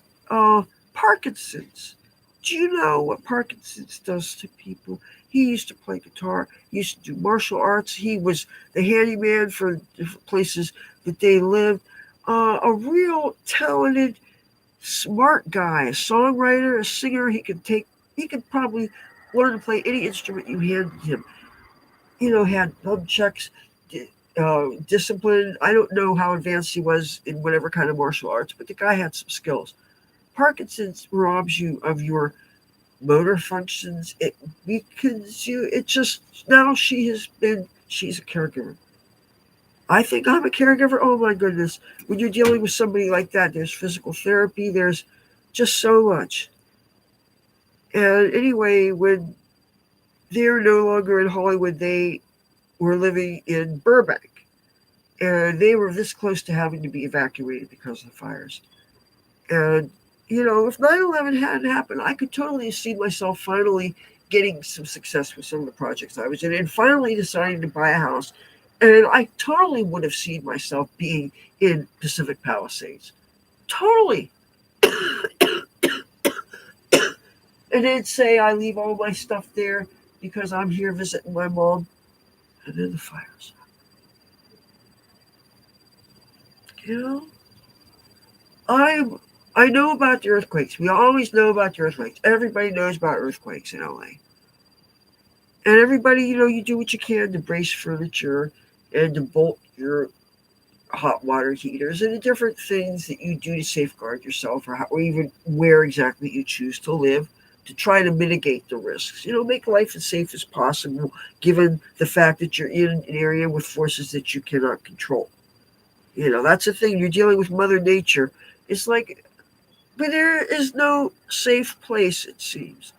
Parkinson's. Do you know what Parkinson's does to people? He used to play guitar. He used to do martial arts. He was the handyman for different places that they lived. A real talented, smart guy, a songwriter, a singer. He could probably learn to play any instrument you handed him. Had nunchucks, discipline. I don't know how advanced he was in whatever kind of martial arts, but the guy had some skills. Parkinson's robs you of your motor functions. It weakens you. It just now she's a caregiver. I think I'm a caregiver. Oh my goodness. When you're dealing with somebody like that, there's physical therapy, there's just so much. And anyway, when they're no longer in Hollywood, they were living in Burbank. And they were this close to having to be evacuated because of the fires. And, if 9/11 hadn't happened, I could totally see myself finally getting some success with some of the projects I was in and finally deciding to buy a house. And I totally would have seen myself being in Pacific Palisades. Totally. And then say I leave all my stuff there because I'm here visiting my mom. And then the fires. I I know about the earthquakes. We always know about the earthquakes. Everybody knows about earthquakes in LA. And everybody, you do what you can to brace furniture and to bolt your hot water heaters and the different things that you do to safeguard yourself or even where exactly you choose to live to try to mitigate the risks. Make life as safe as possible given the fact that you're in an area with forces that you cannot control. That's the thing. You're dealing with Mother Nature. It's like, but there is no safe place, it seems.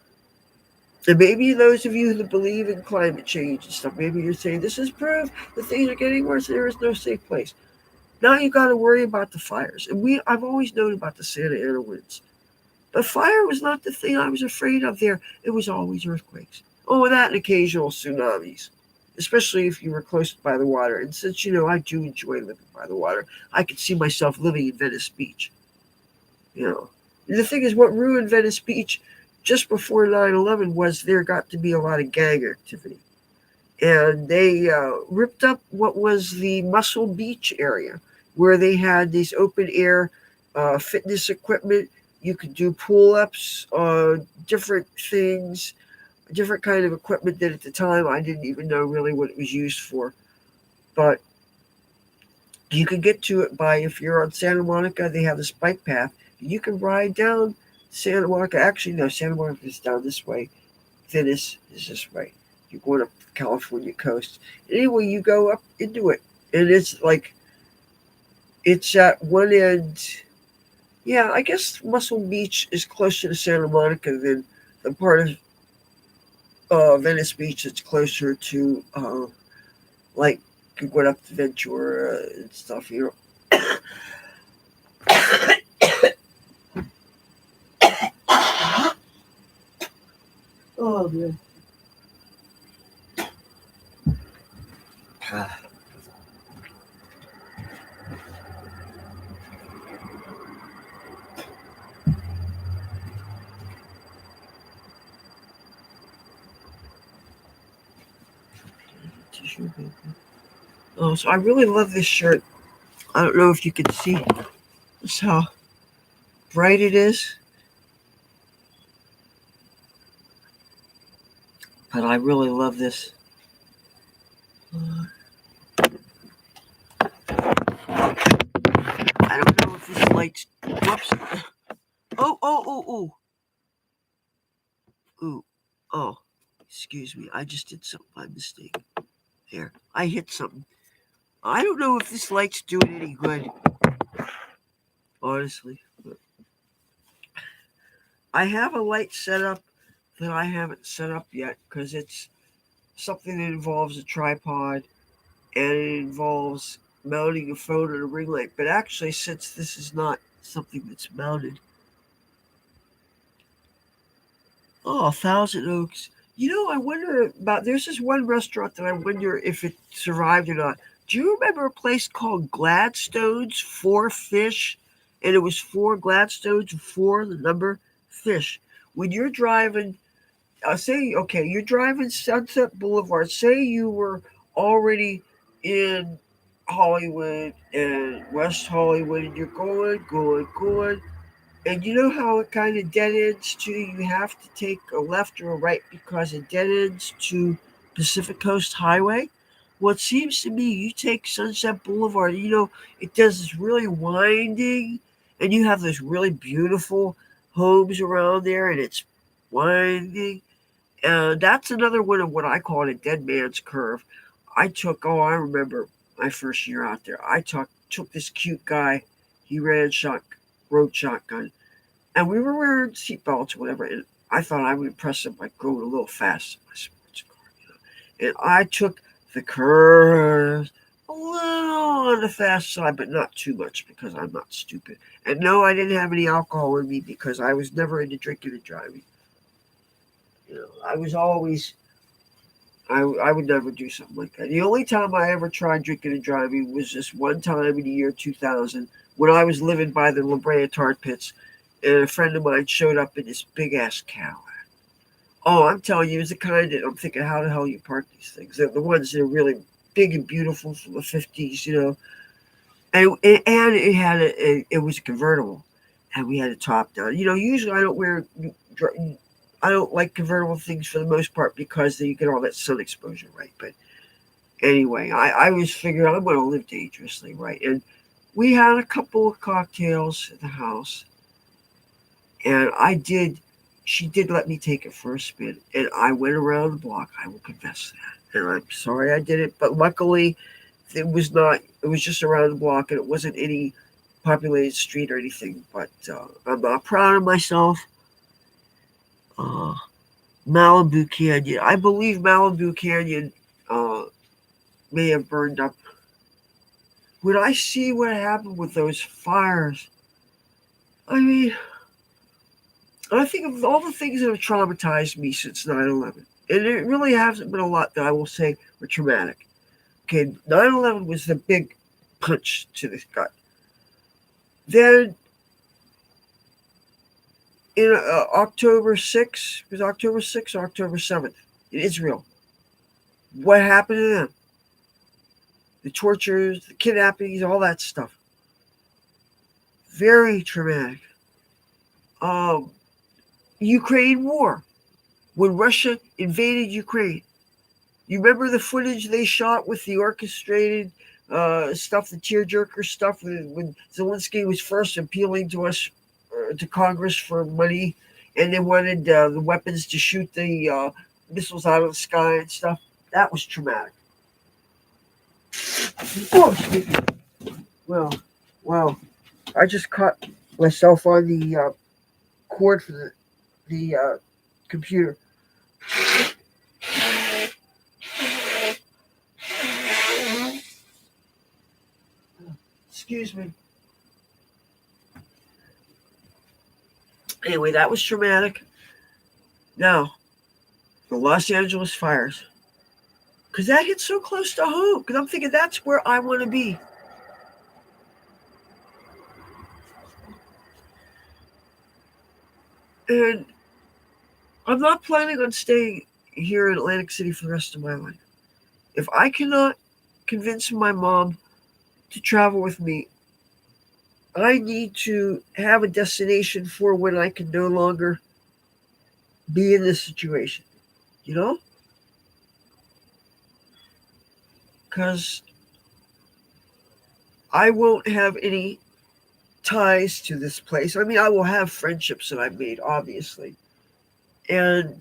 And maybe those of you that believe in climate change and stuff, maybe you're saying this is proof that things are getting worse. There is no safe place. Now you got to worry about the fires. And I've always known about the Santa Ana winds. But fire was not the thing I was afraid of there. It was always earthquakes. Oh, that and occasional tsunamis, especially if you were close by the water. And since, I do enjoy living by the water, I could see myself living in Venice Beach. And the thing is, what ruined Venice Beach just before 9/11 was there got to be a lot of gang activity. And they ripped up what was the Muscle Beach area, where they had these open air fitness equipment. You could do pull ups, different things, different kind of equipment that at the time I didn't even know really what it was used for. But you can get to it by, if you're on Santa Monica, they have this bike path. You can ride down Santa Monica. Actually, no, Santa Monica is down this way. Venice is this way. You're going up the California coast. Anyway, you go up into it. And it's at one end. Yeah, I guess Muscle Beach is closer to Santa Monica than the part of Venice Beach that's closer to, like, going up to Ventura and stuff, Oh, man. Tissue paper. Oh, so I really love this shirt. I don't know if you can see just how bright it is, but I really love this. I don't know if this light's. Whoops. Oh, ooh, ooh. Oh, excuse me. I just did something by mistake. There, I hit something. I don't know if this light's doing any good, honestly. But I have a light set up that I haven't set up yet because it's something that involves a tripod and it involves mounting a phone and a ring light. But actually, since this is not something that's mounted, oh, Thousand Oaks. I wonder about. There's this one restaurant that I wonder if it survived or not. Do you remember a place called Gladstone's Four Fish? And it was four Gladstones, four the number fish. When you're driving, say, okay, you're driving Sunset Boulevard. Say you were already in Hollywood and West Hollywood, and you're going, and you know how it kind of dead ends to you have to take a left or a right because it dead ends to Pacific Coast Highway? Well, it seems to me you take Sunset Boulevard, it does this really winding, and you have those really beautiful homes around there, and it's winding. That's another one of what I call a dead man's curve. I remember my first year out there. I took this cute guy. He rode shotgun, and we were wearing seatbelts or whatever. And I thought I would impress him by going a little fast in my sports car. And I took the curves a little on the fast side, but not too much because I'm not stupid. And no, I didn't have any alcohol in me because I was never into drinking and driving. I was always I would never do something like that. The only time I ever tried drinking and driving was just one time in the year 2000 when I was living by the La Brea tar pits, and a friend of mine showed up in this big ass cow. Oh, I'm telling you, it's the kind that I'm thinking, how the hell you park these things? They're the ones that are really big and beautiful from the 50s, and it was a convertible, and we had a top down. Usually I don't like convertible things for the most part because you get all that sun exposure, right? But anyway, I was figuring I'm going to live dangerously, right? And we had a couple of cocktails at the house, and she did let me take it for a spin, and I went around the block. I will confess that, and I'm sorry I did it, but luckily it was just around the block, and it wasn't any populated street or anything. But I'm not proud of myself. Uh, Malibu Canyon. I believe Malibu Canyon uh, may have burned up. When I see what happened with those fires, I mean, I think of all the things that have traumatized me since 9/11. And it really hasn't been a lot that I will say were traumatic. Okay, 9/11 was the big punch to the gut. Then in October 6th, was October 6th or October 7th in Israel, what happened to them? The tortures, the kidnappings, all that stuff. Very traumatic. Um, Ukraine war, when Russia invaded Ukraine. You remember the footage they shot with the orchestrated stuff, the tearjerker stuff, when Zelensky was first appealing to us, to Congress for money, and they wanted the weapons to shoot the missiles out of the sky and stuff. That was traumatic. Oh, excuse me. Well, wow. I just caught myself on the cord for the computer. Excuse me. Anyway, that was traumatic. Now, the Los Angeles fires. Because that hit so close to home. Because I'm thinking that's where I want to be. And I'm not planning on staying here in Atlantic City for the rest of my life. If I cannot convince my mom to travel with me, I need to have a destination for when I can no longer be in this situation. You know? Because I won't have any ties to this place. I mean, I will have friendships that I've made, obviously, and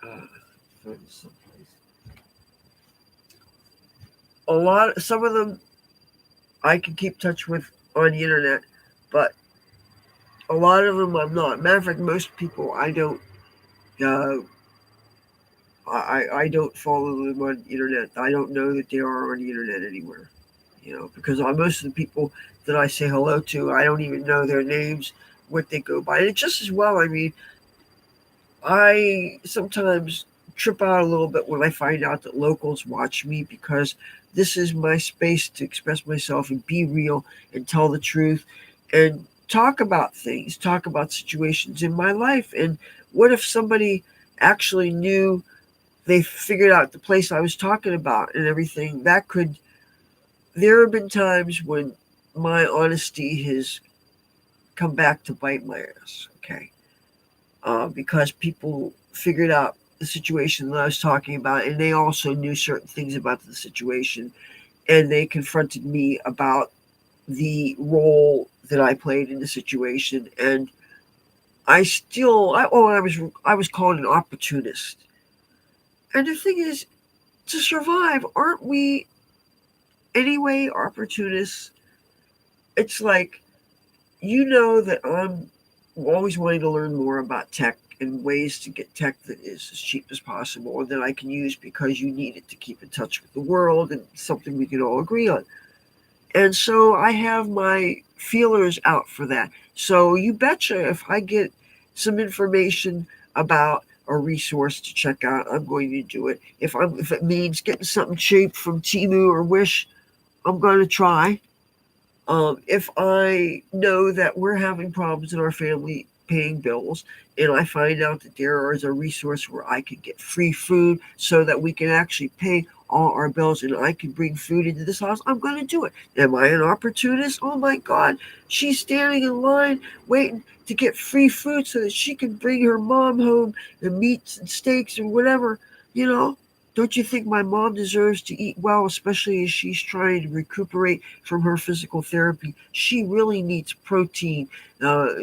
find someplace. Some of them I can keep touch with on the internet, but a lot of them I'm not. Matter of fact, most people I don't. Uh, I don't follow them on the internet. I don't know that they are on the internet anywhere. Because most of the people that I say hello to, I don't even know their names, what they go by. And it's just as well. I mean, I sometimes trip out a little bit when I find out that locals watch me because this is my space to express myself and be real and tell the truth and talk about things, talk about situations in my life. And what if somebody actually knew they figured out the place I was talking about and everything? There have been times when my honesty has come back to bite my ass, okay? Because people figured out the situation that I was talking about, and they also knew certain things about the situation, and they confronted me about the role that I played in the situation, and I was called an opportunist, and the thing is, to survive, aren't we anyway opportunists? It's like that I'm always wanting to learn more about tech and ways to get tech that is as cheap as possible or that I can use because you need it to keep in touch with the world and something we can all agree on. And so I have my feelers out for that. So you betcha if I get some information about a resource to check out, I'm going to do it. If it means getting something cheap from Temu or Wish, I'm going to try. If I know that we're having problems in our family paying bills, and I find out that there is a resource where I can get free food so that we can actually pay all our bills and I can bring food into this house, I'm going to do it. Am I an opportunist? Oh my God. She's standing in line waiting to get free food so that she can bring her mom home and meats and steaks and whatever, you know? Don't you think my mom deserves to eat well, especially as she's trying to recuperate from her physical therapy? She really needs protein,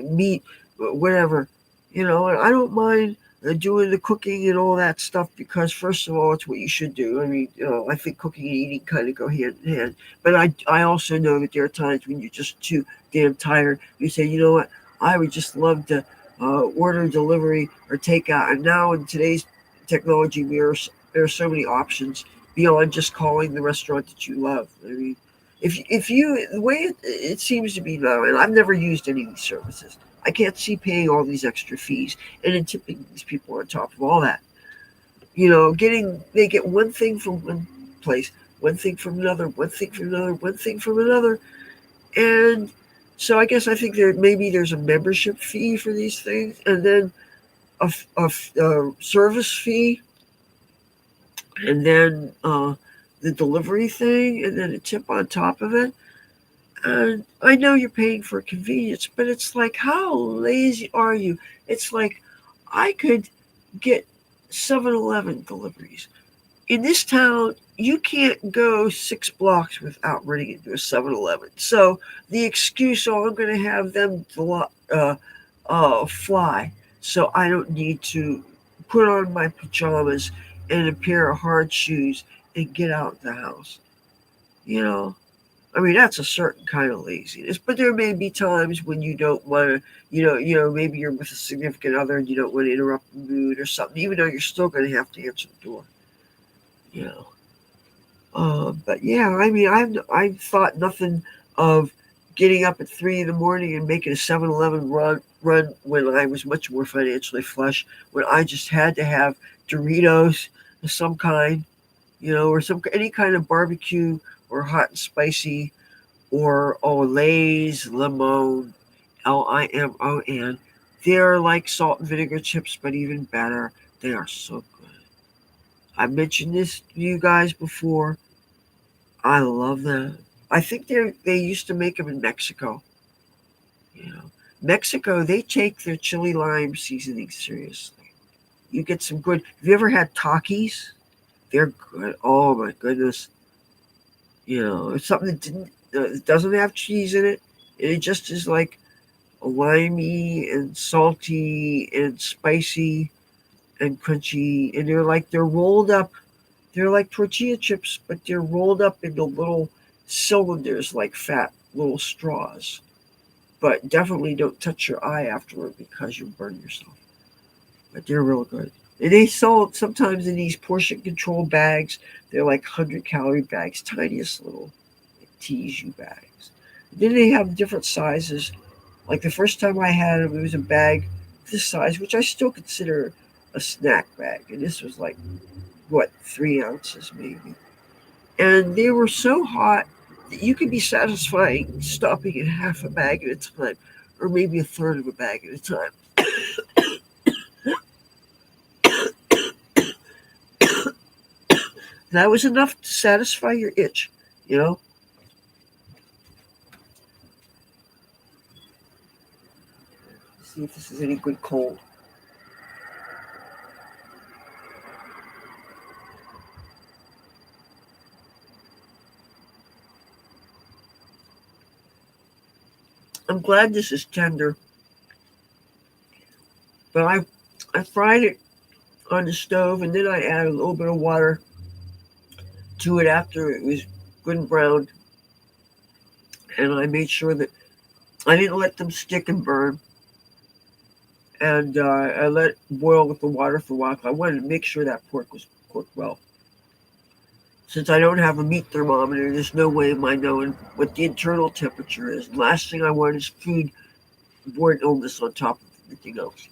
meat, whatever. And I don't mind doing the cooking and all that stuff because, first of all, it's what you should do. I mean, I think cooking and eating kind of go hand in hand. But I also know that there are times when you're just too damn tired. You say, you know what? I would just love to order delivery or takeout. And now in today's technology, there are so many options beyond just calling the restaurant that you love. I mean, if you the way it seems to be now, and I've never used any of these services, I can't see paying all these extra fees and then tipping these people on top of all that. They get one thing from one place, one thing from another, one thing from another, one thing from another, and so I think there's a membership fee for these things, and then a service fee, and then the delivery thing, and then a tip on top of it. And I know you're paying for convenience, but it's like, how lazy are you? It's like I could get 7-Eleven deliveries. In this town, you can't go 6 blocks without running into a 7-Eleven. So the excuse, oh, I'm going to have them fly, so I don't need to put on my pajamas and a pair of hard shoes and get out the house. You know, I mean, that's a certain kind of laziness. But there may be times when you don't want to, maybe you're with a significant other and you don't want to interrupt the mood or something, even though you're still going to have to answer the door. You know. But yeah, I mean, I've thought nothing of getting up at 3 in the morning and making a 7-Eleven run when I was much more financially flush, when I just had to have Doritos of some kind, or any kind of barbecue or hot and spicy or Lay's Limon, Limon. They're like salt and vinegar chips, but even better. They are so good. I mentioned this to you guys before. I love them. I think they used to make them in Mexico. You know, Mexico, they take their chili lime seasoning seriously. You get some good. Have you ever had Takis? They're good. Oh my goodness. It's something that doesn't have cheese in it. It just is like limey and salty and spicy and crunchy, and they're rolled up. They're like tortilla chips, but they're rolled up into little cylinders like fat little straws. But definitely don't touch your eye afterward because you'll burn yourself. But they're real good. And they sell it sometimes in these portion control bags. They're like 100-calorie bags, tiniest little TSU bags. Then they have different sizes. Like the first time I had them, it was a bag this size, which I still consider a snack bag. And this was like, what, 3 ounces maybe. And they were so hot that you could be satisfying stopping in half a bag at a time, or maybe a third of a bag at a time. That was enough to satisfy your itch, you know? See if this is any good cold. I'm glad this is tender, but I fried it on the stove and then I added a little bit of water to it after it was good and browned, and I made sure that I didn't let them stick and burn. And I let it boil with the water for a while. I wanted to make sure that pork was cooked well. Since I don't have a meat thermometer, there's no way of my knowing what the internal temperature is. The last thing I want is food-borne illness on top of everything else.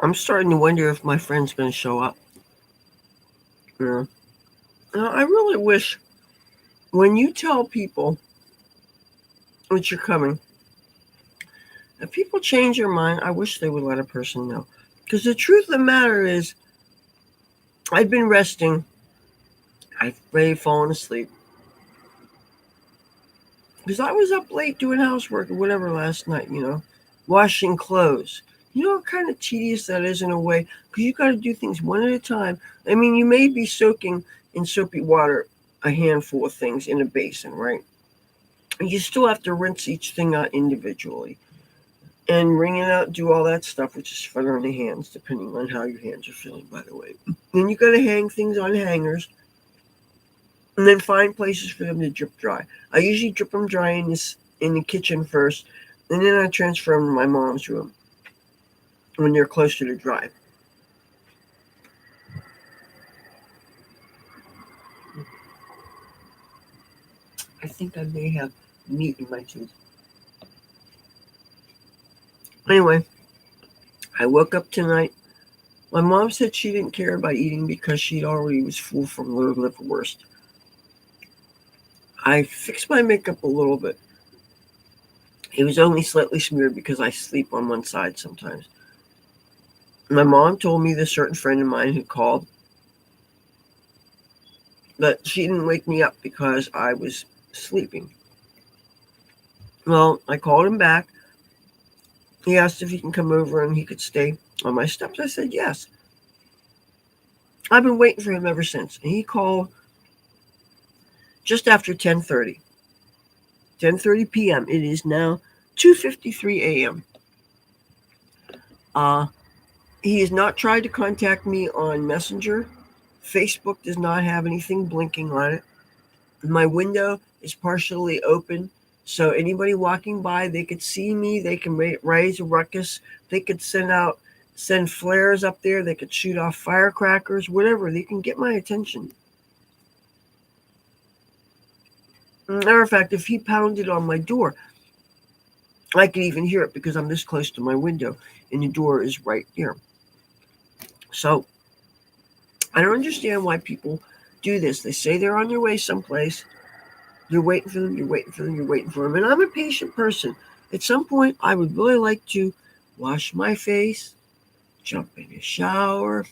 I'm starting to wonder if my friend's going to show up. Yeah. I really wish when you tell people that you're coming, if people change their mind, I wish they would let a person know. Because the truth of the matter is, I've been resting. I've really fallen asleep. Because I was up late doing housework or whatever last night, washing clothes. You know what kind of tedious that is in a way? Because you got to do things one at a time. I mean, you may be soaking in soapy water a handful of things in a basin, right? And you still have to rinse each thing out individually and wring it out, do all that stuff, which is fun on the hands, depending on how your hands are feeling, by the way. Then you got to hang things on hangers and then find places for them to drip dry. I usually drip them dry in the kitchen first, and then I transfer them to my mom's room when they're closer to dry. I think I may have meat in my tooth. Anyway, I woke up tonight. My mom said she didn't care about eating because she already was full from liverwurst. I fixed my makeup a little bit. It was only slightly smeared because I sleep on one side sometimes. My mom told me this certain friend of mine had called, but she didn't wake me up because I was sleeping. Well, I called him back. He asked if he can come over and he could stay on my steps. I said yes. I've been waiting for him ever since. And he called just after 10:30 p.m. It is now 2:53 a.m. Uh, he has not tried to contact me on Messenger. Facebook does not have anything blinking on it. My window is partially open, so anybody walking by, they could see me. They can raise a ruckus. They could send flares up there. They could shoot off firecrackers, whatever. They can get my attention. Matter of fact, if he pounded on my door, I could even hear it because I'm this close to my window and the door is right here. So I don't understand why people do this. They say they're on their way someplace. You're waiting for them, you're waiting for them, you're waiting for them. And I'm a patient person. At some point, I would really like to wash my face, jump in a shower,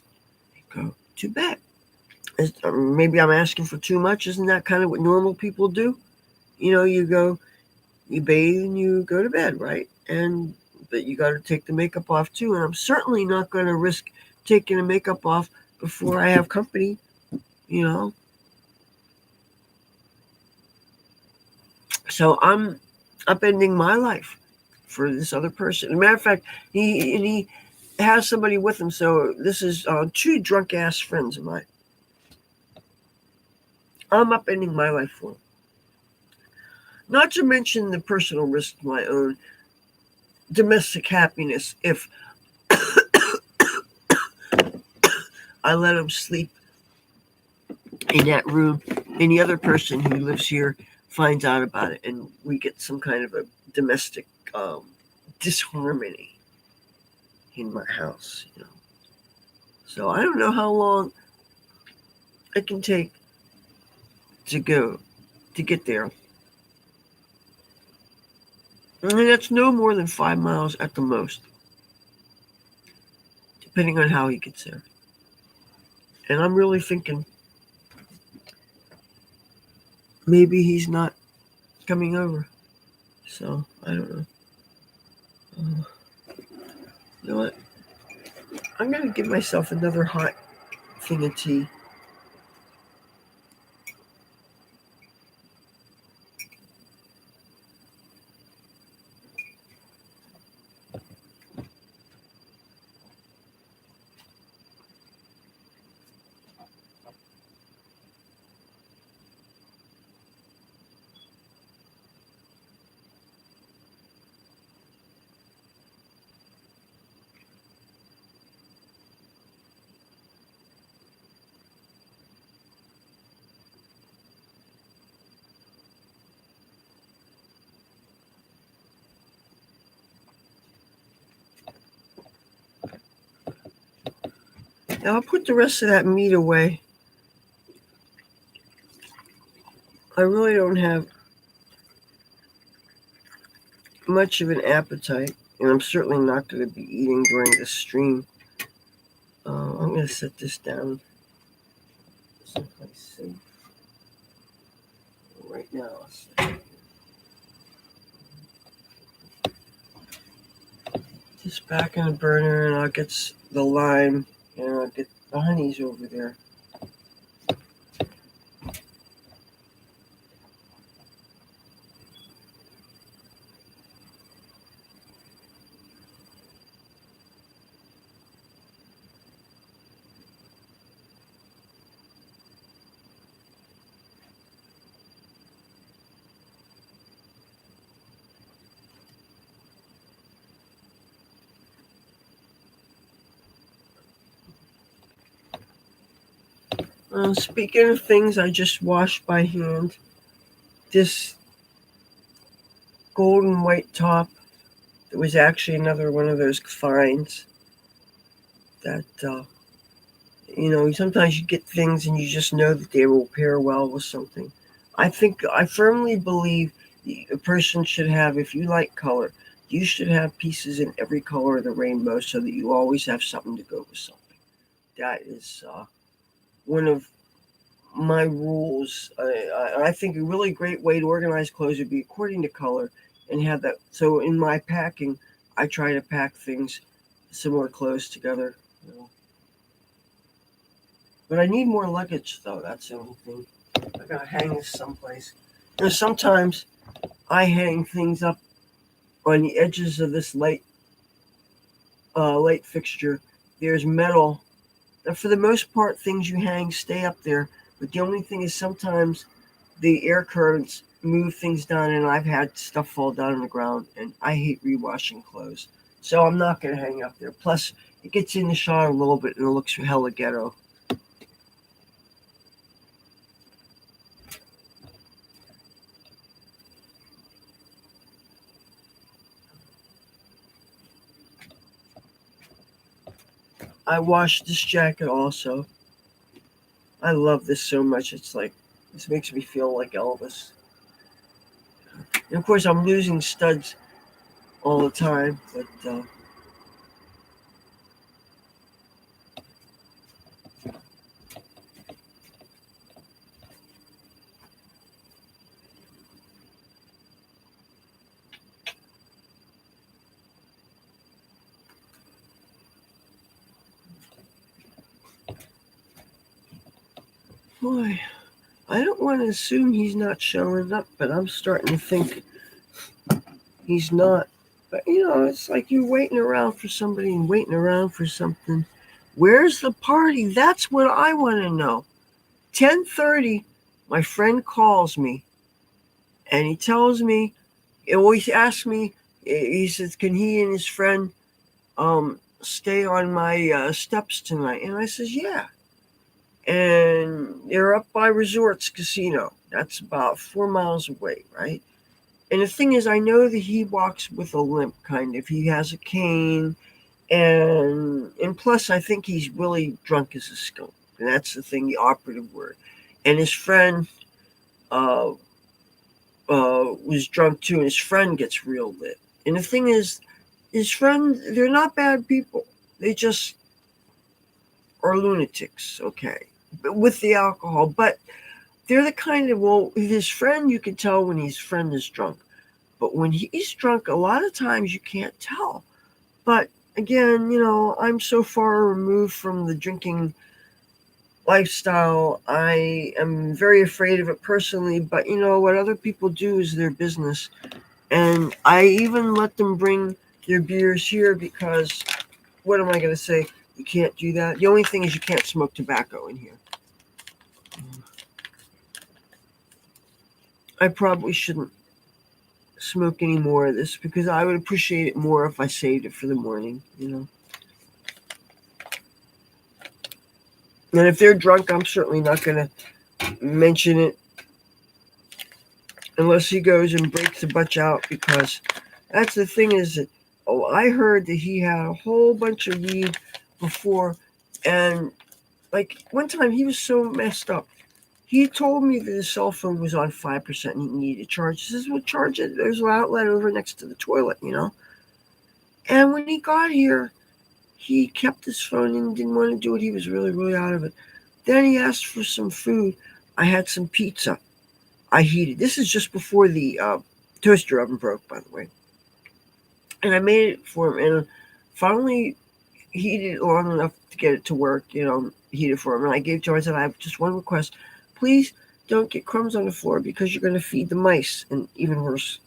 and go to bed. Maybe I'm asking for too much. Isn't that kind of what normal people do? You bathe and you go to bed, right? But you got to take the makeup off too. And I'm certainly not going to risk taking the makeup off before I have company, you know. So I'm upending my life for this other person. As a matter of fact, he has somebody with him. So this is two drunk ass friends of mine. I'm upending my life for him. Not to mention the personal risk of my own domestic happiness if I let him sleep in that room and the other person who lives here finds out about it and we get some kind of a domestic disharmony in my house. So I don't know how long it can take to get there. And that's no more than 5 miles at the most, depending on how he gets there. And I'm really thinking maybe he's not coming over. So I don't know. You know what? I'm going to give myself another hot thing of tea. Now I'll put the rest of that meat away. I really don't have much of an appetite, and I'm certainly not going to be eating during this stream. I'm going to set this down someplace safe. Right now, I'll set this back in the burner, and I'll get the lime, and I'll get the honeys over there. Speaking of things I just washed by hand, this golden white top, it was actually another one of those finds that, sometimes you get things and you just know that they will pair well with something. I firmly believe a person should have, if you like color, You should have pieces in every color of the rainbow so that you always have something to go with something. That is one of my rules. I think a really great way to organize clothes would be according to color and have that. So in my packing, I try to pack things, similar clothes together. You know. But I need more luggage, though. That's the only thing. I gotta hang this someplace. Sometimes I hang things up on the edges of this light fixture. There's metal. And for the most part, things you hang stay up there. But the only thing is sometimes the air currents move things down, and I've had stuff fall down on the ground, and I hate rewashing clothes. So I'm not going to hang up there. Plus, it gets in the shot a little bit, and it looks hella ghetto. I washed this jacket also. I love this so much. It's like, this makes me feel like Elvis. And of course, I'm losing studs all the time, but boy, I don't want to assume he's not showing up, but I'm starting to think he's not. But it's like you're waiting around for somebody and waiting around for something. Where's the party? That's what I want to know. 10:30, my friend calls me and he tells me, he always asks me, he says, can he and his friend stay on my steps tonight? And I says, yeah. And they're up by Resorts Casino. That's about 4 miles away, right? And the thing is, I know that he walks with a limp, kind of. He has a cane, and plus, I think he's really drunk as a skunk. And that's the thing, the operative word. And his friend uh, was drunk too, and his friend gets real lit. And the thing is, his friend, they're not bad people. They just are lunatics, okay, but with the alcohol. But they're the kind of, well, his friend, you can tell when his friend is drunk. But when he's drunk, a lot of times you can't tell. But again, I'm so far removed from the drinking lifestyle. I am very afraid of it personally, but what other people do is their business. And I even let them bring their beers here because what am I going to say? You can't do that. The only thing is you can't smoke tobacco in here. I probably shouldn't smoke any more of this because I would appreciate it more if I saved it for the morning. And if they're drunk, I'm certainly not going to mention it unless he goes and breaks a bunch out, because that's the thing is that, I heard that he had a whole bunch of weed before, and like one time he was so messed up. He told me that his cell phone was on 5% and he needed to charge. He says, well, charge it. There's an outlet over next to the toilet. And when he got here, he kept his phone and didn't want to do it. He was really, really out of it. Then he asked for some food. I had some pizza. I heated. This is just before the toaster oven broke, by the way. And I made it for him. And finally heated it long enough to get it to work, heated for him. And I gave it to him. I said, I have just one request. Please don't get crumbs on the floor because you're going to feed the mice, and even worse.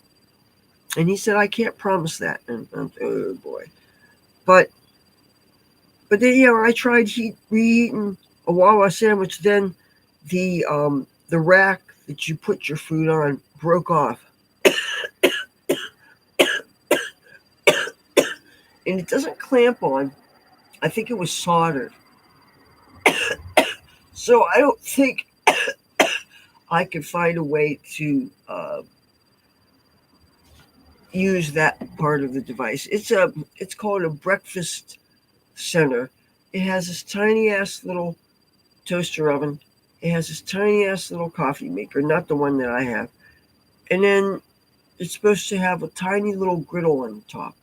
And he said, I can't promise that. And oh boy. But then, I tried reheating a Wawa sandwich. Then the rack that you put your food on broke off. And it doesn't clamp on. I think it was soldered. So I don't think I could find a way to use that part of the device. It's called a breakfast center. It has this tiny ass little toaster oven. It has this tiny ass little coffee maker, not the one that I have. And then it's supposed to have a tiny little griddle on the top.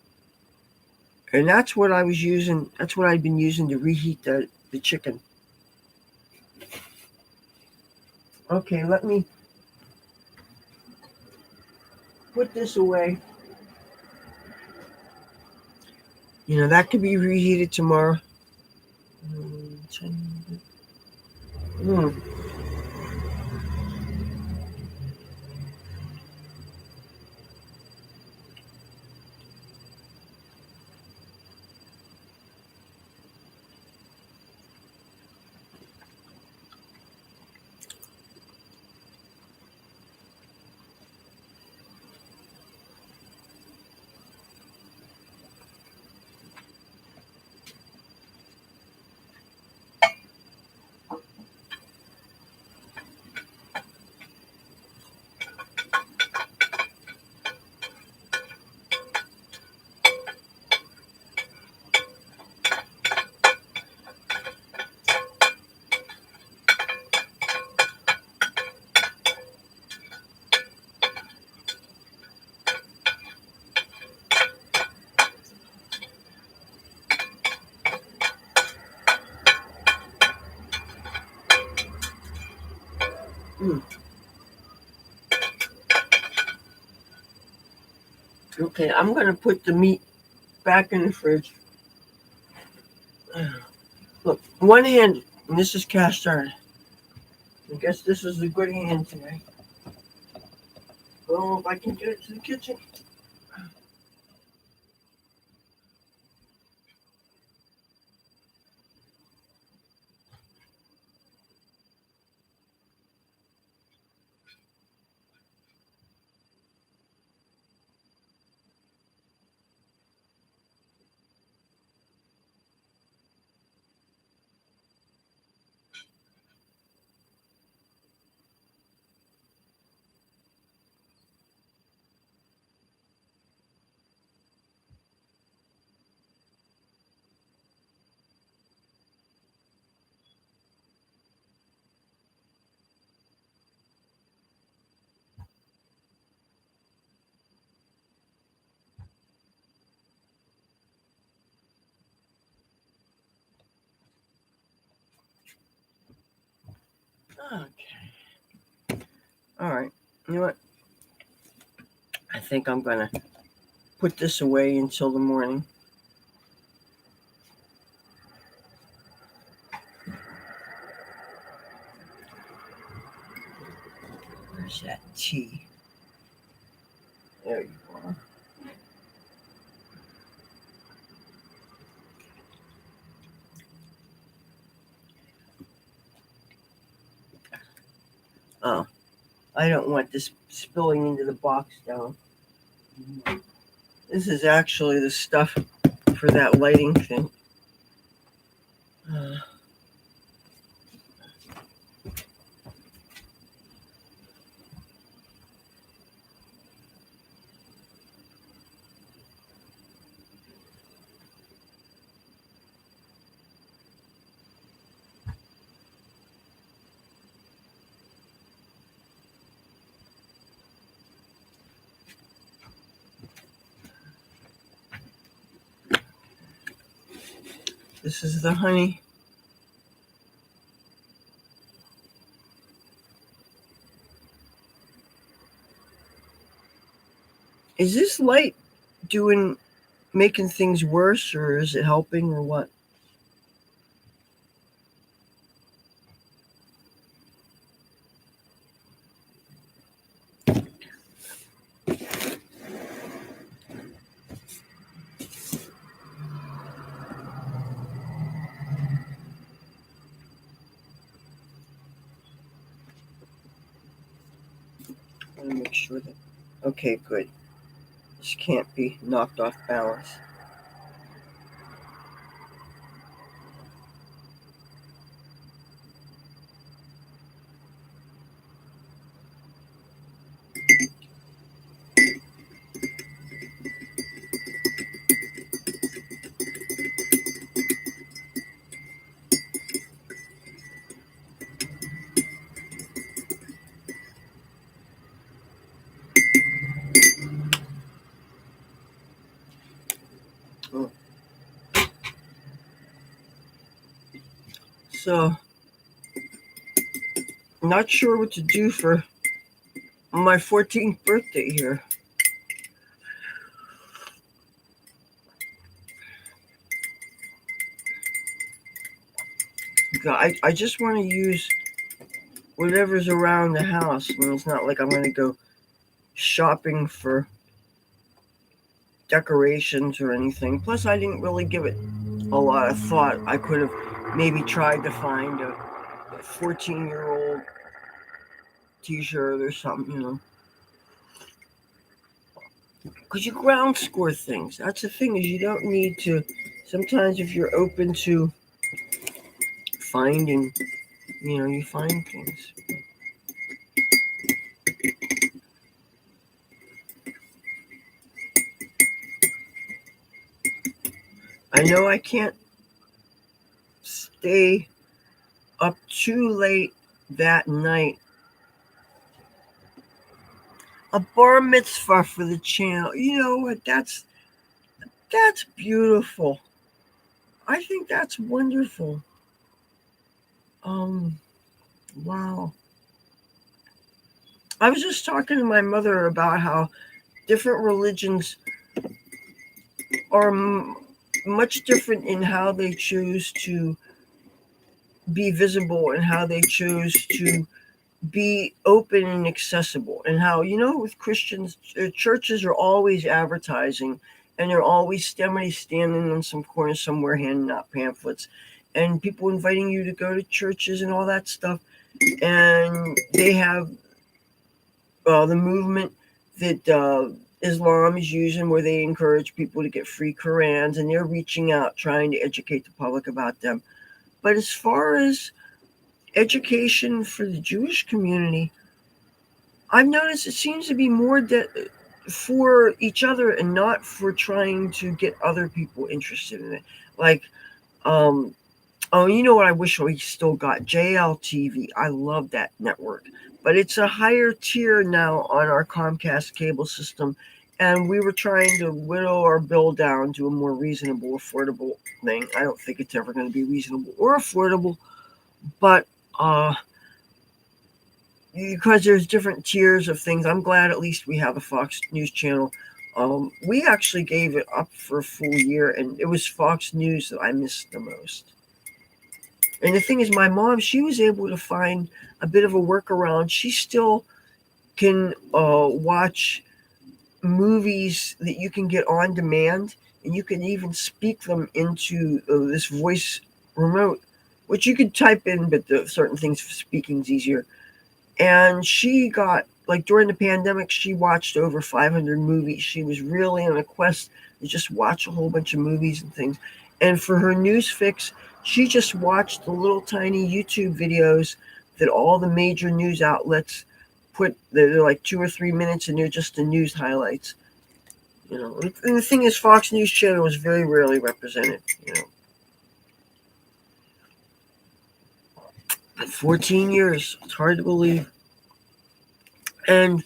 And that's what I was using. That's what I've been using to reheat the chicken. Okay, let me put this away. That could be reheated tomorrow. Mm. Mm. Okay, I'm going to put the meat back in the fridge. Look, one hand, and this is cast iron. I guess this is a good hand today. Well, if I can get it to the kitchen. Okay. All right. You know what? I think I'm going to put this away until the morning. Where's that tea? There you are. Oh, I don't want this spilling into the box down. This is actually the stuff for that lighting thing. This is the honey. Is this light making things worse, or is it helping, or what? I want to make sure that. Okay, good. This can't be knocked off balance. Oh. So, not sure what to do for my 14th birthday here. I just want to use whatever's around the house. I mean, it's not like I'm going to go shopping for decorations or anything. Plus, I didn't really give it a lot of thought. I could have maybe tried to find a 14-year-old t-shirt or something. Because you ground score things. That's the thing, is you don't need to. Sometimes if you're open to finding, you find things. I know I can't stay up too late that night. A bar mitzvah for the channel. You know what? That's beautiful. I think that's wonderful. Um, wow. I was just talking to my mother about how different religions are much different in how they choose to be visible and how they choose to be open and accessible, and how, with Christians, churches are always advertising, and they're always somebody standing in some corner somewhere handing out pamphlets, and people inviting you to go to churches and all that stuff. And they have the movement that Islam is using, where they encourage people to get free Qurans, and they're reaching out trying to educate the public about them. But as far as education for the Jewish community, I've noticed it seems to be more for each other and not for trying to get other people interested in it. Like, oh, you know what? I wish we still got JLTV. I love that network, but it's a higher tier now on our Comcast cable system, and we were trying to whittle our bill down to a more reasonable, affordable thing. I don't think it's ever going to be reasonable or affordable, but because there's different tiers of things, I'm glad at least we have a Fox News channel. We actually gave it up for a full year, and it was Fox News that I missed the most. And the thing is, my mom, she was able to find a bit of a workaround. She still can watch movies that you can get on demand, and you can even speak them into this voice remote, which you could type in, but the certain things for speaking is easier. And she got, like, during the pandemic, she watched over 500 movies. She was really on a quest to just watch a whole bunch of movies and things. And for her news fix, she just watched the little tiny YouTube videos that all the major news outlets put. They're like 2 or 3 minutes, and they're just the news highlights. And the thing is, Fox News Channel is very rarely represented. But 14 years, it's hard to believe. And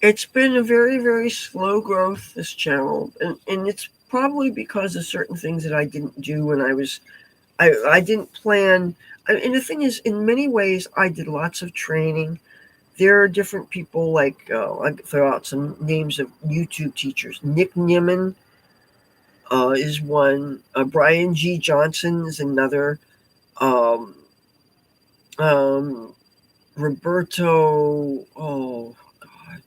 it's been a very, very slow growth, this channel. And it's probably because of certain things that I didn't do when I didn't plan. And the thing is, in many ways, I did lots of training. There are different people, like, I throw out some names of YouTube teachers. Nick Nieman is one. Brian G. Johnson is another. Um, um, Roberto, oh God, what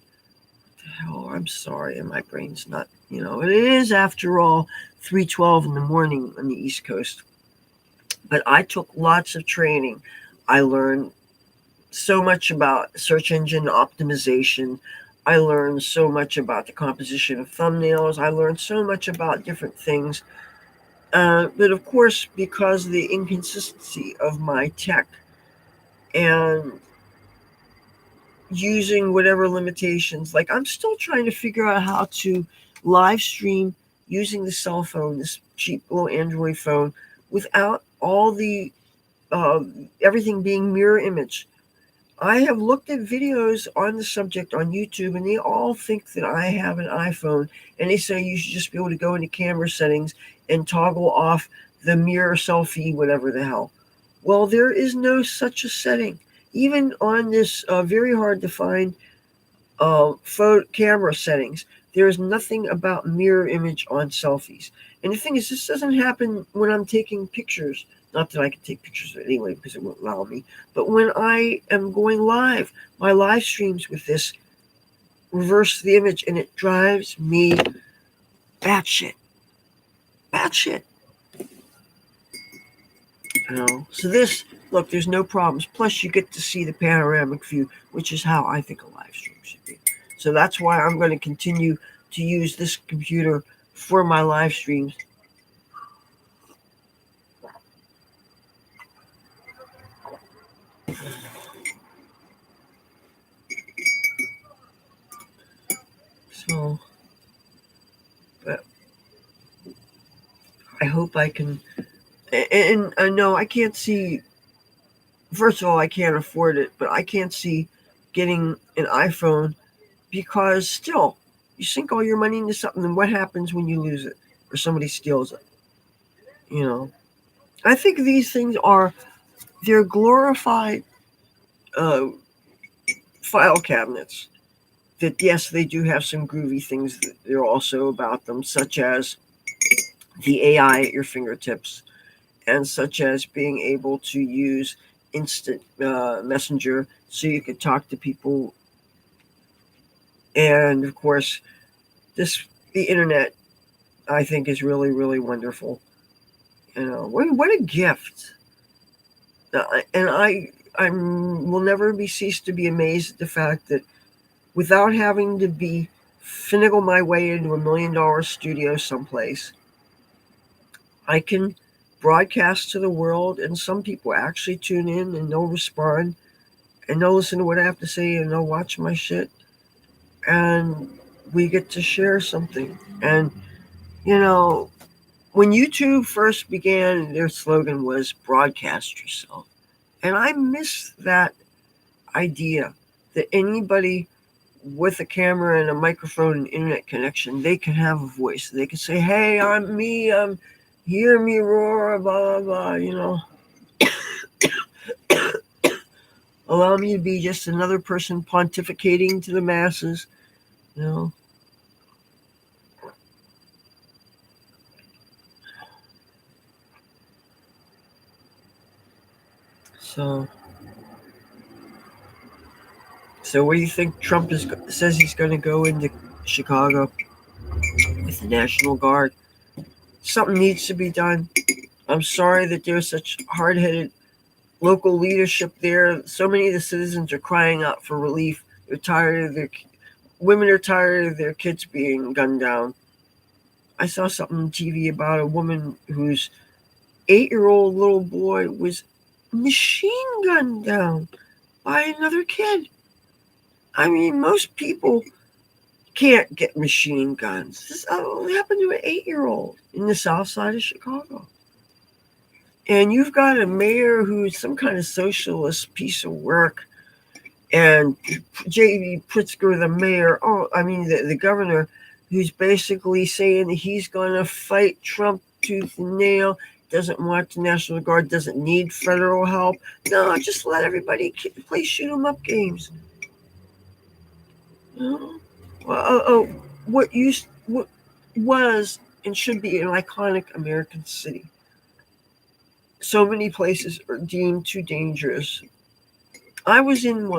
the hell? I'm sorry, and my brain's not. It is, after all, 3:12 in the morning on the East Coast. But I took lots of training. I learned so much about search engine optimization. I learned so much about the composition of thumbnails. I learned so much about different things. But of course, because of the inconsistency of my tech and using whatever limitations, like, I'm still trying to figure out how to live stream using the cell phone, this cheap little Android phone, without all the everything being mirror image. I have looked at videos on the subject on YouTube, and they all think that I have an iPhone, and they say you should just be able to go into camera settings and toggle off the mirror selfie, whatever the hell. Well, there is no such a setting. Even on this very hard to find photo camera settings, there is nothing about mirror image on selfies. And the thing is, this doesn't happen when I'm taking pictures. Not that I can take pictures of it anyway because it won't allow me. But when I am going live, my live streams with this reverse the image, and it drives me batshit. Batshit. You know. So this, look, there's no problems. Plus, you get to see the panoramic view, which is how I think a live stream should be. So that's why I'm going to continue to use this computer for my live streams. So, but I hope I can. And no, I can't see. First of all, I can't afford it, but I can't see getting an iPhone because still, you sink all your money into something, and what happens when you lose it or somebody steals it? You know, I think these things they're glorified uh, file cabinets. That yes, they do have some groovy things that they're also about them, such as the AI at your fingertips, and such as being able to use instant messenger so you can talk to people, and of course, the internet I think is really really wonderful. You know, what a gift. And I will never be ceased to be amazed at the fact that without having to be finagle my way into $1 million studio someplace, I can broadcast to the world, and some people actually tune in and they'll respond and they'll listen to what I have to say and they'll watch my shit, and we get to share something. And you know, when YouTube first began, their slogan was "Broadcast yourself," and I miss that idea that anybody with a camera and a microphone and internet connection, they can have a voice. They can say, "Hey, I'm me. Hear me roar, blah blah blah." You know, allow me to be just another person pontificating to the masses. You know, so what do you think? Trump says he's going to go into Chicago with the National Guard. Something needs to be done. I'm sorry that there's such hard-headed local leadership there. So many of the citizens are crying out for relief. They're tired of their women are tired of their kids being gunned down. I saw something on TV about a woman whose 8-year-old little boy was machine gunned down by another kid. I mean, most people can't get machine guns. This only happened to an 8-year-old in the south side of Chicago. And you've got a mayor who's some kind of socialist piece of work, and J.B. Pritzker, the mayor, the governor, who's basically saying that he's going to fight Trump tooth and nail, doesn't want the National Guard, doesn't need federal help. No, just let everybody play shoot 'em up games. What was and should be an iconic American city. So many places are deemed too dangerous. I was in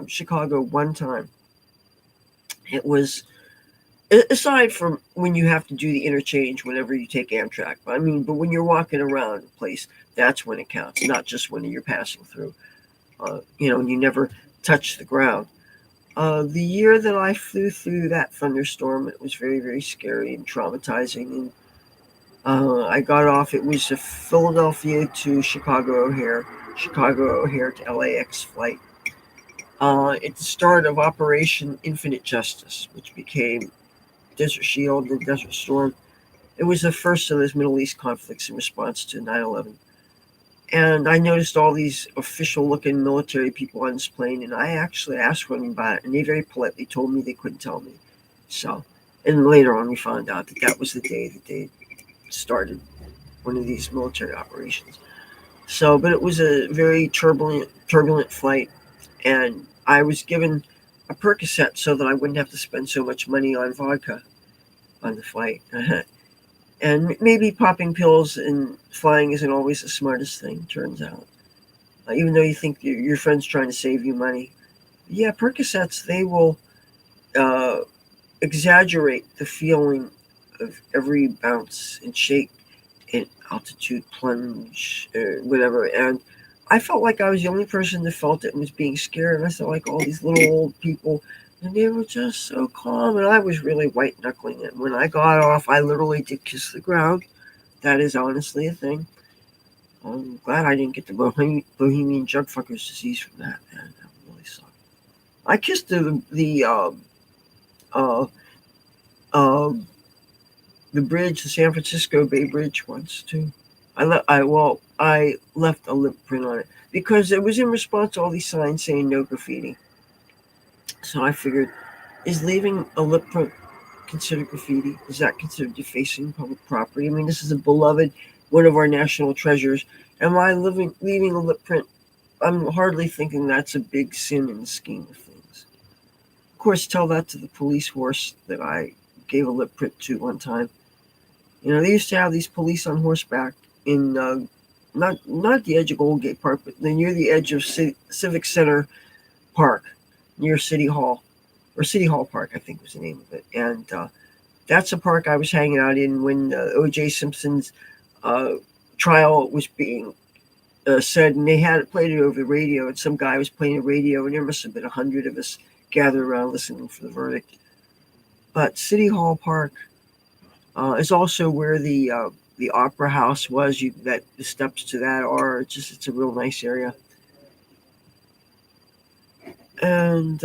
Chicago one time. It was aside from when you have to do the interchange whenever you take Amtrak. But when you're walking around a place, that's when it counts, not just when you're passing through. And you never touch the ground. The year that I flew through that thunderstorm, it was very, very scary and traumatizing. And I got off. It was a Philadelphia to Chicago O'Hare to LAX flight. It's the start of Operation Infinite Justice, which became Desert Shield and Desert Storm. It was the first of those Middle East conflicts in response to 9/11. And I noticed all these official looking military people on this plane, and I actually asked them about it, and they very politely told me they couldn't tell me. So, and later on, we found out that that was the day that they started one of these military operations. So, but it was a very turbulent flight, and I was given a Percocet so that I wouldn't have to spend so much money on vodka on the flight. And maybe popping pills and flying isn't always the smartest thing, turns out. Even though you think your friend's trying to save you money. Yeah, Percocets, they will uh, exaggerate the feeling of every bounce and shake and altitude plunge, whatever. And I felt like I was the only person that felt it and was being scared. And I saw like all these little old people, and they were just so calm. And I was really white knuckling it. When I got off, I literally did kiss the ground. That is honestly a thing. I'm glad I didn't get the Bohemian Jug Fuckers disease from that. Man, that really sucked. I kissed uh, uh, the bridge, the San Francisco Bay Bridge, once too. I left a lip print on it because it was in response to all these signs saying no graffiti. So I figured, is leaving a lip print considered graffiti? Is that considered defacing public property? I mean, this is a beloved, one of our national treasures. Am I leaving a lip print? I'm hardly thinking that's a big sin in the scheme of things. Of course, tell that to the police horse that I gave a lip print to one time. You know, they used to have these police on horseback in not the edge of Gold Gate Park, but near the edge of Civic Center Park, near City Hall, or City Hall Park, I think was the name of it. And that's a park I was hanging out in when O.J. Simpson's uh, trial was being said, and they had it played it over the radio, and some guy was playing the radio, and there must have been 100 of us gathered around listening for the verdict. But City Hall Park is also where the opera house was. That the steps to that are just it's a real nice area. And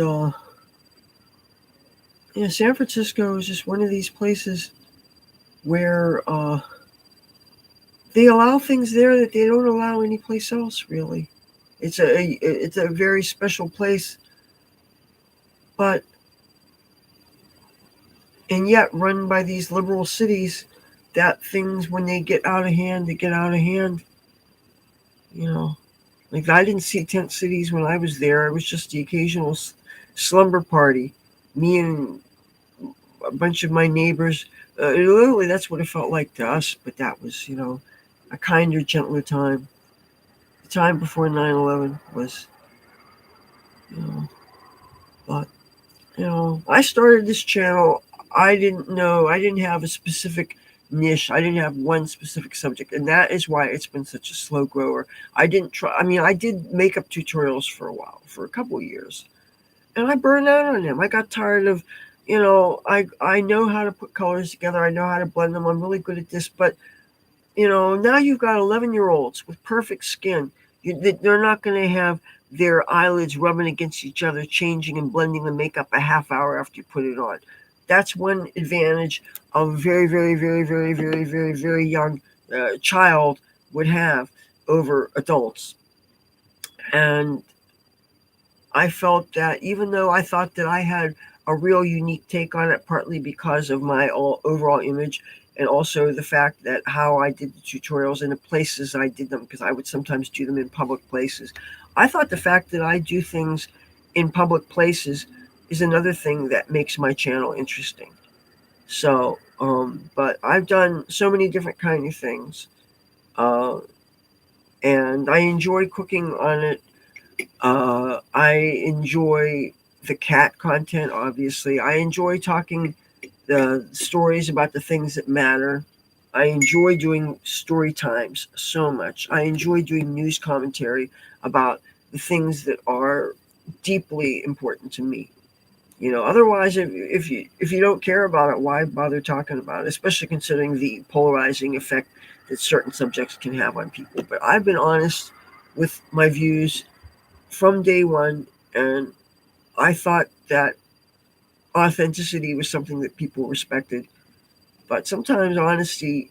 yeah, San Francisco is just one of these places where they allow things there that they don't allow anyplace else. Really, it's a very special place, but and yet run by these liberal cities. That things when they get out of hand, they get out of hand. You know, like I didn't see tent cities when I was there. It was just the occasional slumber party. Me and a bunch of my neighbors. Literally, that's what it felt like to us. But that was, a kinder, gentler time. The time before 9/11 was, you know. But I started this channel. I didn't know. I didn't have a specific niche. I didn't have one specific subject, and that is why it's been such a slow grower. I didn't try. I mean, I did makeup tutorials for a while, for a couple of years, and I burned out on them. I got tired of, I know how to put colors together. I know how to blend them. I'm really good at this, but now you've got 11-year-olds with perfect skin. They're not going to have their eyelids rubbing against each other, changing and blending the makeup a half hour after you put it on. That's one advantage a very, very, very, very, very, very, very young child would have over adults. And I felt that even though I thought that I had a real unique take on it, partly because of my overall image and also the fact that how I did the tutorials and the places I did them, because I would sometimes do them in public places. I thought the fact that I do things in public places is another thing that makes my channel interesting. So, but I've done so many different kind of things, uh, and I enjoy cooking on it. I enjoy the cat content, obviously. I enjoy talking the stories about the things that matter. I enjoy doing story times so much. I enjoy doing news commentary about the things that are deeply important to me. Otherwise, if you don't care about it, why bother talking about it? Especially considering the polarizing effect that certain subjects can have on people. But I've been honest with my views from day one, and I thought that authenticity was something that people respected. But sometimes honesty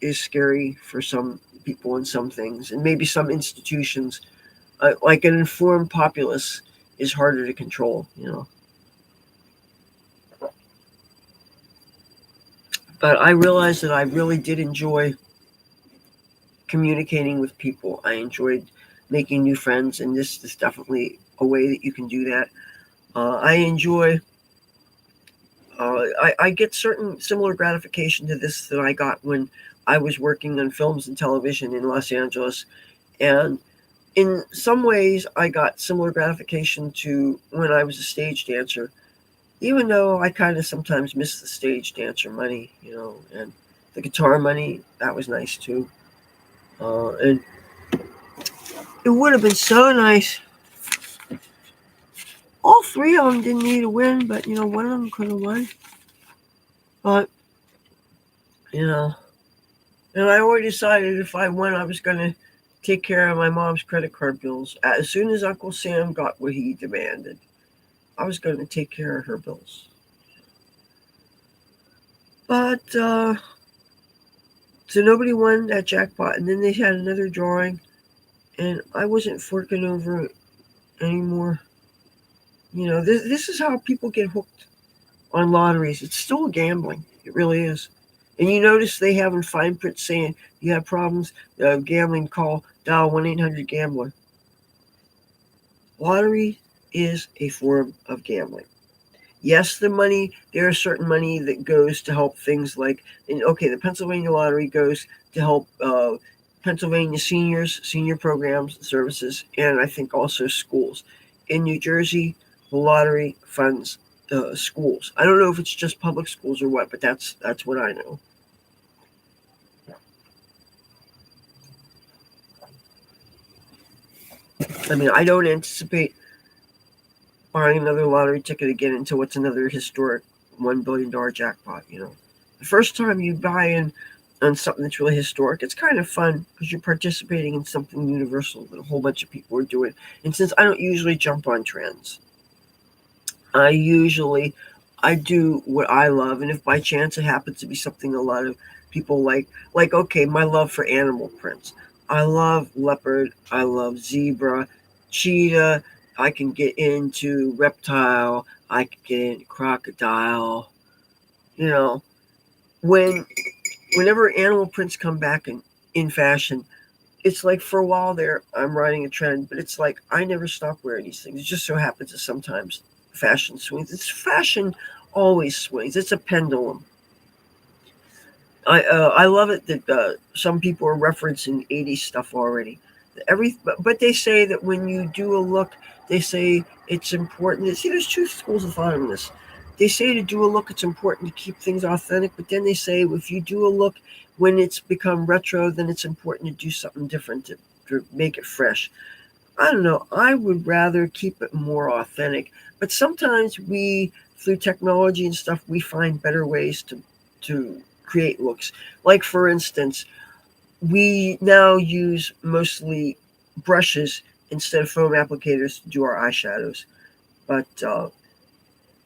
is scary for some people in some things, and maybe some institutions, like an informed populace, is harder to control. But I realized that I really did enjoy communicating with people. I enjoyed making new friends, and this is definitely a way that you can do that. I enjoy. I get certain similar gratification to this that I got when I was working on films and television in Los Angeles, and in some ways, I got similar gratification to when I was a stage dancer, even though I kind of sometimes miss the stage dancer money, and the guitar money. That was nice too. And it would have been so nice. All three of them didn't need a win, but one of them could have won. But you know, and I already decided if I won, I was going to take care of my mom's credit card bills. As soon as Uncle Sam got what he demanded, I was going to take care of her bills. But so nobody won that jackpot, and then they had another drawing, and I wasn't forking over it anymore. This is how people get hooked on lotteries. It's still gambling. It really is. And you notice they have in fine print saying you have problems, gambling, dial 1-800-GAMBLER. Lottery is a form of gambling. Yes, there is certain money that goes to help things like, the Pennsylvania lottery goes to help Pennsylvania seniors, senior programs, services, and I think also schools. In New Jersey, the lottery funds schools. I don't know if it's just public schools or what, but that's what I know. I mean, I don't anticipate buying another lottery ticket again until it's another historic $1 billion jackpot. The first time you buy in on something that's really historic, it's kind of fun because you're participating in something universal that a whole bunch of people are doing. And since I don't usually jump on trends, I do what I love, and if by chance it happens to be something a lot of people like okay, my love for animal prints. I love leopard, I love zebra, cheetah. I can get into reptile. I can get into crocodile. You know, whenever animal prints come back in fashion, it's like for a while there I'm riding a trend, but it's like I never stop wearing these things. It just so happens that sometimes fashion swings. It's fashion always swings. It's a pendulum. I love it that some people are referencing 80s stuff already. But they say that when you do a look, they say it's important. See, there's two schools of thought in this. They say to do a look, it's important to keep things authentic, but then they say if you do a look when it's become retro, then it's important to do something different to make it fresh. I don't know. I would rather keep it more authentic, but sometimes through technology and stuff, we find better ways to create looks. Like for instance, we now use mostly brushes instead of foam applicators to do our eyeshadows. But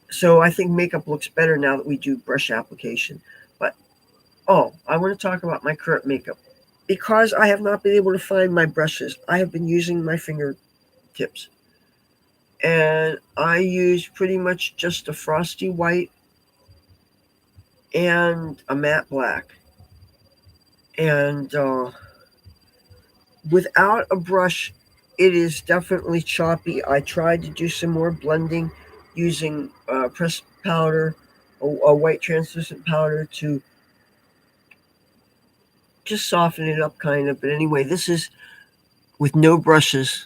so I think makeup looks better now that we do brush application. But I want to talk about my current makeup. Because I have not been able to find my brushes, I have been using my fingertips. And I use pretty much just a frosty white and a matte black. And without a brush, it is definitely choppy. I tried to do some more blending using pressed powder, a white translucent powder to just soften it up kind of. But anyway, this is with no brushes.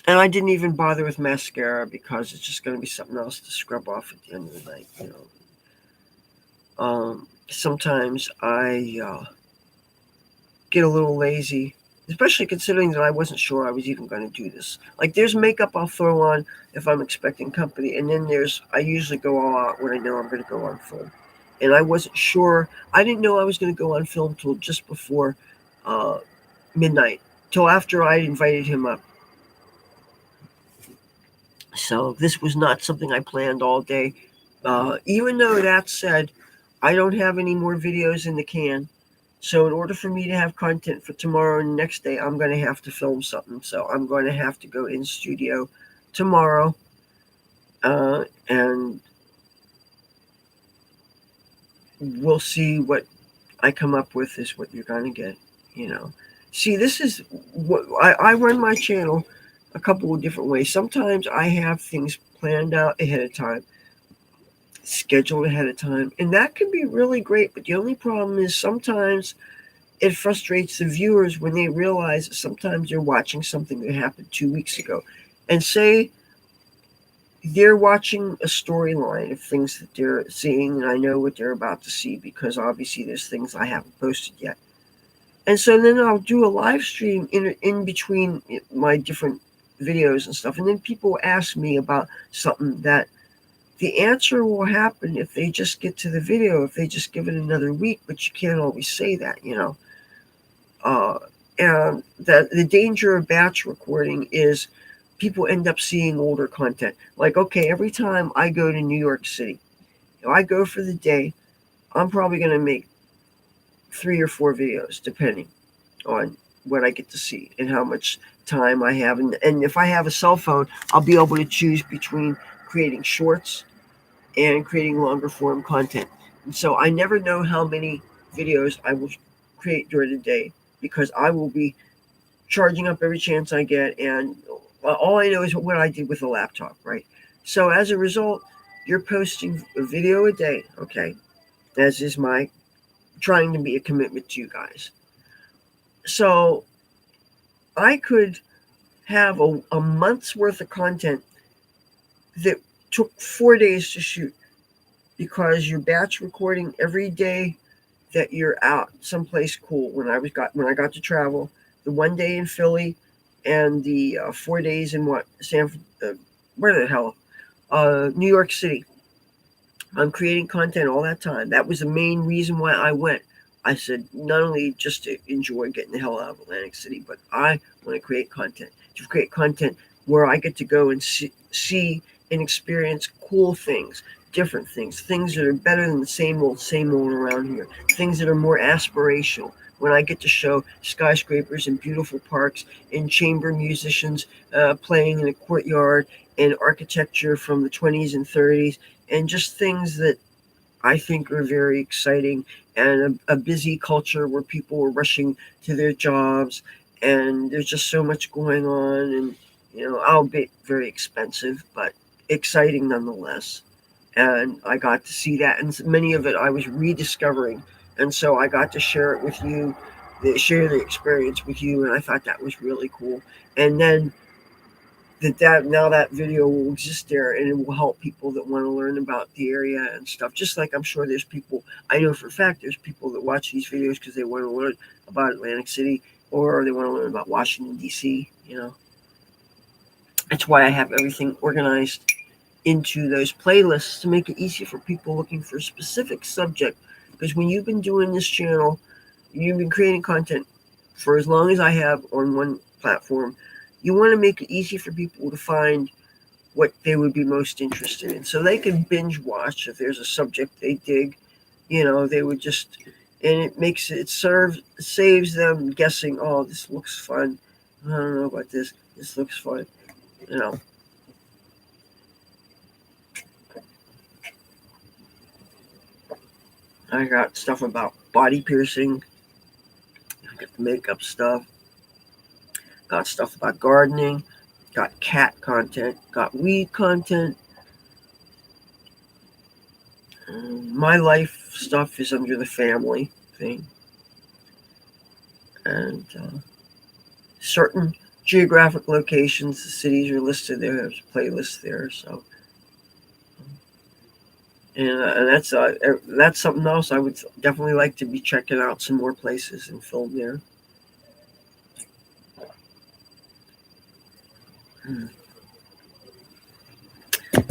And I didn't even bother with mascara because it's just going to be something else to scrub off at the end of the night. Sometimes I get a little lazy, especially considering that I wasn't sure I was even going to do this. Like there's makeup I'll throw on if I'm expecting company, and then I usually go all out when I know I'm going to go on film. And I wasn't sure. I didn't know I was going to go on film till just before midnight, till after I invited him up. So this was not something I planned all day. Even though that said, I don't have any more videos in the can. So in order for me to have content for tomorrow and the next day, I'm going to have to film something. So I'm going to have to go in studio tomorrow, and we'll see what I come up with is what you're going to get. You know, see, this is what I run my channel a couple of different ways. Sometimes I have things planned out ahead of time, scheduled ahead of time, and that can be really great. But the only problem is sometimes it frustrates the viewers when they realize that sometimes they're watching something that happened 2 weeks ago, and say they're watching a storyline of things that they're seeing, and I know what they're about to see because obviously there's things I haven't posted yet. And so then I'll do a live stream in between my different videos and stuff, and then people ask me about something that the answer will happen if they just get to the video, if they just give it another week. But you can't always say that, you know. Uh, and that the danger of batch recording is people end up seeing older content. Like, okay, every time I go to New York City, if I go for the day, I'm probably going to make 3 or 4 videos, depending on what I get to see and how much time I have. And if I have a cell phone, I'll be able to choose between creating shorts and creating longer form content. And so I never know how many videos I will create during the day because I will be charging up every chance I get. And all I know is what I did with the laptop, right? So as a result, you're posting a video a day, okay? As is my trying to be a commitment to you guys. So I could have a month's worth of content that took 4 days to shoot because you're batch recording every day that you're out someplace cool. When I got to travel, the one day in Philly, and the 4 days in where the hell, New York City. I'm creating content all that time. That was the main reason why I went. I said not only just to enjoy getting the hell out of Atlantic City, but I want to create content. To create content where I get to go and see and experience cool things, different things that are better than the same old around here, things that are more aspirational. When I get to show skyscrapers and beautiful parks and chamber musicians playing in a courtyard and architecture from the 20s and 30s, and just things that I think are very exciting, and a busy culture where people are rushing to their jobs, and there's just so much going on, and albeit very expensive, but exciting nonetheless. And I got to see that, and many of it I was rediscovering, and so I got to share it with you, share the experience with you, and I thought that was really cool. And then that now that video will exist there, and it will help people that want to learn about the area and stuff. Just like I'm sure there's people, I know for a fact there's people that watch these videos because they want to learn about Atlantic City, or they want to learn about Washington D.C. That's why I have everything organized into those playlists to make it easier for people looking for a specific subject. Because when you've been doing this channel, you've been creating content for as long as I have on one platform, you want to make it easy for people to find what they would be most interested in, so they can binge watch if there's a subject they dig. They would just, and saves them guessing. Oh, this looks fun. I don't know about this. This looks fun. I got stuff about body piercing. I got the makeup stuff. Got stuff about gardening. Got cat content. Got weed content. My life stuff is under the family thing. And certain geographic locations, the cities are listed there. There's playlists there. So, and that's something else I would definitely like to be checking out some more places and film there.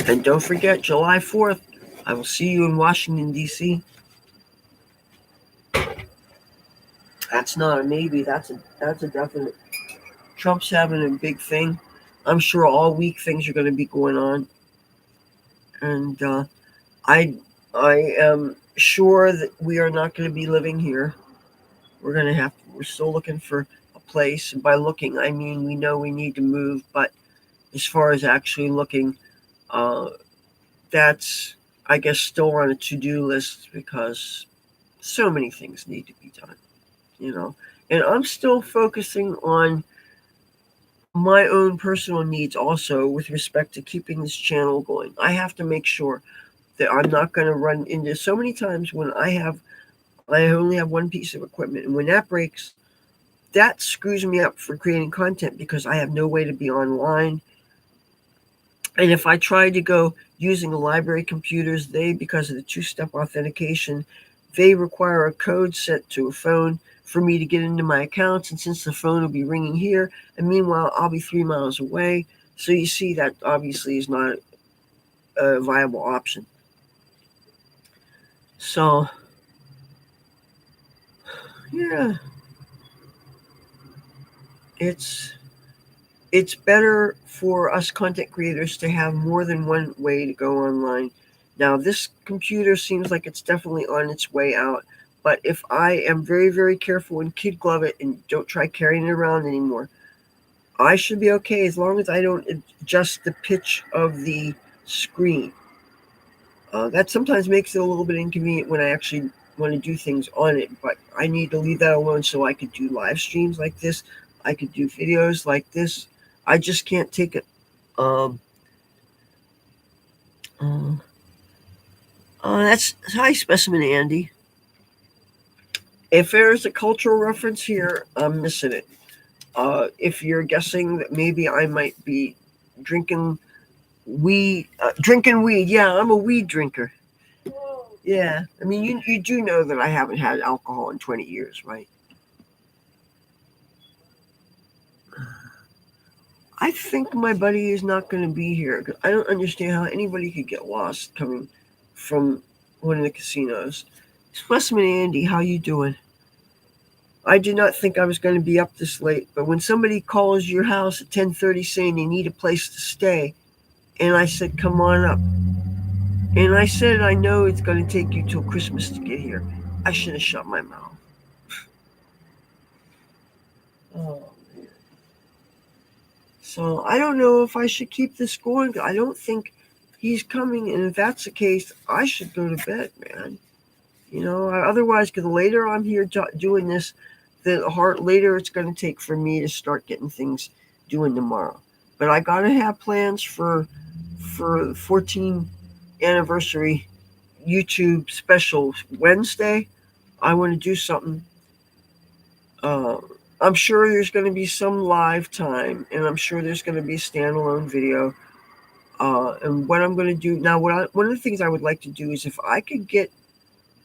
And don't forget, July 4th, I will see you in Washington, D.C. That's not a maybe. That's a definite. Trump's having a big thing. I'm sure all week things are going to be going on, and I am sure that we are not going to be living here. We're still looking for a place. And by looking, I mean we know we need to move, but as far as actually looking, uh, that's, I guess, still on a to-do list because so many things need to be done, you know. And I'm still focusing on my own personal needs also with respect to keeping this channel going. I have to make sure that I'm not going to run into so many times when I only have one piece of equipment, and when that breaks, that screws me up for creating content because I have no way to be online. And if I try to go using the library computers, because of the two-step authentication, they require a code sent to a phone for me to get into my accounts. And since the phone will be ringing here, and meanwhile I'll be 3 miles away, so you see that obviously is not a viable option. So, yeah, it's better for us content creators to have more than one way to go online. Now, this computer seems like it's definitely on its way out, but if I am very, very careful and kid glove it and don't try carrying it around anymore, I should be okay as long as I don't adjust the pitch of the screen. That sometimes makes it a little bit inconvenient when I actually want to do things on it, but I need to leave that alone so I could do live streams like this. I could do videos like this. I just can't take it. Um, uh, that's hi, Specimen Andy. If there's a cultural reference here, I'm missing it. If you're guessing that maybe I might be drinking drinking weed, yeah, I'm a weed drinker. Yeah, I mean, you do know that I haven't had alcohol in 20 years, right? I think my buddy is not going to be here. I don't understand how anybody could get lost coming from one of the casinos. Specimen Andy, how you doing? I did not think I was going to be up this late, but when somebody calls your house at 10:30 saying they need a place to stay, and I said, "Come on up," and I said, "I know it's going to take you till Christmas to get here," I should have shut my mouth. Oh. So I don't know if I should keep this going. I don't think he's coming, and if that's the case, I should go to bed, man. Otherwise, because the later I'm here doing this, the later it's going to take for me to start getting things doing tomorrow. But I gotta have plans for 14th anniversary YouTube special Wednesday. I want to do something. Uh, I'm sure there's going to be some live time, and I'm sure there's going to be a standalone video. And what I'm going to do now, one of the things I would like to do is if I could get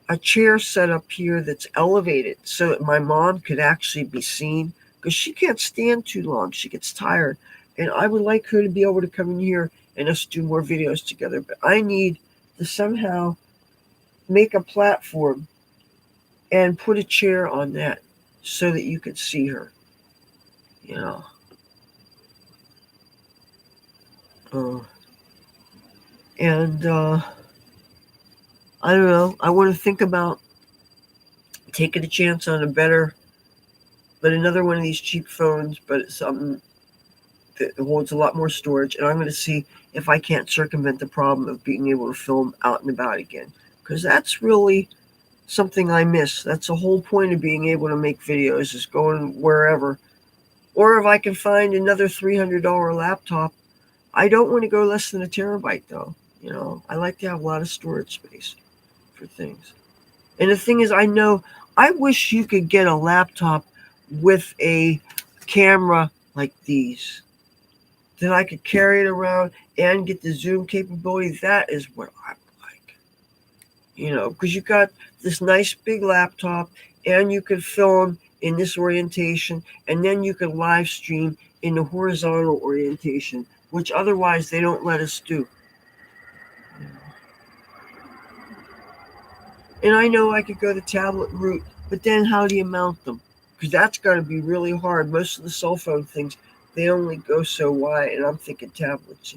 a chair set up here that's elevated so that my mom could actually be seen, because she can't stand too long. She gets tired. And I would like her to be able to come in here and us do more videos together. But I need to somehow make a platform and put a chair on that so that you could see her. You know. And I don't know. I want to think about taking a chance on another one of these cheap phones, but it's something that holds a lot more storage. And I'm going to see if I can't circumvent the problem of being able to film out and about again, because that's really something I miss. That's the whole point of being able to make videos, is going wherever. Or if I can find another $300 laptop. I don't want to go less than a terabyte, though. I like to have a lot of storage space for things. And the thing is, I wish you could get a laptop with a camera like these. Then I could carry it around and get the zoom capability. That is what I like. Because you got this nice big laptop, and you could film in this orientation, and then you could live stream in the horizontal orientation, which otherwise they don't let us do. And I know I could go the tablet route, but then how do you mount them? Because that's got to be really hard. Most of the cell phone things, they only go so wide, and I'm thinking tablets.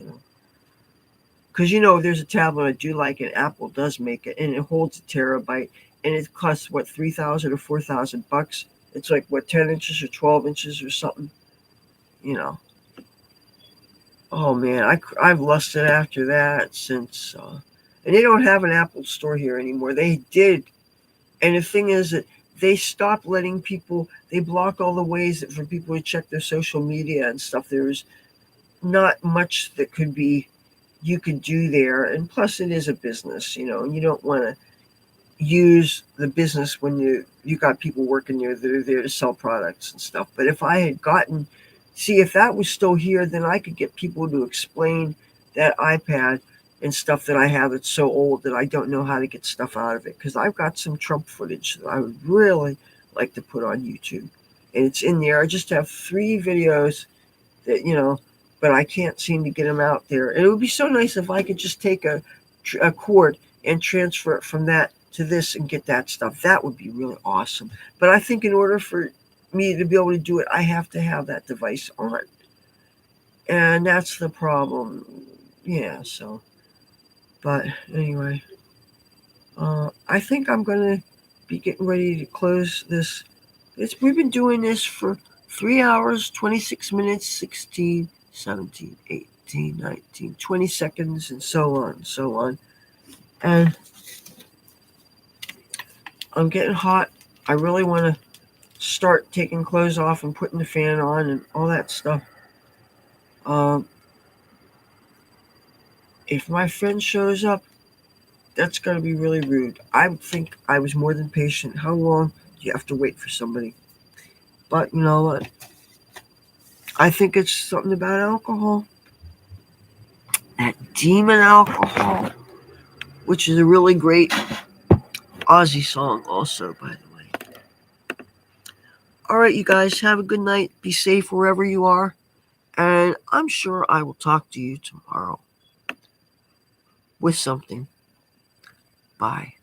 Because there's a tablet I do like, and Apple does make it, and it holds a terabyte, and it costs what, $3,000 or $4,000. It's like, what, 10 inches or 12 inches or something, you know. Oh man, I've lusted after that since, and they don't have an Apple store here anymore. They did, and the thing is that they stopped letting people. They block all the ways that for people to check their social media and stuff. There's not much that could be you could do there, and plus it is a business, and you don't want to use the business when you got people working there that are there to sell products and stuff. But if I had gotten, see, if that was still here, then I could get people to explain that iPad and stuff that I have that's so old that I don't know how to get stuff out of it, because I've got some Trump footage that I would really like to put on YouTube, and it's in there. I just have 3 videos that, but I can't seem to get them out there. And it would be so nice if I could just take a cord and transfer it from that to this and get that stuff. That would be really awesome. But I think in order for me to be able to do it, I have to have that device on. And that's the problem. Yeah, so. But anyway, I think I'm going to be getting ready to close this. We've been doing this for 3 hours, 26 minutes, 16, 17, 18, 19, 20 seconds, and so on, so on. And I'm getting hot. I really want to start taking clothes off and putting the fan on and all that stuff. Um, if my friend shows up, that's going to be really rude. I think I was more than patient. How long do you have to wait for somebody? But you know what? I think it's something about alcohol. That demon alcohol, which is a really great Aussie song, also, by the way. All right, you guys, have a good night. Be safe wherever you are. And I'm sure I will talk to you tomorrow with something. Bye.